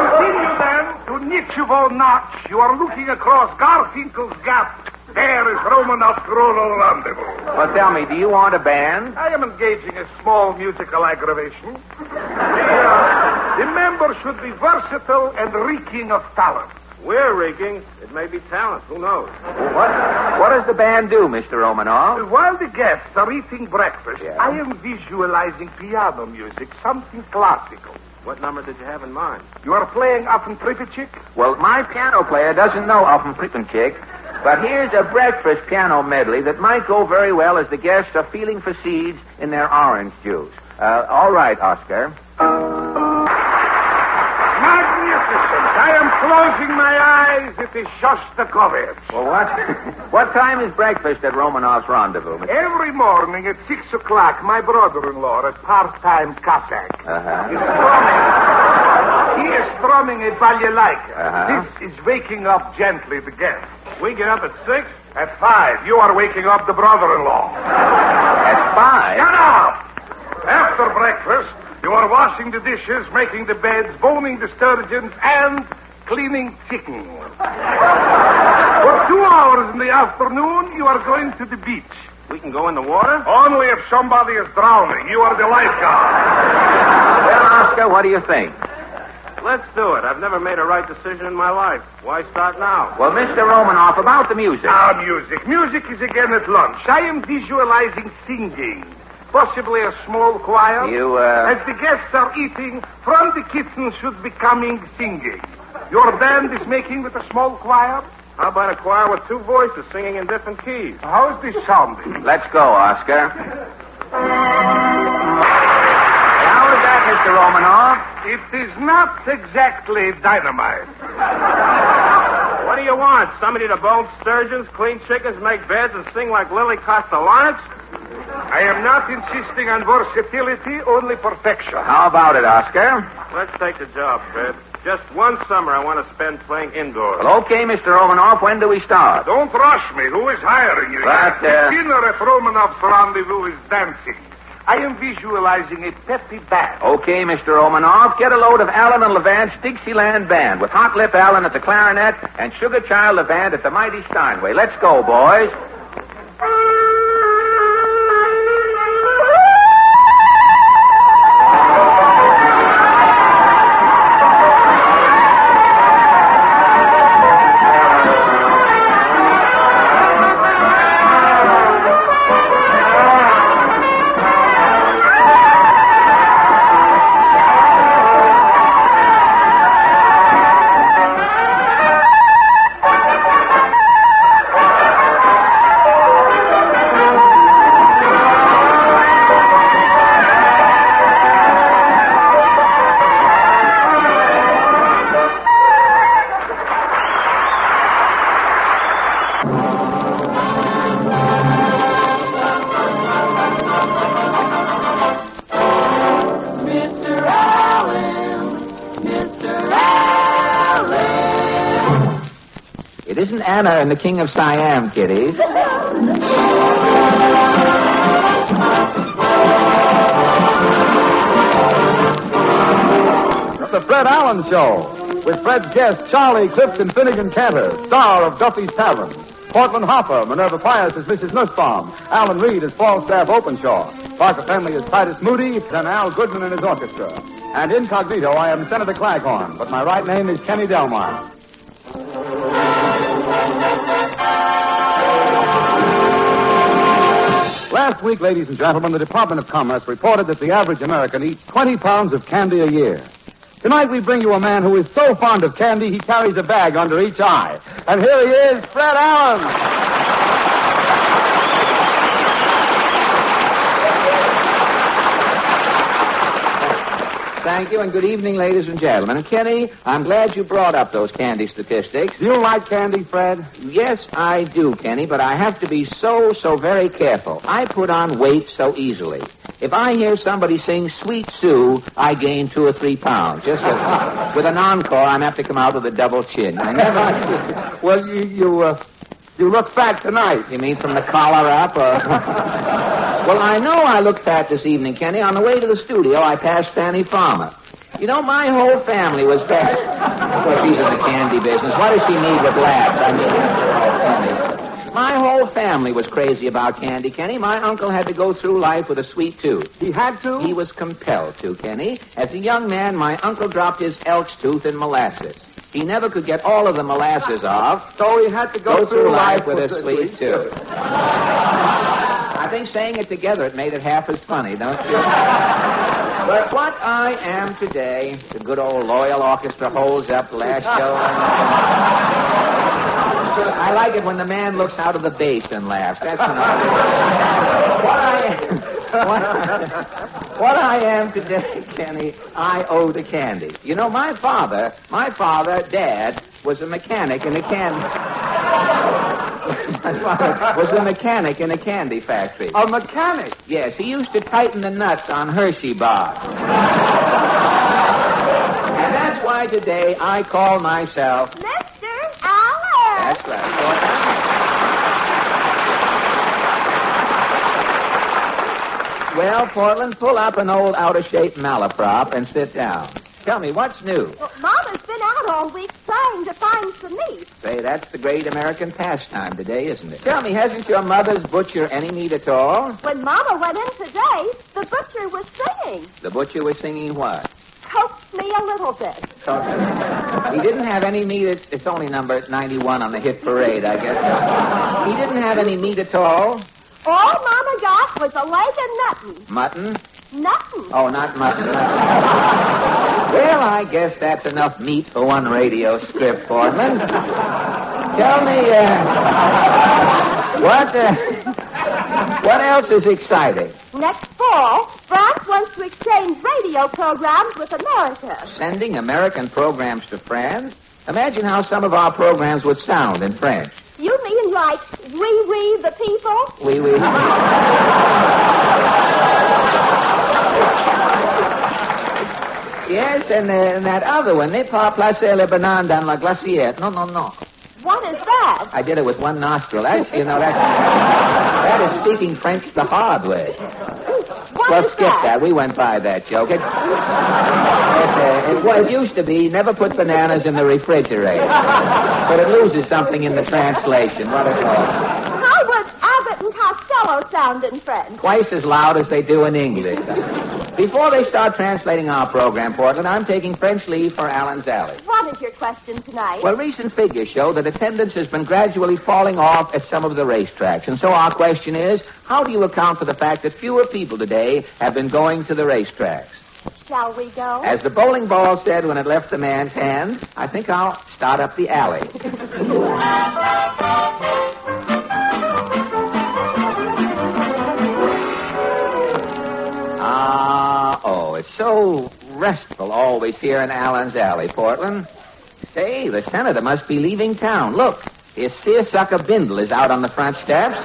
Continue then to Nichevo Notch. You are looking across Garfinkel's Gap. There is Romanoff's Rural Rendezvous. Well, tell me, do you want a band? I am engaging a small musical aggravation. The member should be versatile and reeking of talent. we're rigging. It may be talent. Who knows? What does the band do, Mr. Romanoff? While the guests are eating breakfast, I am visualizing piano music, something classical. What number did you have in mind? You are playing Offen Prippenchick? Well, my piano player doesn't know Offen Prippenchick, but here's a breakfast piano medley that might go very well as the guests are feeling for seeds in their orange juice. All right, Oscar. Magnificent. I am closing my eyes. It is Shostakovich. Well, what time is breakfast at Romanoff's Rendezvous? Every morning at 6 o'clock, my brother-in-law, a part-time Cossack, he is strumming a balalaika. This is waking up gently the guests. We get up at 6? At 5. You are waking up the brother-in-law. At 5? Shut up! After breakfast, you are washing the dishes, making the beds, boning the sturgeons, and cleaning chicken. For 2 hours in the afternoon, you are going to the beach. We can go in the water? Only if somebody is drowning. You are the lifeguard. Well, Oscar, what do you think? Let's do it. I've never made a right decision in my life. Why start now? Well, Mr. Romanoff, about the music. Music. Music is again at lunch. I am visualizing singing. Possibly a small choir. As the guests are eating, from the kitchen should be coming singing. Your band is making with a small choir? How about a choir with 2 voices singing in different keys? How is this sounding? Let's go, Oscar. How is that, Mr. Romanoff? It is not exactly dynamite. What do you want? Somebody to bone sturgeons, clean chickens, make beds, and sing like Lily Kostelanich? I am not insisting on versatility, only perfection. How about it, Oscar? Let's take the job, Fred. Just one summer I want to spend playing indoors. Well, okay, Mr. Romanoff, when do we start? Don't rush me. Who is hiring you? But, The dinner at Romanoff's Rendezvous is dancing. I am visualizing a peppy band. Okay, Mr. Romanoff, get a load of Allen and Levant's Dixieland Band with Hot Lip Allen at the clarinet and Sugar Child Levant at the mighty Steinway. Let's go, boys. Anna and the King of Siam, kiddies. The Fred Allen Show, with Fred's guest, Charlie Clifton Finnegan Cantor, star of Duffy's Tavern. Portland Hopper, Minerva Pius as Mrs. Nussbaum. Alan Reed as Falstaff Openshaw. Parker Fenley as Titus Moody, and Al Goodman and his orchestra. And incognito, I am Senator Claghorn, but my right name is Kenny Delmar. Last week, ladies and gentlemen, the Department of Commerce reported that the average American eats 20 pounds of candy a year. Tonight we bring you a man who is so fond of candy he carries a bag under each eye. And here he is, Fred Allen. Thank you, and good evening, ladies and gentlemen. And Kenny, I'm glad you brought up those candy statistics. Do you like candy, Fred? Yes, I do, Kenny, but I have to be so very careful. I put on weight so easily. If I hear somebody sing Sweet Sue, I gain 2 or 3 pounds. Just with an encore, I'm apt to come out with a double chin. I never... Well, you look fat tonight. You mean from the collar up, or... Well, I know I look fat this evening, Kenny. On the way to the studio, I passed Fanny Farmer. You know, my whole family was fat. Of course, she's in the candy business. What does she need with labs? I mean, my whole family was crazy about candy, Kenny. My uncle had to go through life with a sweet tooth. He had to? He was compelled to, Kenny. As a young man, my uncle dropped his elk's tooth in molasses. He never could get all of the molasses off. So he had to go through life with a sweet tooth. I think saying it together, it made it half as funny, don't you? But what I am today, the good old Loyal Orchestra holds up last show. I like it when the man looks out of the bass and laughs. That's enough. What I am today, Kenny, I owe to candy. You know, my father, Dad, was a mechanic in a candy... My father was a mechanic in a candy factory. A mechanic? Yes, he used to tighten the nuts on Hershey bars. And that's why today I call myself... Mr. Allen! That's right. Well, Portland, pull up an old out-of-shape malaprop and sit down. Tell me, what's new? Well, Mama's been out all week trying to find some meat. Say, that's the great American pastime today, isn't it? Tell me, hasn't your mother's butcher any meat at all? When Mama went in today, the butcher was singing. The butcher was singing what? Coax me a little bit. He didn't have any meat. It's only number 91 on the hit parade, I guess. He didn't have any meat at all. All Mama got was a leg of mutton. Mutton? Nothing. Oh, not mutton. Well, I guess that's enough meat for one radio script, Portman. Tell me, what else is exciting? Next fall, France wants to exchange radio programs with America. Sending American programs to France? Imagine how some of our programs would sound in French. You mean like we the people? We. Yes, and that other one, ne pas placer les bananes dans la glacière. No. What is that? I did it with one nostril. That is speaking French the hard way. What is skip that. We went by that joke. It used to be never put bananas in the refrigerator. But it loses something in the translation. What is it? How would Abbott and Costello sound in French? Twice as loud as they do in English. Before they start translating our program, Portland, I'm taking French leave for Allen's Alley. What is your question tonight? Well, recent figures show that attendance has been gradually falling off at some of the racetracks. And so our question is, how do you account for the fact that fewer people today have been going to the racetracks? Shall we go? As the bowling ball said when it left the man's hand, I think I'll start up the alley. It's so restful always here in Allen's Alley, Portland. Say, the senator must be leaving town. Look, his seersucker bindle is out on the front steps,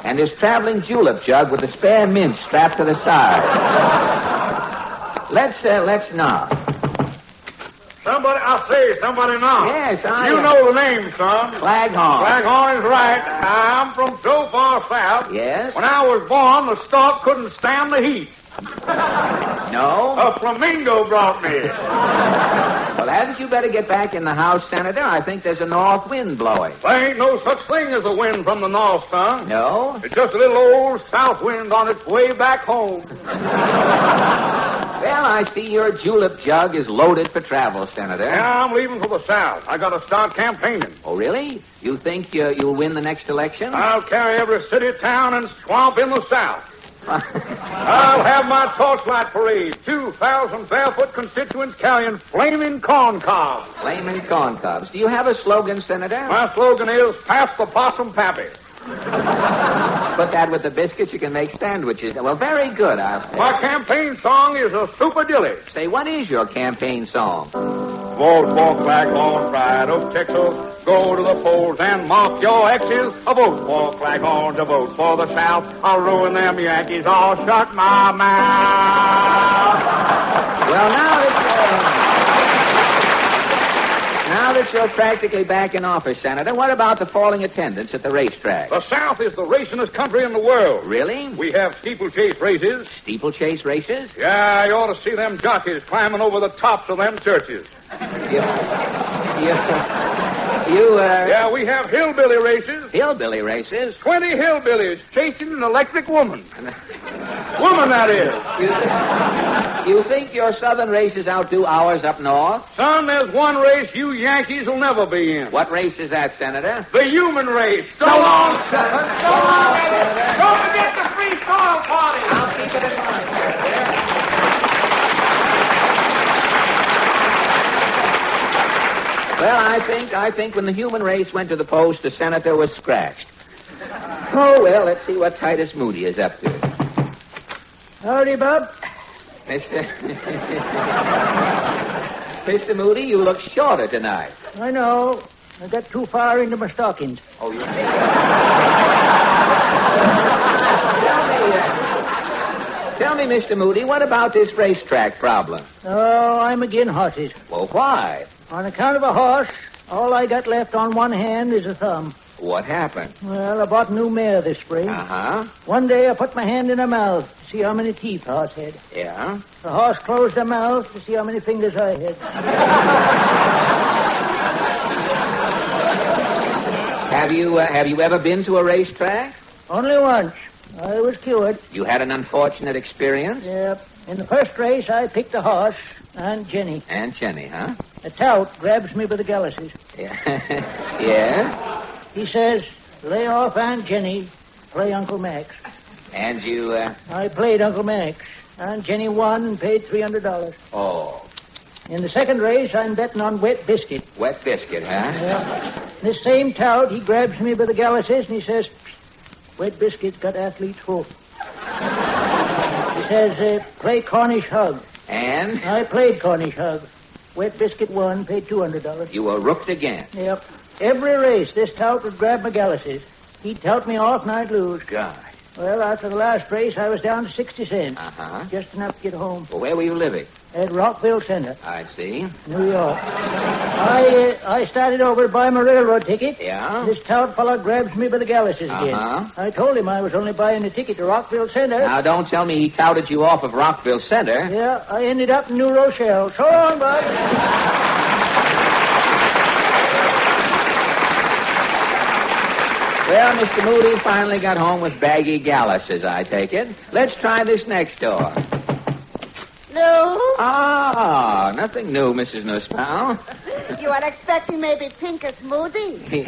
and his traveling julep jug with the spare mint strapped to the side. Let's knock. Somebody knock. Yes, You know the name, son. Flaghorn. Flaghorn is right. I'm from so far south. Yes? When I was born, the stalk couldn't stand the heat. No? A flamingo brought me. Well, hadn't you better get back in the house, Senator? I think there's a north wind blowing. There ain't no such thing as a wind from the north, son. No? It's just a little old south wind on its way back home. Well, I see your julep jug is loaded for travel, Senator. Yeah, I'm leaving for the south. I got to start campaigning. Oh, really? You think you'll win the next election? I'll carry every city, town, and swamp in the south. I'll have my torchlight parade. 2,000 barefoot constituents carrying flaming corn cobs. Flaming corn cobs. Do you have a slogan, Senator? My slogan is, pass the possum pappy. Put that with the biscuits, you can make sandwiches. Well, very good, I'll say. My campaign song is a super dilly. Say, what is your campaign song? Vote for Flaghorn, Pride of Texas. Go to the polls and mark your X's. A vote for Flaghorn, to vote for the South. I'll ruin them Yankees. I'll shut my mouth. Well, now that you're practically back in office, Senator, what about the falling attendance at the racetrack? The South is the racingest country in the world. Really? We have steeplechase races. Steeplechase races? Yeah, you ought to see them jockeys climbing over the tops of them churches. Yeah, we have hillbilly races. Hillbilly races? 20 hillbillies chasing an electric woman. Woman, that is. You think your southern races outdo ours up north? Son, there's one race you Yankees will never be in. What race is that, Senator? The human race. So long, Senator. So long, Senator. Don't forget the free soil party. I'll keep it in mind. Well, I think when the human race went to the post, the senator was scratched. Oh, well, let's see what Titus Moody is up to. Howdy, Bob. Mr. Moody, you look shorter tonight. I know. I got too far into my stockings. Oh, you... Tell me, Mr. Moody, what about this racetrack problem? Oh, I'm again horses. Well, why? On account of a horse, all I got left on one hand is a thumb. What happened? Well, I bought a new mare this spring. Uh-huh. One day I put my hand in her mouth to see how many teeth the horse had. Yeah? The horse closed her mouth to see how many fingers I had. Have you ever been to a racetrack? Only once. I was cured. You had an unfortunate experience? Yep. In the first race, I picked a horse, Aunt Jenny. Aunt Jenny, huh? A tout grabs me by the galluses. Yeah. Yeah? He says, lay off Aunt Jenny, play Uncle Max. And you, I played Uncle Max. Aunt Jenny won and paid $300. Oh. In the second race, I'm betting on Wet Biscuit. Wet Biscuit, huh? Yeah. This same tout, he grabs me by the galluses and he says, Wet Biscuit's got athlete's foot. He says, play Cornish Hug. And? I played Cornish Hug. Wet Biscuit won, paid $200. You were rooked again. Yep. Every race, this tout would grab my galluses. He'd tout me off and I'd lose. God. Well, after the last race, I was down to 60 cents. Uh-huh. Just enough to get home. Well, where were you living? At Rockville Center. I see. New York. I started over to buy my railroad ticket. Yeah? This tout fella grabs me by the galluses again. Uh-huh. I told him I was only buying a ticket to Rockville Center. Now, don't tell me he touted you off of Rockville Center. Yeah, I ended up in New Rochelle. So long, bud. Well, Mr. Moody finally got home with baggy galluses, I take it. Let's try this next door. No? Ah, nothing new, Mrs. Nussbaum. You are expecting maybe Pincus Moody? He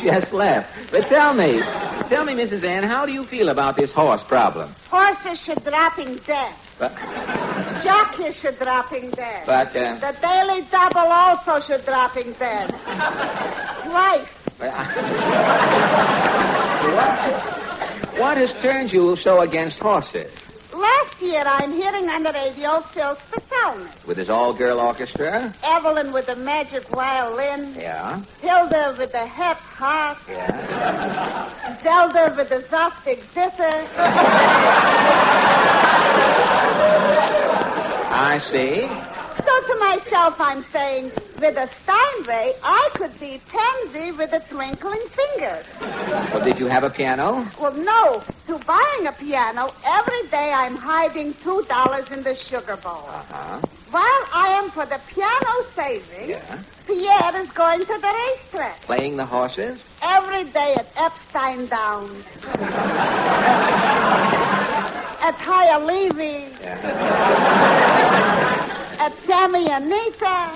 just left. But tell me, Mrs. Ann, how do you feel about this horse problem? Horses should dropping dead. But, Jockeys should dropping dead. But, The Daily Double also should dropping dead. Twice. What has turned you so against horses? Last year, I'm hearing on the radio Phil Spitzelman. With his all-girl orchestra? Evelyn with the magic violin. Yeah. Hilda with the hep harp. Yeah. Zelda with the zoftig zither. I see. So to myself, I'm saying, with a Steinway, I could be Pansy with the twinkling fingers. Well, did you have a piano? Well, no. To buying a piano, every day I'm hiding $2 in the sugar bowl. Uh-huh. While I am for the piano saving, Yeah. Pierre is going to the racetrack. Playing the horses? Every day at Epstein Downs. At Higher Levy. At Sammy Anita.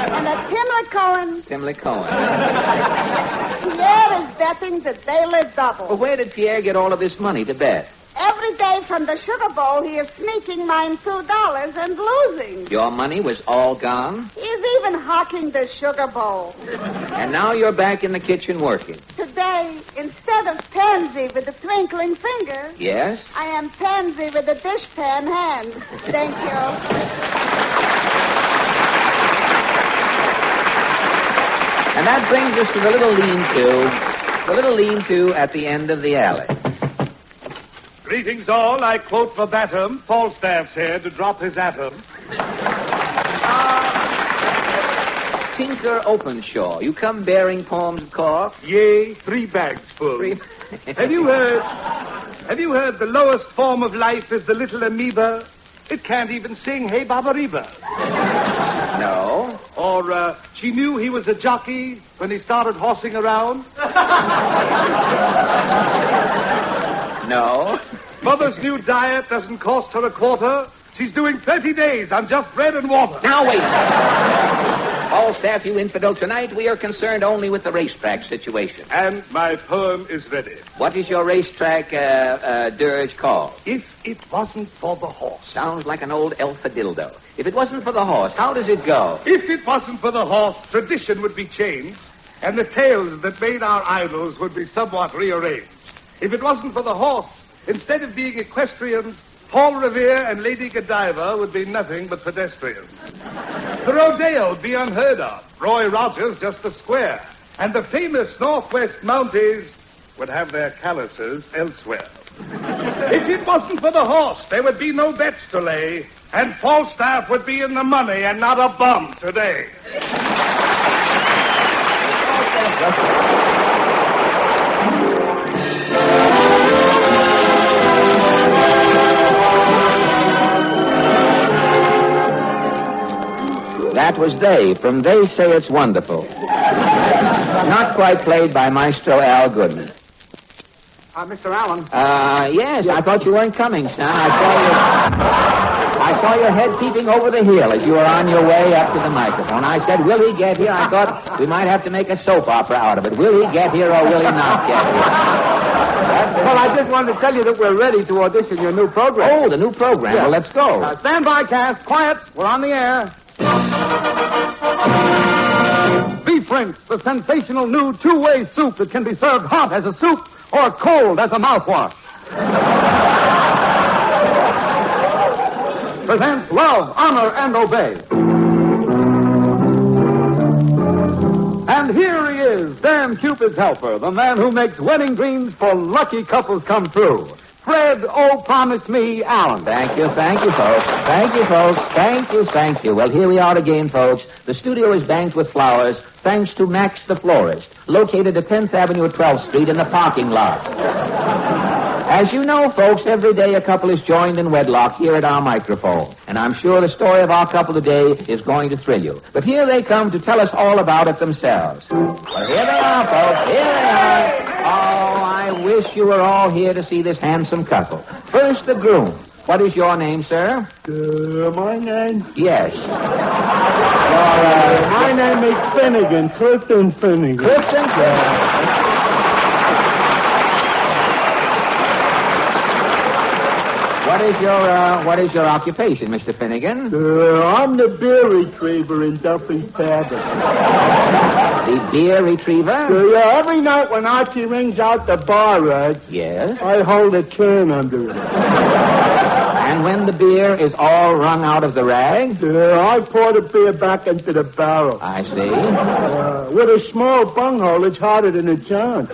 And at Pimlico. Pimlico. Pierre is betting the Daily Double. Well, where did Pierre get all of this money to bet? Every day from the sugar bowl, he is sneaking mine $2 and losing. Your money was all gone? He's even hawking the sugar bowl. And now you're back in the kitchen working. Today, instead of Pansy with the twinkling finger, Yes? I am Pansy with the dishpan hand. Thank you. And that brings us to the little lean-to at the end of the alley. Greetings all. I quote verbatim. Falstaff's here to drop his atom. Tinker Openshaw, you come bearing poems of cork? Yea, 3 bags full. Have you heard the lowest form of life is the little amoeba? It can't even sing Hey Baba Reba. No. Or she knew he was a jockey when he started horsing around? No. Mother's new diet doesn't cost her a quarter. She's doing 30 days on just bread and water. Now, wait. Falstaff, you infidel, tonight we are concerned only with the racetrack situation. And my poem is ready. What is your racetrack dirge called? If it wasn't for the horse. Sounds like an old elfadildo. If it wasn't for the horse, how does it go? If it wasn't for the horse, tradition would be changed, and the tales that made our idols would be somewhat rearranged. If it wasn't for the horse, instead of being equestrians, Paul Revere and Lady Godiva would be nothing but pedestrians. The rodeo would be unheard of. Roy Rogers just a square. And the famous Northwest Mounties would have their calluses elsewhere. If it wasn't for the horse, there would be no bets to lay, and Falstaff would be in the money and not a bum today. That was They from They Say It's Wonderful. Not quite played by Maestro Al Goodman. Mr. Allen. Yes, I thought you weren't coming, son. I saw your head peeping over the hill as you were on your way up to the microphone. I said, will he get here? I thought we might have to make a soap opera out of it. Will he get here or will he not get here? Well, I just wanted to tell you that we're ready to audition your new program. Oh, the new program. Yeah. Well, let's go. Stand by, cast. Quiet. We're on the air. Beef Rinse, the sensational new two-way soup that can be served hot as a soup or cold as a mouthwash. Presents Love, Honor, and Obey. And here he is, Dan Cupid's helper, the man who makes wedding dreams for lucky couples come true. Fred, oh, promise me, Allen. Thank you, folks. Thank you. Well, here we are again, folks. The studio is banked with flowers, thanks to Max the Florist, located at 10th Avenue at 12th Street in the parking lot. As you know, folks, every day a couple is joined in wedlock here at our microphone. And I'm sure the story of our couple today is going to thrill you. But here they come to tell us all about it themselves. Well, here they are, folks. Here they are. Oh, I wish you were all here to see this handsome couple. First, the groom. What is your name, sir? My name? Yes. My name is Finnegan, Clifton Finnegan. Clifton? What is your occupation, Mr. Finnegan? I'm the beer retriever in Duffy's Tavern. The beer retriever? Every night when Archie rings out the bar rag, yes, I hold a can under it. And when the beer is all wrung out of the rag? I pour the beer back into the barrel. I see. With a small bunghole, it's harder than a junk.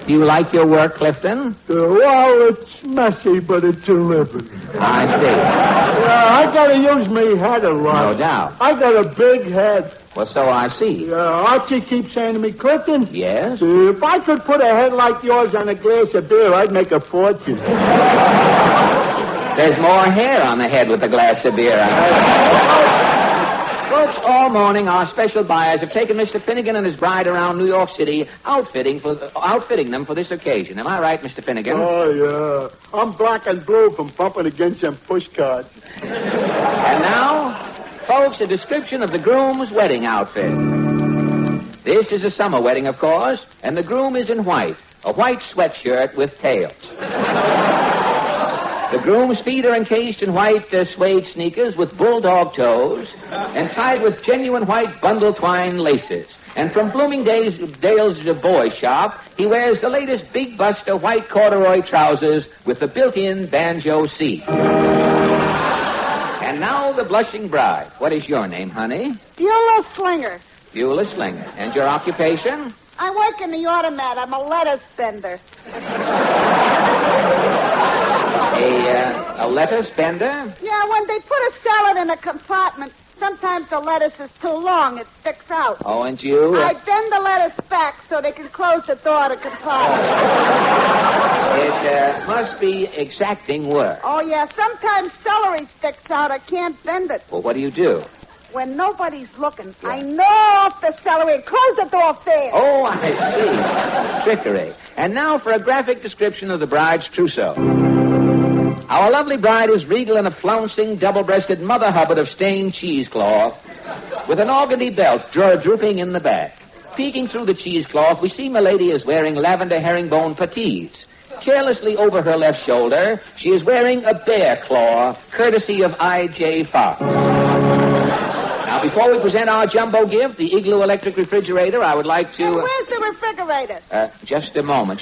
Do you like your work, Clifton? Well, it's messy, but it's terrific. I see. I gotta use me head a lot. No doubt. I got a big head. Well, so I see. Archie keeps saying to me, Clifton. Yes? If I could put a head like yours on a glass of beer, I'd make a fortune. There's more hair on the head with a glass of beer. Folks, all morning our special buyers have taken Mr. Finnegan and his bride around New York City, outfitting them for this occasion. Am I right, Mr. Finnegan? Oh, yeah. I'm black and blue from bumping against them push carts. And now, folks, a description of the groom's wedding outfit. This is a summer wedding, of course, and the groom is in white, a white sweatshirt with tails. The groom's feet are encased in white suede sneakers with bulldog toes and tied with genuine white bundle twine laces. And from Bloomingdale's boy shop, he wears the latest big buster white corduroy trousers with the built-in banjo seat. And now the blushing bride. What is your name, honey? Beulah Slinger. Beulah Slinger. And your occupation? I work in the automat. I'm a lettuce bender. A lettuce bender? Yeah, when they put a salad in a compartment, Sometimes the lettuce is too long. It sticks out. Oh, and you? I bend the lettuce back so they can close the door to compartment. It must be exacting work. Oh, yeah. Sometimes celery sticks out. I can't bend it. Well, what do you do? When nobody's looking, I gnaw off the celery and close the door fast. Oh, I see. Trickery. And now for a graphic description of the bride's trousseau. Our lovely bride is regal in a flouncing, double-breasted Mother Hubbard of stained cheesecloth with an organdy belt drooping in the back. Peeking through the cheesecloth, we see Milady is wearing lavender herringbone puttees. Carelessly over her left shoulder, she is wearing a bear claw, courtesy of I.J. Fox. Now, before we present our jumbo gift, the Igloo electric refrigerator, I would like to... Where's the refrigerator? Just a moment,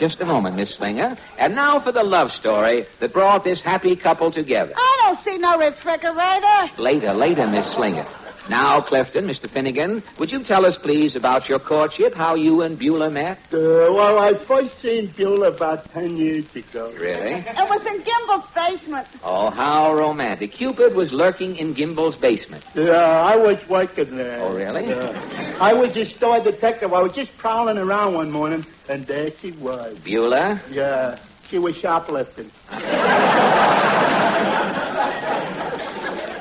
Miss Slinger. And now for the love story that brought this happy couple together. I don't see no refrigerator. Later, Miss Slinger. Now, Clifton, Mr. Finnegan, would you tell us, please, about your courtship, how you and Beulah met? Well, I first seen Beulah about 10 years ago. Really? It was in Gimbel's basement. Oh, how romantic. Cupid was lurking in Gimbel's basement. Yeah, I was working there. Oh, really? I was a store detective. I was just prowling around one morning, and there she was. Beulah? Yeah, she was shoplifting.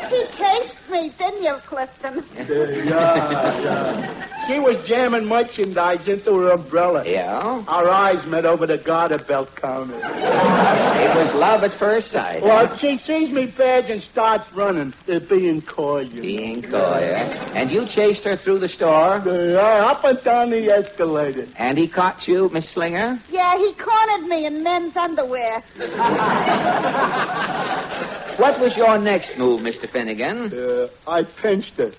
He cased me, didn't you, Clifton? Yeah. She was jamming merchandise into her umbrella. Yeah? Our eyes met over the garter belt counter. It was love at first sight. Well, she sees me badge and starts running. They're being coy. Being coy, eh? And you chased her through the store? Yeah, up and down the escalator. And he caught you, Miss Slinger? Yeah, he cornered me in men's underwear. What was your next move, Mr. Finnegan? I pinched her.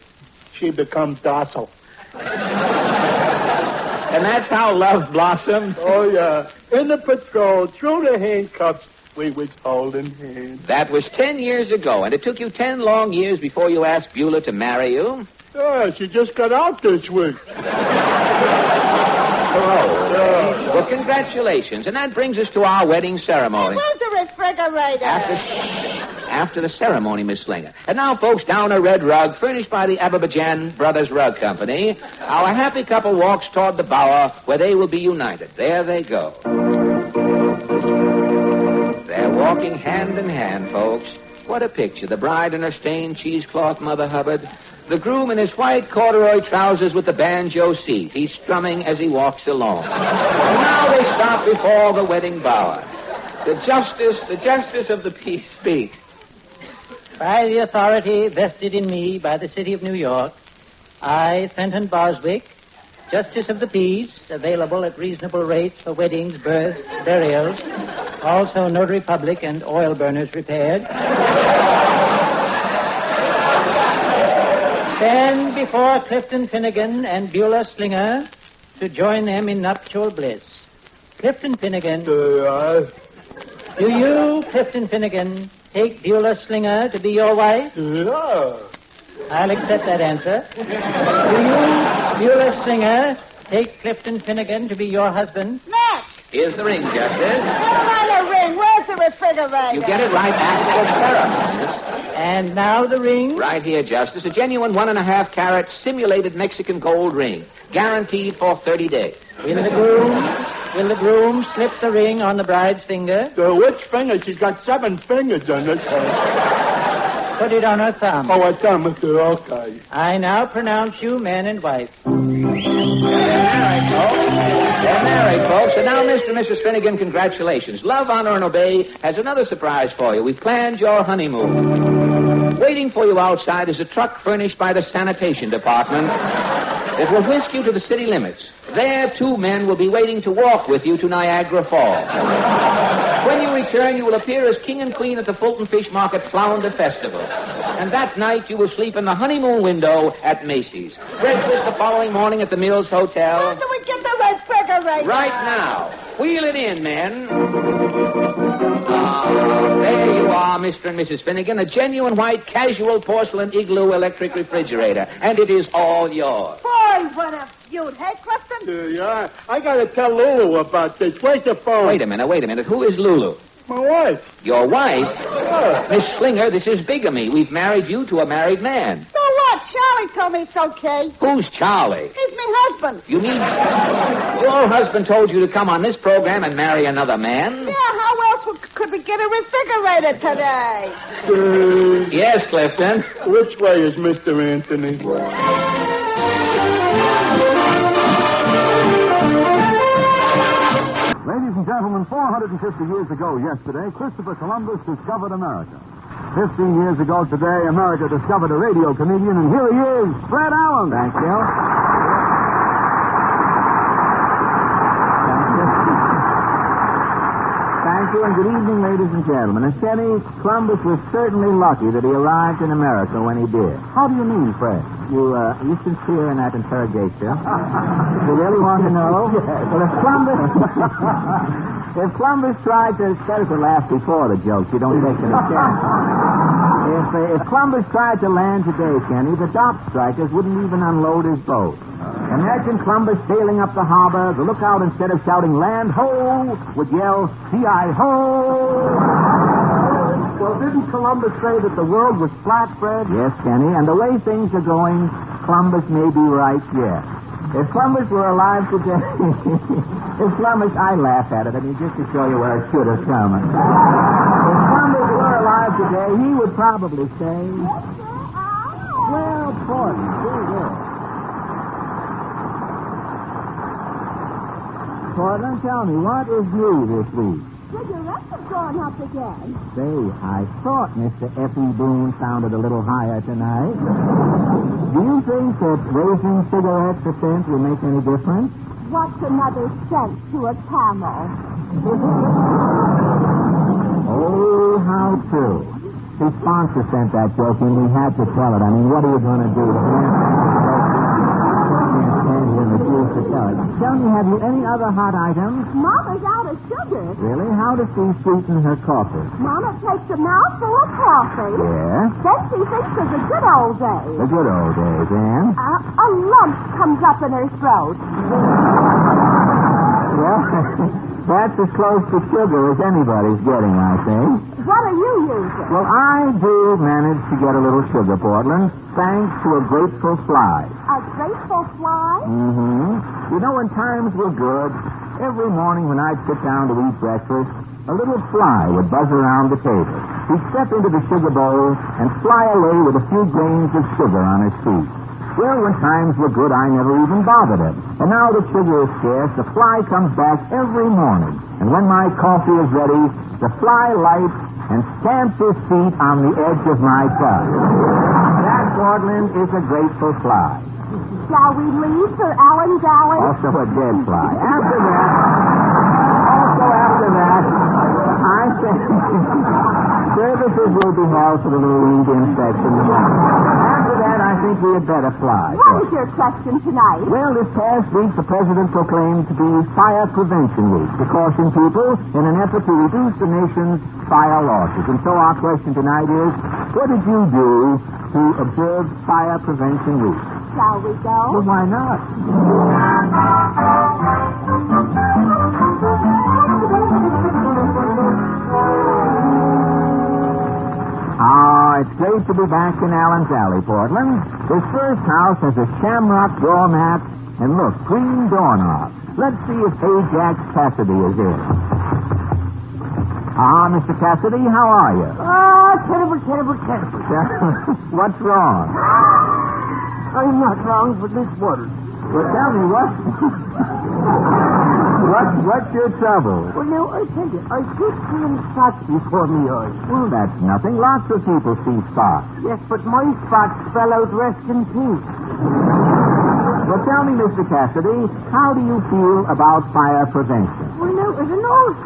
She become docile. And that's how love blossomed? Oh, yeah. In the patrol, through the handcuffs, we was holding hands. That was 10 years ago, and it took you 10 long years before you asked Beulah to marry you? Yeah, she just got out this week. Well, congratulations. And that brings us to our wedding ceremony. Where's the refrigerator? After the ceremony, Miss Slinger. And now, folks, down a red rug furnished by the Azerbaijan Brothers Rug Company, our happy couple walks toward the bower where they will be united. There they go. They're walking hand in hand, folks. What a picture. The bride in her stained cheesecloth Mother Hubbard. The groom in his white corduroy trousers with the banjo seat. He's strumming as he walks along. And now they stop before the wedding bower. The justice of the peace speaks. By the authority vested in me by the city of New York, I, Fenton Boswick, Justice of the Peace, available at reasonable rates for weddings, births, burials, also notary public and oil burners repaired, stand before Clifton Finnegan and Beulah Slinger to join them in nuptial bliss. Clifton Finnegan, do you, Clifton Finnegan, take Beulah Slinger to be your wife? Yeah. I'll accept that answer. Do you, Beulah Slinger, take Clifton Finnegan to be your husband? Max! Here's the ring, Justice. Never mind the ring. Where's the refrigerator? You get it right after the ceremony. And now the ring? Right here, Justice. A genuine 1.5 carat simulated Mexican gold ring. Guaranteed for 30 days. Will the groom slip the ring on the bride's finger? Which finger? She's got 7 fingers on it. Put it on her thumb. Oh, a thumb, Mr. Okay. I now pronounce you man and wife. They're married, folks. And now, Mr. and Mrs. Finnegan, congratulations. Love, honor, and obey has another surprise for you. We've planned your honeymoon. Waiting for you outside is a truck furnished by the sanitation department that will whisk you to the city limits. There, 2 men will be waiting to walk with you to Niagara Falls. When you return, you will appear as king and queen at the Fulton Fish Market Flounder Festival. And that night, you will sleep in the honeymoon window at Macy's. Breakfast the following morning at the Mills Hotel. Where do we get the refrigerator? Right now. Wheel it in, men. There you are, Mr. and Mrs. Finnegan. A genuine white casual porcelain Igloo electric refrigerator. And it is all yours. Boy, what a beaut. Hey, Clifton? Yeah, I gotta tell Lulu about this. Where's the phone? Wait a minute. Who is Lulu? My wife. Your wife? Yeah. Miss Slinger, this is bigamy. We've married you to a married man. So what? Charlie told me it's okay. Who's Charlie? He's my husband. You mean your husband told you to come on this program and marry another man? Yeah, how else could we get a refrigerator today? Yes, Clifton. Which way is Mr. Anthony? Ladies and gentlemen, 450 years ago yesterday, Christopher Columbus discovered America. 15 years ago today, America discovered a radio comedian, and here he is, Fred Allen. Thank you. Thank you, and good evening, ladies and gentlemen. And Kenny, Columbus was certainly lucky that he arrived in America when he did. How do you mean, Fred? Are you sincere in that interrogation? You really want to know? Yes. Well, if Columbus tried to... It's better to laugh before the joke. You don't take it a chance. If Columbus tried to land today, Kenny, the dock strikers wouldn't even unload his boat. Imagine Columbus sailing up the harbor. The lookout, instead of shouting land ho, would yell C-I-ho. Well, didn't Columbus say that the world was flat, Fred? Yes, Kenny, and the way things are going, Columbus may be right yet. If Columbus were alive today... I laugh at it, just to show you where it should have come. If Columbus were alive today, he would probably say... Well, Portland, here it is. Portland, tell me, what is new this week? Cigarettes have gone up again. Say, I thought Mr. F.E. Boone sounded a little higher tonight. Do you think that raising cigarettes a cent will make any difference? What's another cent to a camel? Oh, how true. His sponsor sent that joke in. We had to tell it. What are you going to do? Tell me, have you any other hot items? Mama's out of sugar. Really? How does she sweeten her coffee? Mama takes a mouthful of coffee. Yeah? Then she thinks of the good old days. The good old days, Ann? A lump comes up in her throat. Well, that's as close to sugar as anybody's getting, I think. What are you using? Well, I do manage to get a little sugar, Portland, thanks to a grateful fly. A grateful fly? Mm-hmm. You know, when times were good, every morning when I'd sit down to eat breakfast, a little fly would buzz around the table. He'd step into the sugar bowl and fly away with a few grains of sugar on his feet. Well, when times were good, I never even bothered him. And now that sugar is scarce, the fly comes back every morning. And when my coffee is ready, the fly lights and stamps his feet on the edge of my cup. That, Portland, is a grateful fly. Shall we leave for Allen's Alley? Also a dead fly. After that, I think services will be held for the little Indian section. After that, I think we had better fly. What is your question tonight? Well, this past week, the president proclaimed to be Fire Prevention Week to caution people in an effort to reduce the nation's fire losses. And so our question tonight is, what did you do to observe Fire Prevention Week? Shall we go? Well, why not? It's great to be back in Allen's Alley, Portland. This first house has a shamrock doormat and, look, green doorknobs. Let's see if Ajax Cassidy is in. Mr. Cassidy, how are you? Terrible. What's wrong? I'm not wrong, but this water. Well, tell me, what's your trouble? Well, now, I tell you, I keep seeing spots before me eyes. Well, that's nothing. Lots of people see spots. Yes, but my spots fell out rest in peace. Well, tell me, Mr. Cassidy, how do you feel about fire prevention? Well, now, as an old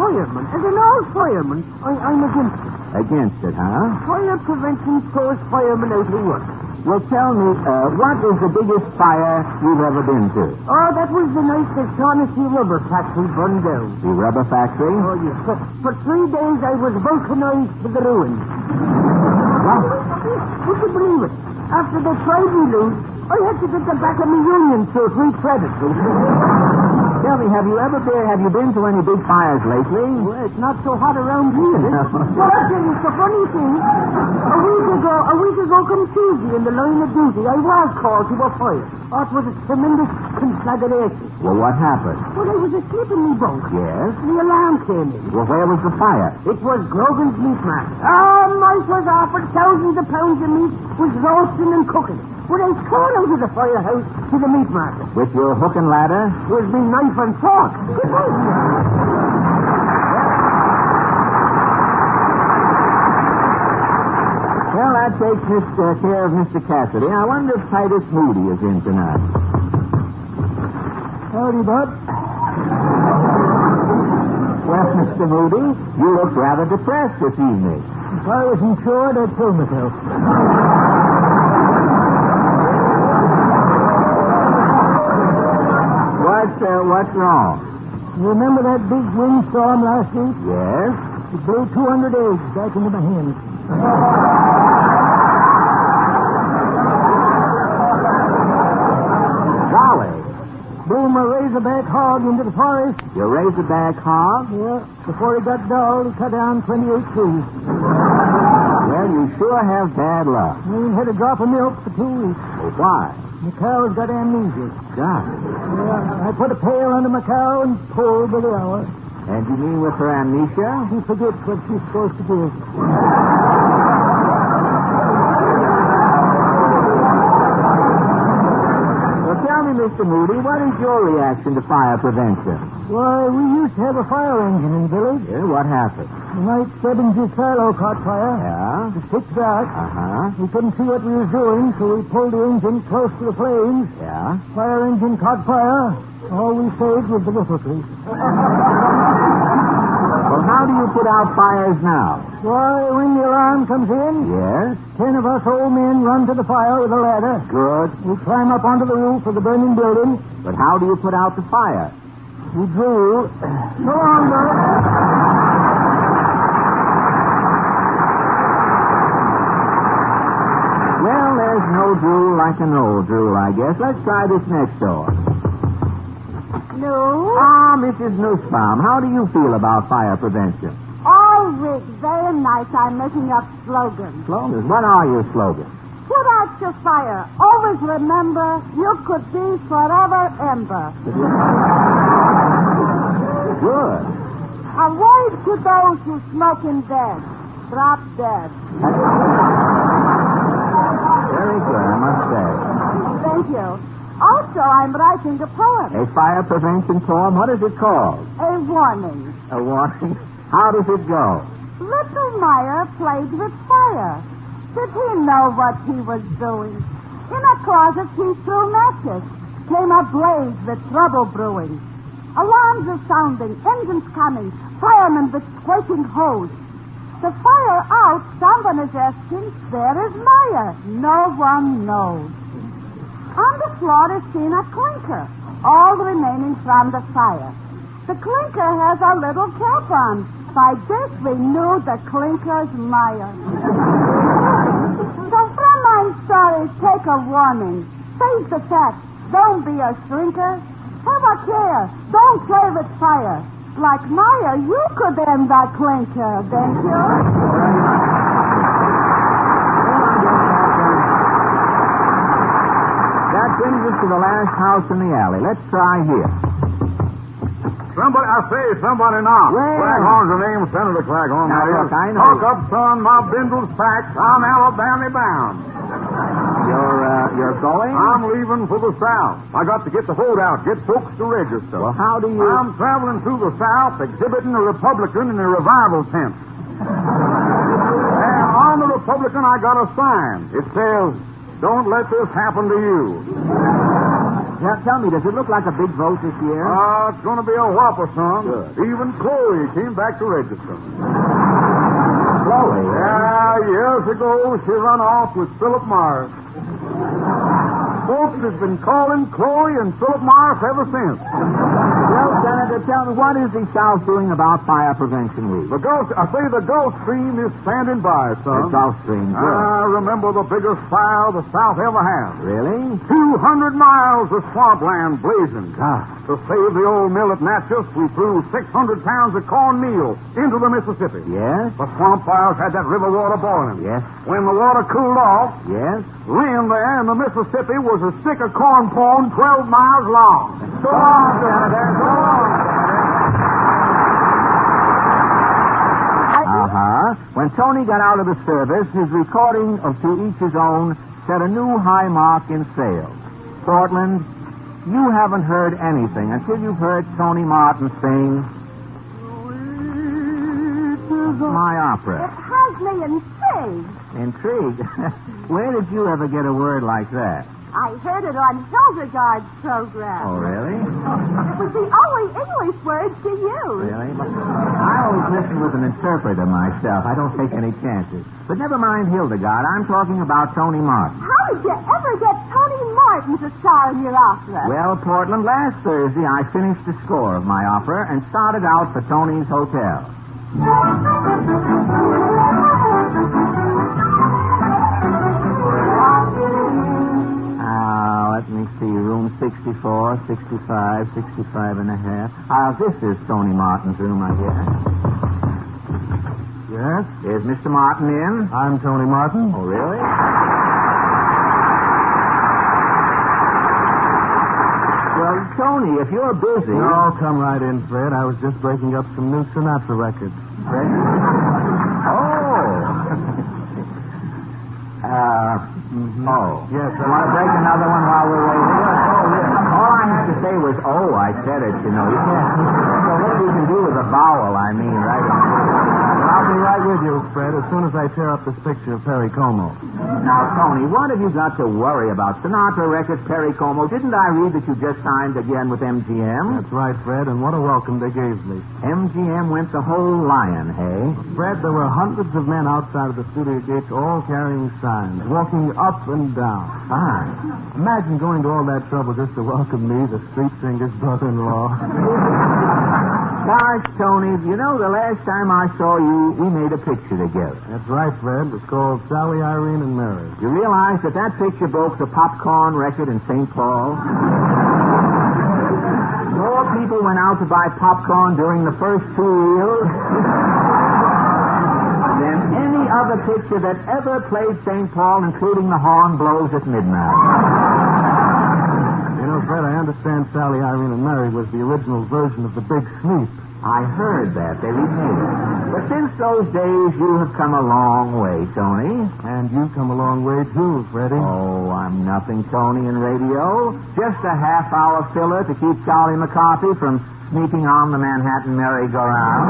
fireman, I'm against it. Against it, huh? Fire prevention throws firemen out of work. Well, tell me, what is the biggest fire you've ever been to? Oh, that was the night the Shaughnessy rubber factory burned down. The rubber factory? Oh, yes. For 3 days I was vulcanized to the ruins. What? Would you believe it? After they tried me loose, I had to get them back in the union for free credit. Tell me, have you been to any big fires lately? Well, it's not so hot around here. Well, I'll tell you, it's a funny thing. A week Mrs. Occamtuesy in the line of duty, I was called to a fire. Oh, it was a tremendous conflagration. Well, what happened? Well, I was asleep in my bunk. Yes? The alarm came in. Well, where was the fire? It was Grogan's meat market. Oh, mice was offered. Thousands of pounds of meat was roasting and cooking. When I came out of the firehouse to the meat market. With your hook and ladder? With me knife and fork. Well, that takes care of Mr. Cassidy. I wonder if Titus Moody is in tonight. Howdy, Bud. Well, Mr. Moody, you look rather depressed this evening. If I wasn't sure, I'd kill myself. What's wrong? You remember that big windstorm last week? Yes. It blew 200 eggs back into my hands. Golly. Blew my razorback hog into the forest. Your razorback hog? Yeah. Before he got dull, he cut down 28 trees. Well, you sure have bad luck. I ain't had a drop of milk for 2 weeks. Well, why? The cow's got amnesia. God. Yeah, I put a pail under my cow and pulled by the hour. And you mean with her amnesia? She forgets what she's supposed to do. Well, tell me, Mr. Moody, what is your reaction to fire prevention? Why, we used to have a fire engine in the village. Yeah, what happened? The night Stebbins' silo caught fire. Yeah? It was pitch dark. Uh-huh. We couldn't see what we was doing, so we pulled the engine close to the flames. Yeah? Fire engine caught fire. All we saved was the whistletree. Well, how do you put out fires now? Why, when the alarm comes in, Yes? 10 of us old men run to the fire with a ladder. Good. We climb up onto the roof of the burning building. But how do you put out the fire? We drew. So long, Bert. Well, there's no drool like an old drool, I guess. Let's try this next door. No? Ah, Mrs. Nussbaum, how do you feel about fire prevention? Oh, Rick, very nice. I'm making up slogans. Slogans? What are your slogans? Put out your fire. Always remember, you could be forever ember. Good. Avoid to those who smoke in bed. Drop dead. Very good, I must say. Thank you. Also, I'm writing a poem. A fire prevention poem? What is it called? A warning. A warning? How does it go? Little Meyer played with fire. Did he know what he was doing? In a closet he threw matches. Came a blaze with trouble brewing. Alarms are sounding, engines coming, firemen with squeaking hose. The fire out, someone is asking, where is Meyer? No one knows. On the floor is seen a clinker, all remaining from the fire. The clinker has a little cap on. By this we knew the clinker's Meyer. So from my story, take a warning. Face the facts. Don't be a shrinker. Have a care. Don't play with fire. Like Meyer, you could end that clinker, didn't you? That brings us to the last house in the alley. Let's try here. Somebody knock. Where? Claghorn's the name of Senator Claghorn. Now, that look, is. I know. Talk up, son. My bindle's packed. I'm Alabama bound. You're going? I'm leaving for the South. I got to get the vote out, get folks to register. Well, how do you... I'm traveling through the South, exhibiting a Republican in a revival tent. And on the Republican, I got a sign. It says, "Don't let this happen to you." Now, tell me, does it look like a big vote this year? It's going to be a whopper, son. Good. Even Chloe came back to register. Chloe? Yeah, years ago, she run off with Philip Morris. folks has been calling Chloe and Philip Morris ever since. Well, Senator, tell me, what is the South doing about Fire Prevention Week? The Gulf Stream is standing by, son. The Gulf Stream, good. I remember the biggest fire the South ever had. Really? 200 miles of swampland blazing. God. To save the old mill at Natchez, we threw 600 pounds of cornmeal into the Mississippi. Yes? The swamp fires had that river water boiling. Yes. When the water cooled off, yes, land there in the Mississippi was a stick of corn pone 12 miles long. Go on, Senator. Go on. When Tony got out of the service, his recording of To Each His Own set a new high mark in sales. Portland, you haven't heard anything until you've heard Tony Martin sing my opera. It has me intrigued. Intrigued? Where did you ever get a word like that? I heard it on Hildegard's program. Oh, really? It was the only English word she used. Really? I always listen with an interpreter myself. I don't take any chances. But never mind Hildegard. I'm talking about Tony Martin. How did you ever get Tony Martin to star in your opera? Well, Portland, last Thursday I finished the score of my opera and started out for Tony's Hotel. Let me see, room 64, 65, 65 and a half. This is Tony Martin's room, I guess. Yes? Is Mr. Martin in? I'm Tony Martin. Oh, really? Well, Tony, if you're busy... No, come right in, Fred. I was just breaking up some new Sinatra records. Fred? Oh. Yes, You want to break another one while we're waiting? All I had to say was, I said it, you know. You can't... So what you can do with a vowel, I mean, right? I'll be right with you, Fred, as soon as I tear up this picture of Perry Como. Now, Tony, what have you got to worry about? Sinatra records, Perry Como. Didn't I read that you just signed again with MGM? That's right, Fred, and what a welcome they gave me. MGM went the whole lion, hey? Fred, there were hundreds of men outside of the studio gates all carrying signs, walking up and down. Fine. Imagine going to all that trouble just to welcome me, the street singer's brother-in-law. Gosh, Tony, you know, the last time I saw you, we made a picture together. That's right, Fred. It was called Sally, Irene, and Mary. You realize that picture broke the popcorn record in St. Paul? More people went out to buy popcorn during the first 2 reels than any other picture that ever played St. Paul, including The Horn Blows at Midnight. You know, Fred, I understand Sally, Irene, and Mary was the original version of The Big Sleep. I heard that. They remade it. But since those days, you have come a long way, Tony. And you've come a long way, too, Freddie. Oh, I'm nothing, Tony, in radio. Just a half-hour filler to keep Charlie McCarthy from sneaking on the Manhattan merry-go-round.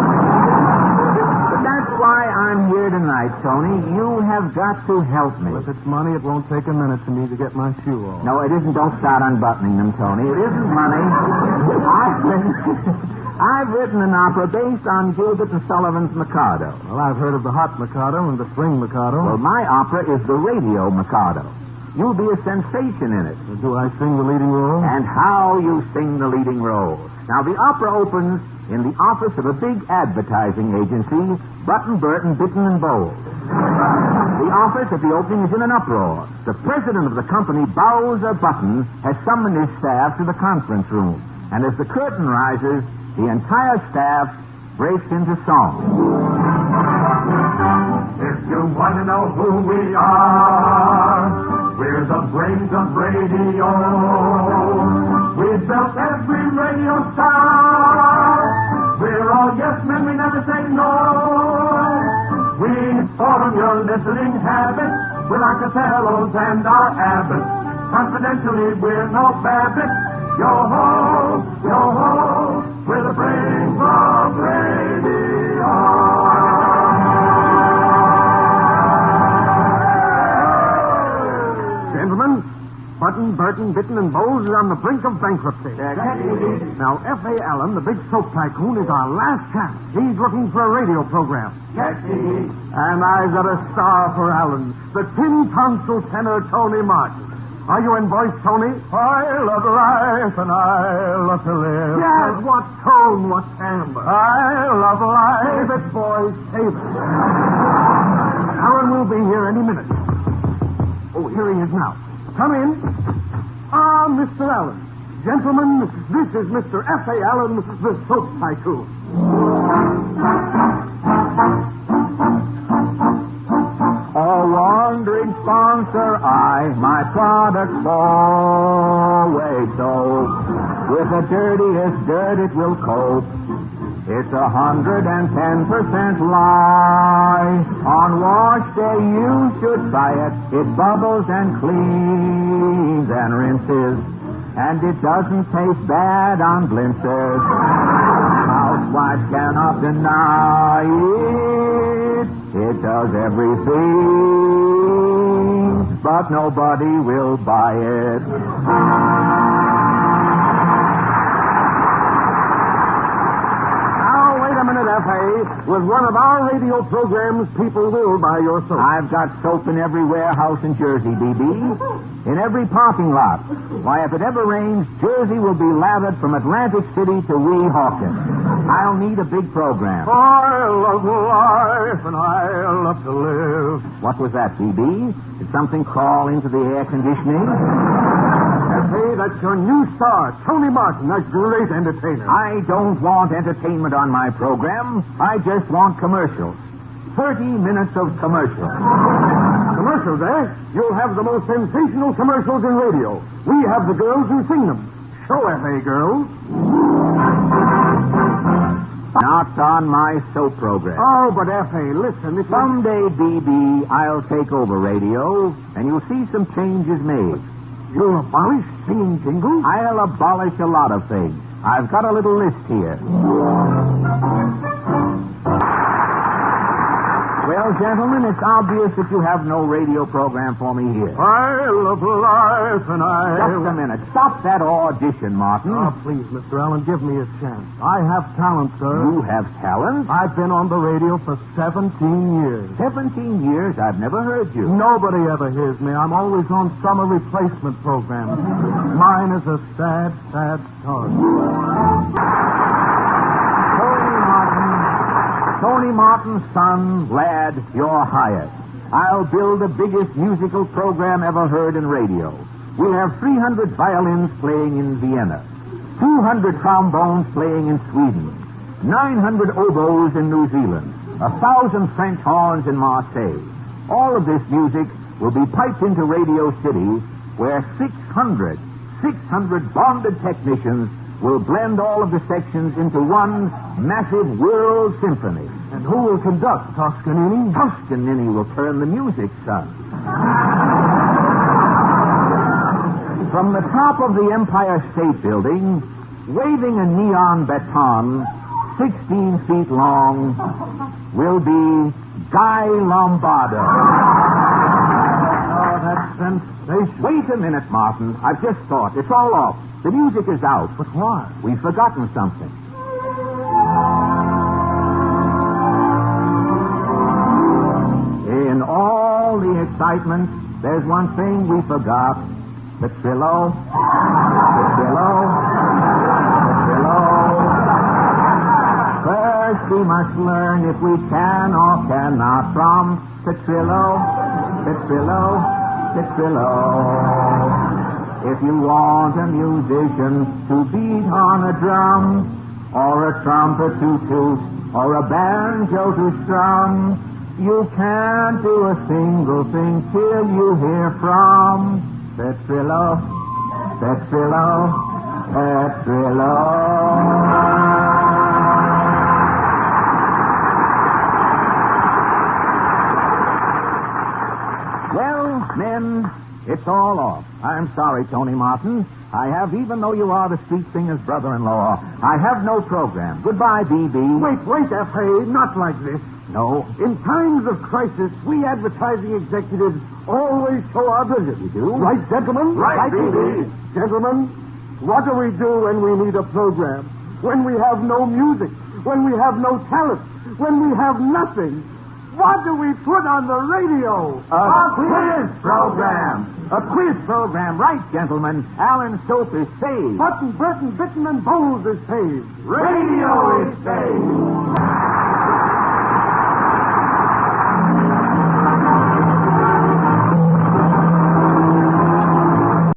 But that's why I'm here tonight, Tony. You have got to help me. If it's money, it won't take a minute for me to get my shoe off. No, it isn't. Don't start unbuttoning them, Tony. It isn't money. I've written an opera based on Gilbert and Sullivan's Mikado. Well, I've heard of the hot Mikado and the spring Mikado. Well, my opera is the radio Mikado. You'll be a sensation in it. Do I sing the leading role? And how you sing the leading role. Now, the opera opens in the office of a big advertising agency, Button, Burton, Bitten, and Bowles. The office at the opening is in an uproar. The president of the company, Bowser Button, has summoned his staff to the conference room. And as the curtain rises, the entire staff breaks into song. If you want to know who we are, we're the brains of radio. We built every radio star. We're all yes men, we never say no. We form your listening habits. We're like the fellows and our abbots. Confidentially, we're no babbits. Yo-ho, yo-ho, we're the brains of radio. Gentlemen, Button, Burton, Bitten, and Bowles is on the brink of bankruptcy. Now, F.A. Allen, the big soap tycoon, is our last chance. He's looking for a radio program. And I've got a star for Allen, the tin tonsil tenor Tony Martin. Are you in voice, Tony? I love life and I love to live. Yes, what tone, what timbre? I love life. Save it, boys, save it. Alan will be here any minute. Oh, here he is now. Come in. Ah, Mr. Allen. Gentlemen, this is Mr. F.A. Allen, the soap tycoon. A wandering sponsor, my products always soap. With the dirtiest dirt it will cope. It's 110% lie. On wash day you should try it. It bubbles and cleans and rinses. And it doesn't taste bad on blisters. Housewives cannot deny it. It does everything, but nobody will buy it. Now, wait a minute, F.A. With one of our radio programs, people will buy your soap. I've got soap in every warehouse in Jersey, B.B. In every parking lot. Why, if it ever rains, Jersey will be lathered from Atlantic City to Weehawken. I'll need a big program. I love life and I love to live. What was that, B.B.? Did something crawl into the air conditioning? Hey, that's your new star, Tony Martin, a great entertainer. I don't want entertainment on my program. I just want commercials. 30 minutes of commercials. Commercials, eh? You'll have the most sensational commercials in radio. We have the girls who sing them. Show F.A., girls. Not on my soap program. Oh, but F.A., listen. Someday, B.B., I'll take over radio, and you'll see some changes made. You'll abolish singing jingles? I'll abolish a lot of things. I've got a little list here. Well, gentlemen, it's obvious that you have no radio program for me here. I love life and I... Just a minute. Stop that audition, Martin. Oh, please, Mr. Allen, give me a chance. I have talent, sir. You have talent? I've been on the radio for 17 years. 17 years? I've never heard you. Nobody ever hears me. I'm always on summer replacement programs. Mine is a sad, sad story. Tony Martin's son, lad, you're hired. I'll build the biggest musical program ever heard in radio. We'll have 300 violins playing in Vienna, 200 trombones playing in Sweden, 900 oboes in New Zealand, 1,000 French horns in Marseille. All of this music will be piped into Radio City, where 600 bonded technicians will blend all of the sections into one massive world symphony. And who will conduct, Toscanini? Toscanini will turn the music, son. From the top of the Empire State Building, waving a neon baton 16 feet long, will be Guy Lombardo. Oh, that's sensational. Wait a minute, Martin. I've just thought. It's all off. The music is out. But why? We've forgotten something. In all the excitement, there's one thing we forgot. The Trillo. The Trillo. The Trillo. First we must learn if we can or cannot from the Trillo. The Trillo. The Trillo. If you want a musician to beat on a drum, or a trumpet to toot, or a banjo to strum, you can't do a single thing till you hear from Petrillo, Petrillo, Petrillo. Well, men, it's all off. I'm sorry, Tony Martin. Even though you are the street singer's brother-in-law, I have no program. Goodbye, B.B. Wait, F.A., not like this. No. In times of crisis, we advertising executives always show our vision. You do? Right, gentlemen? Right, B.B. Gentlemen, what do we do when we need a program? When we have no music? When we have no talent? When we have nothing? What do we put on the radio? A quiz program. program. A quiz program, right, gentlemen. Alan Soap is saved. Button, Burton, Bitten, and Bowles is saved. Radio is saved.